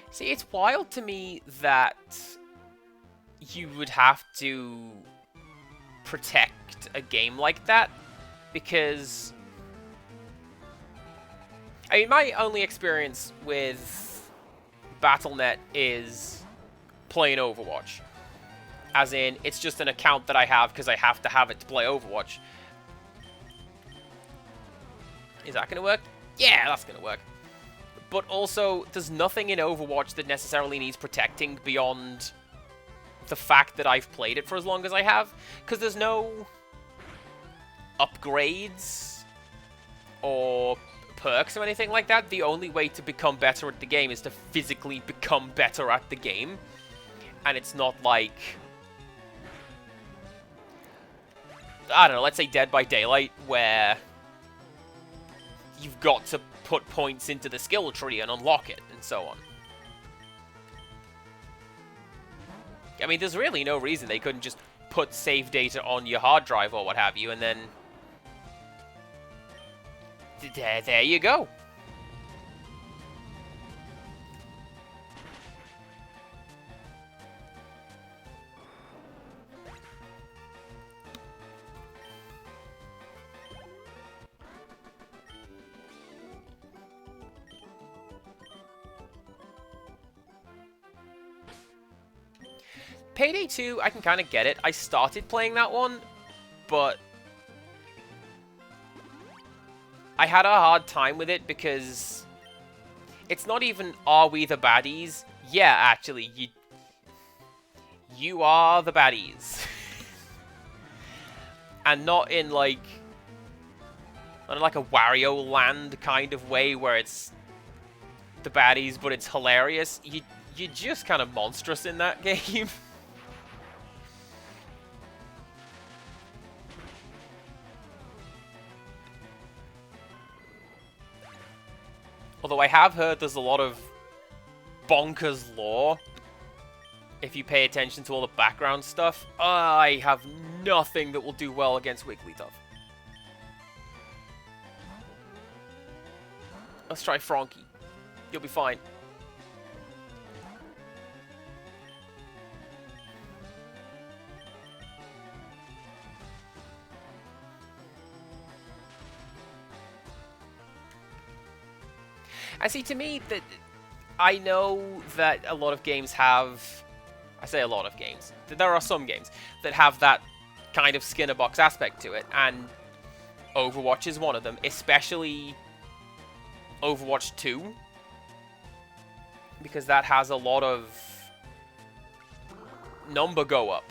See, it's wild to me that you would have to protect a game like that, because I mean, my only experience with Battle.net is playing Overwatch. As in, it's just an account that I have because I have to have it to play Overwatch. Is that going to work? Yeah, that's going to work. But also, there's nothing in Overwatch that necessarily needs protecting beyond the fact that I've played it for as long as I have. Because there's no upgrades or perks or anything like that. The only way to become better at the game is to physically become better at the game. And it's not like, I don't know, let's say Dead by Daylight, where you've got to put points into the skill tree and unlock it, and so on. I mean, there's really no reason they couldn't just put save data on your hard drive or what have you, and then there you go. Payday 2, I can kind of get it. I started playing that one, but I had a hard time with it because it's not even, are we the baddies? Yeah, actually, you are the baddies. And not in like a Wario Land kind of way where it's the baddies, but it's hilarious. You're just kind of monstrous in that game. Although I have heard there's a lot of bonkers lore if you pay attention to all the background stuff. I have nothing that will do well against Wigglytuff. Let's try Frankie. You'll be fine. And see, to me, that I know that a lot of games have... I say a lot of games. There are some games that have that kind of Skinner box aspect to it, and Overwatch is one of them, especially Overwatch 2, because that has a lot of number go up.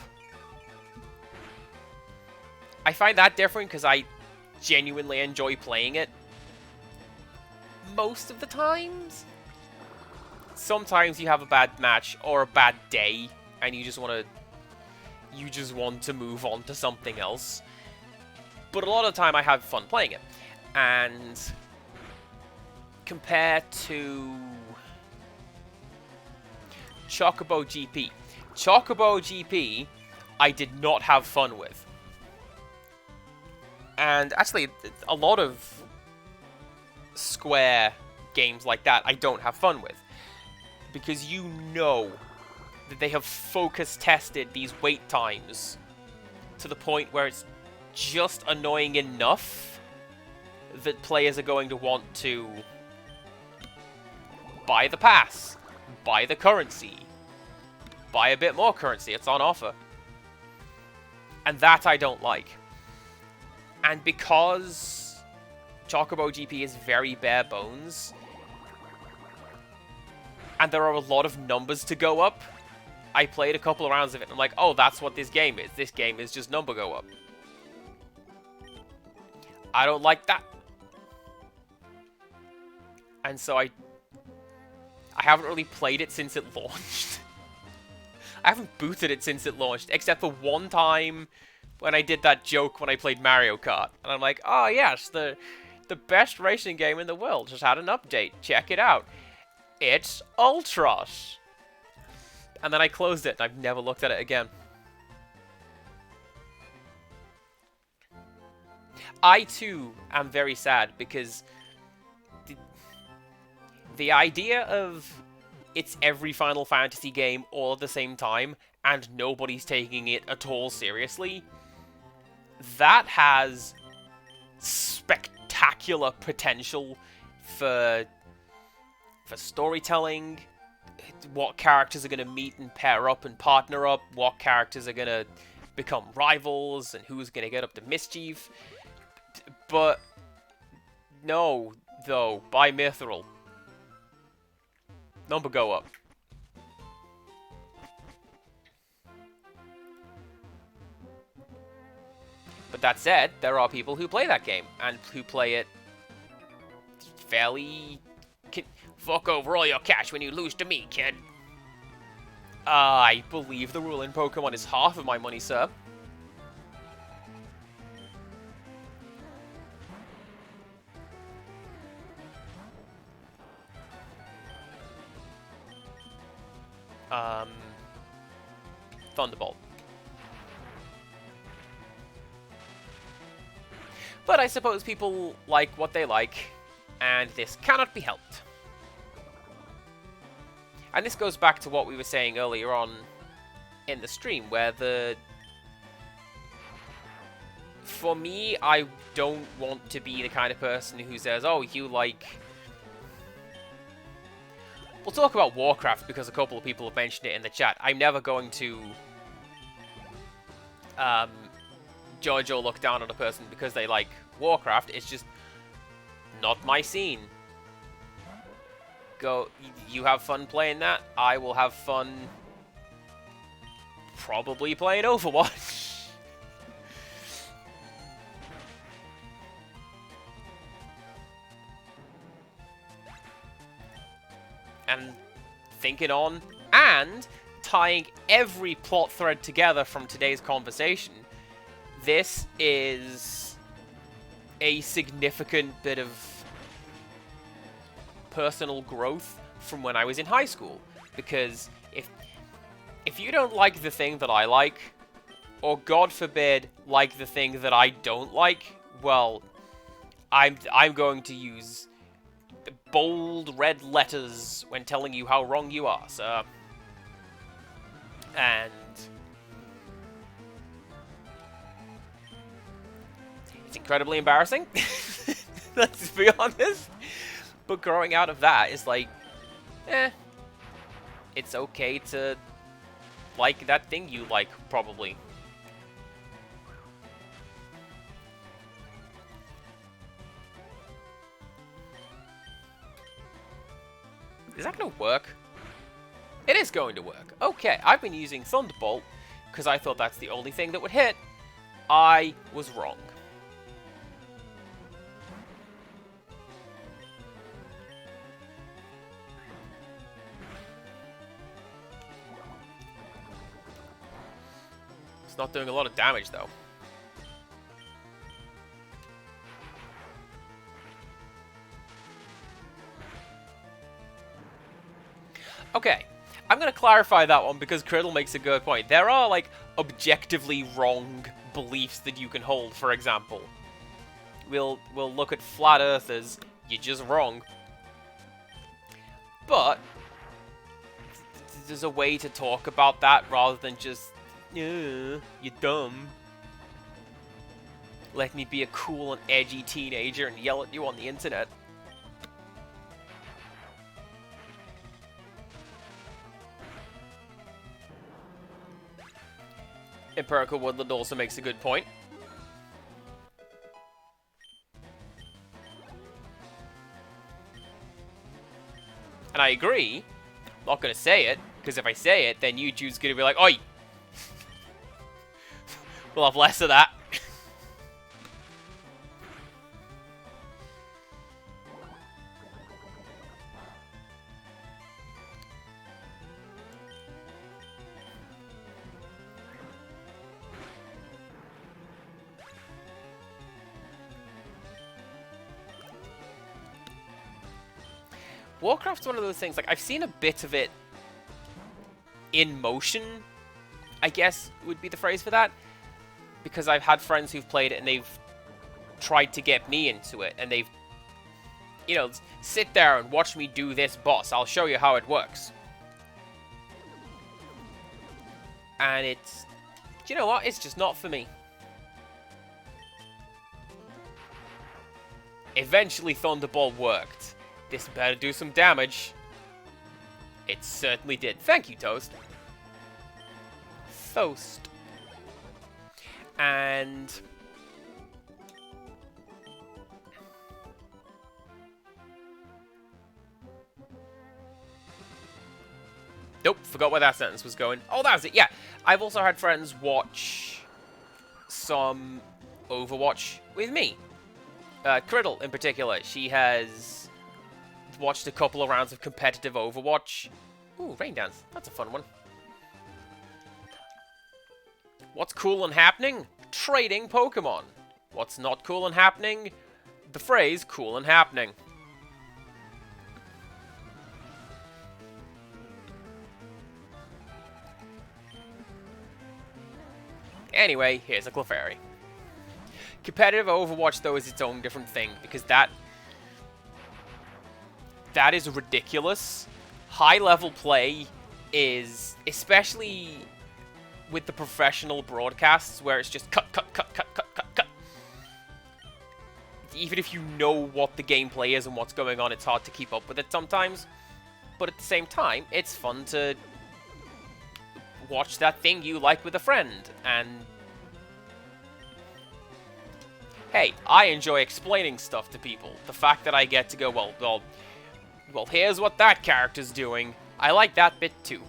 I find that different because I genuinely enjoy playing it most of the times. Sometimes you have a bad match or a bad day and you just want to move on to something else. But a lot of the time I have fun playing it. And compared to Chocobo GP. Chocobo GP I did not have fun with. And actually a lot of Square games like that I don't have fun with. Because you know that they have focus tested these wait times to the point where it's just annoying enough that players are going to want to buy the pass, buy the currency, buy a bit more currency, it's on offer. And that I don't like. And because Chocobo GP is very bare bones, and there are a lot of numbers to go up, I played a couple of rounds of it and I'm like, oh, that's what this game is. This game is just number go up. I don't like that. And so I haven't really played it since it launched. I haven't booted it since it launched, except for one time when I did that joke when I played Mario Kart. And I'm like, oh yes, the best racing game in the world just had an update. Check it out. It's Ultros. And then I closed it and I've never looked at it again. I too am very sad because the idea of it's every Final Fantasy game all at the same time and nobody's taking it at all seriously, that has spectacular potential for storytelling, what characters are going to meet and pair up and partner up, what characters are going to become rivals, and who's going to get up to mischief. But no, though, by Mithril. Number go up. But that said, there are people who play that game, and who play it fairly... Fuck over all your cash when you lose to me, kid. I believe the rule in Pokemon is half of my money, sir. Thunderbolt. But I suppose people like what they like, and this cannot be helped. And this goes back to what we were saying earlier on in the stream, where for me, I don't want to be the kind of person who says, oh, you like... We'll talk about Warcraft because a couple of people have mentioned it in the chat. I'm never going to judge or look down on a person because they like Warcraft. It's just not my scene. Go, you have fun playing that. I will have fun probably playing Overwatch. And thinking on and tying every plot thread together from today's conversation, this is a significant bit of personal growth from when I was in high school. Because if you don't like the thing that I like, or God forbid, like the thing that I don't like, well, I'm going to use bold red letters when telling you how wrong you are, sir. And it's incredibly embarrassing. Let's be honest. But growing out of that is like, it's okay to like that thing you like, probably. Is that going to work? It is going to work. Okay, I've been using Thunderbolt because I thought that's the only thing that would hit. I was wrong. It's not doing a lot of damage, though. Okay, I'm going to clarify that one because Criddle makes a good point. There are, like, objectively wrong beliefs that you can hold, for example. We'll look at flat earthers, you're just wrong. But there's a way to talk about that rather than just, you're dumb. Let me be a cool and edgy teenager and yell at you on the internet. Empirical Woodland also makes a good point. And I agree. I'm not going to say it, because if I say it, then YouTube's going to be like, oi! We'll have less of that. Warcraft's one of those things, like, I've seen a bit of it in motion, I guess would be the phrase for that, because I've had friends who've played it and they've tried to get me into it, and they've, you know, sit there and watch me do this boss, I'll show you how it works. And it's, you know what, it's just not for me. Eventually Thunderbolt worked. This better do some damage. It certainly did. Thank you, Toast. Toast. And nope, forgot where that sentence was going. Oh, that was it, yeah. I've also had friends watch some Overwatch with me. Criddle, in particular. She has watched a couple of rounds of competitive Overwatch. Ooh, Rain Dance. That's a fun one. What's cool and happening? Trading Pokemon. What's not cool and happening? The phrase cool and happening. Anyway, here's a Clefairy. Competitive Overwatch, though, is its own different thing, because that is ridiculous. High-level play is, especially with the professional broadcasts, where it's just cut, cut, cut, cut, cut, cut, cut. Even if you know what the gameplay is and what's going on, it's hard to keep up with it sometimes. But at the same time, it's fun to watch that thing you like with a friend and Hey, I enjoy explaining stuff to people. The fact that I get to go, well, here's what that character's doing. I like that bit too.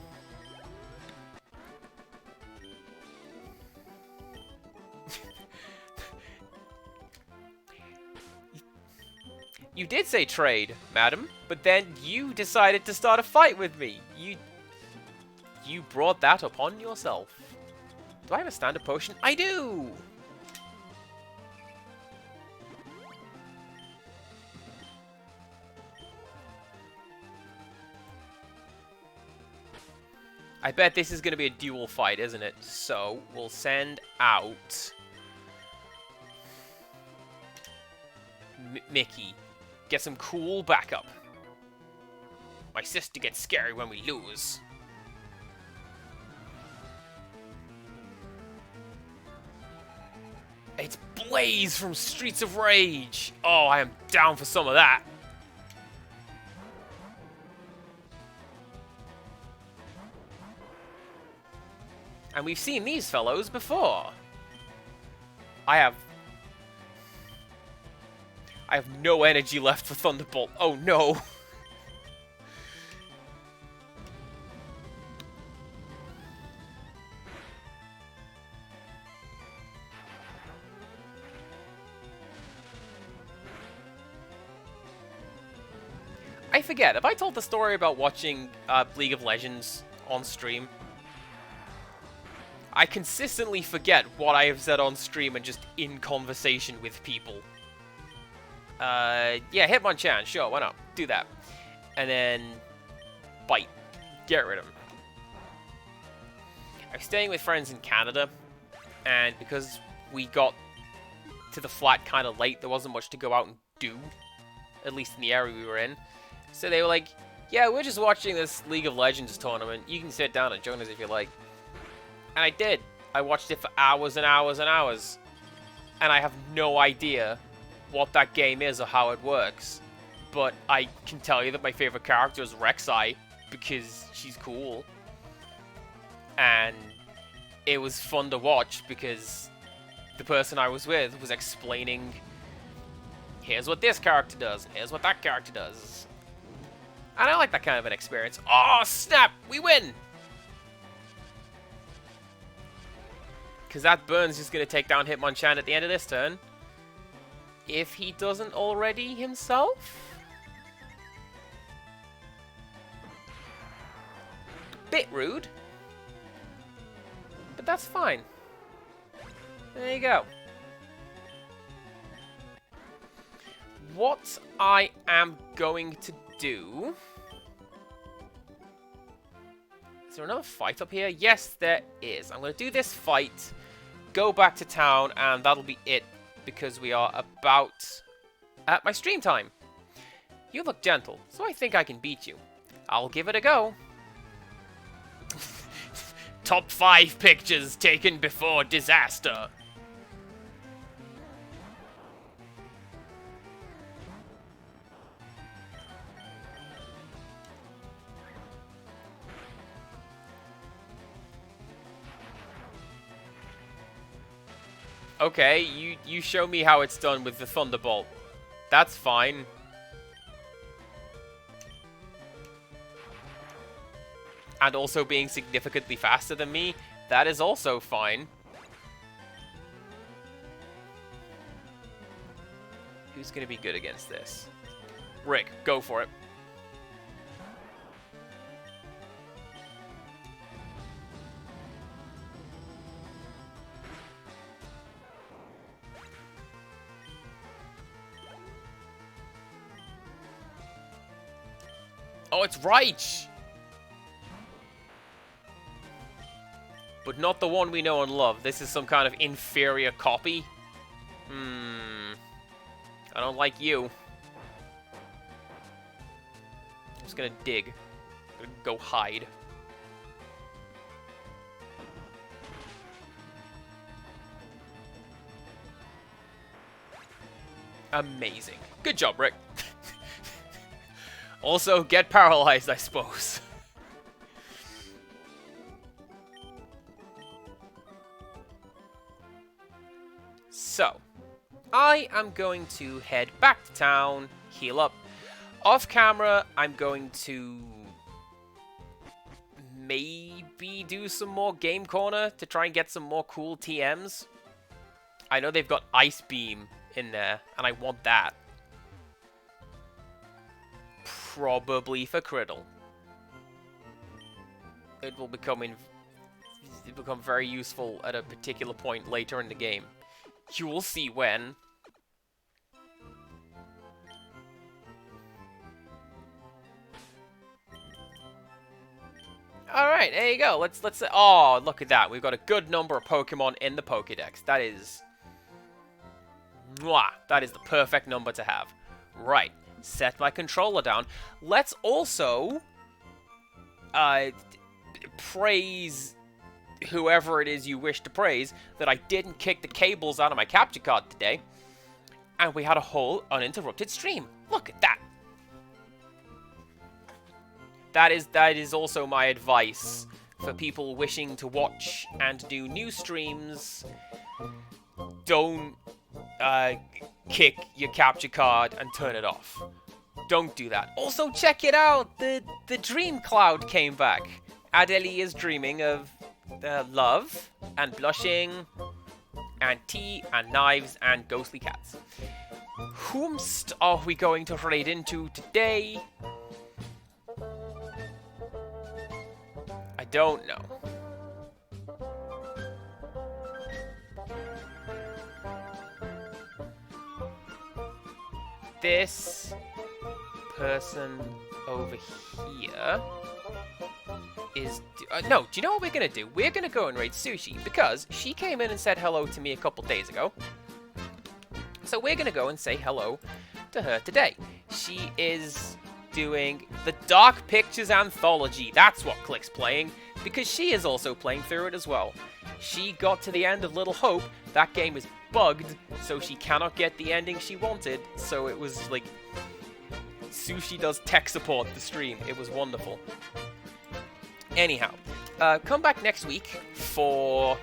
You did say trade, madam, but then you decided to start a fight with me. You brought that upon yourself. Do I have a standard potion? I do! I bet this is going to be a dual fight, isn't it? So, we'll send out Mickey. Get some cool backup. My sister gets scary when we lose. It's Blaze from Streets of Rage. Oh, I am down for some of that. And we've seen these fellows before. I have no energy left for Thunderbolt. Oh no. I forget, have I told the story about watching League of Legends on stream? I consistently forget what I have said on stream and just in conversation with people. Yeah, Hitmonchan, sure, why not? Do that. And then Bite. Get rid of him. I'm staying with friends in Canada, and because we got to the flat kind of late, there wasn't much to go out and do, at least in the area we were in. So they were like, yeah, we're just watching this League of Legends tournament. You can sit down and join us if you like. And I did. I watched it for hours and hours and hours. And I have no idea what that game is or how it works. But I can tell you that my favorite character is Rek'Sai because she's cool. And it was fun to watch because the person I was with was explaining, here's what this character does, here's what that character does. And I like that kind of an experience. Oh, snap! We win! Because that Burn's just going to take down Hitmonchan at the end of this turn. If he doesn't already himself. Bit rude. But that's fine. There you go. What I am going to do... Is there another fight up here? Yes, there is. I'm going to do this fight, go back to town, and that'll be it, because we are about at my stream time. You look gentle, so I think I can beat you. I'll give it a go. Top 5 pictures taken before disaster. Okay, you show me how it's done with the Thunderbolt. That's fine. And also being significantly faster than me, that is also fine. Who's gonna be good against this? Rick, go for it. Oh, it's Reich! But not the one we know and love. This is some kind of inferior copy. I don't like you. I'm just gonna dig. I'm gonna go hide. Amazing. Good job, Rick. Also, get paralyzed, I suppose. So, I am going to head back to town, heal up. Off camera, I'm going to maybe do some more Game Corner to try and get some more cool TMs. I know they've got Ice Beam in there, and I want that. Probably for Criddle. It will become very useful at a particular point later in the game. You will see when. Alright, there you go. Let's oh, look at that. We've got a good number of Pokemon in the Pokédex. That is... Mwah! That is the perfect number to have. Right. Set my controller down. Let's also... praise whoever it is you wish to praise that I didn't kick the cables out of my capture card today. And we had a whole uninterrupted stream. Look at that. That is also my advice for people wishing to watch and do new streams. Don't kick your capture card and turn it off. Don't do that. Also, check it out. The dream cloud came back. Adelie is dreaming of love and blushing and tea and knives and ghostly cats. Whomst are we going to raid into today? I don't know. This person over here is... no, do you know what we're going to do? We're going to go and raid Sushi, because she came in and said hello to me a couple days ago. So we're going to go and say hello to her today. She is doing the Dark Pictures Anthology. That's what Click's playing, because she is also playing through it as well. She got to the end of Little Hope. That game is bugged, so she cannot get the ending she wanted. So it was like... Sushi does tech support the stream. It was wonderful. Anyhow, come back next week for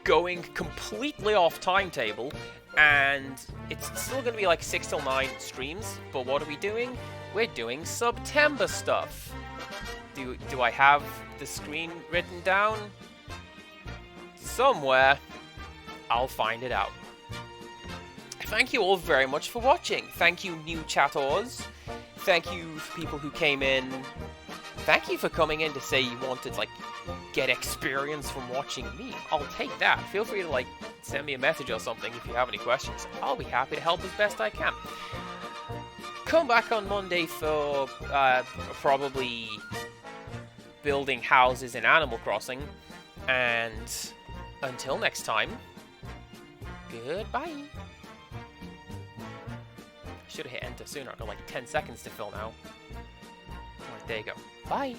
going completely off timetable, and it's still going to be like 6 till 9 streams, but what are we doing? We're doing September stuff. Do I have the screen written down? Somewhere. I'll find it out. Thank you all very much for watching. Thank you, new chatters. Thank you for people who came in. Thank you for coming in to say you wanted, like, get experience from watching me. I'll take that. Feel free to, like, send me a message or something if you have any questions. I'll be happy to help as best I can. Come back on Monday for probably building houses in Animal Crossing. And until next time, goodbye. Should have hit enter sooner. I've got like 10 seconds to fill now. Alright, there you go. Bye.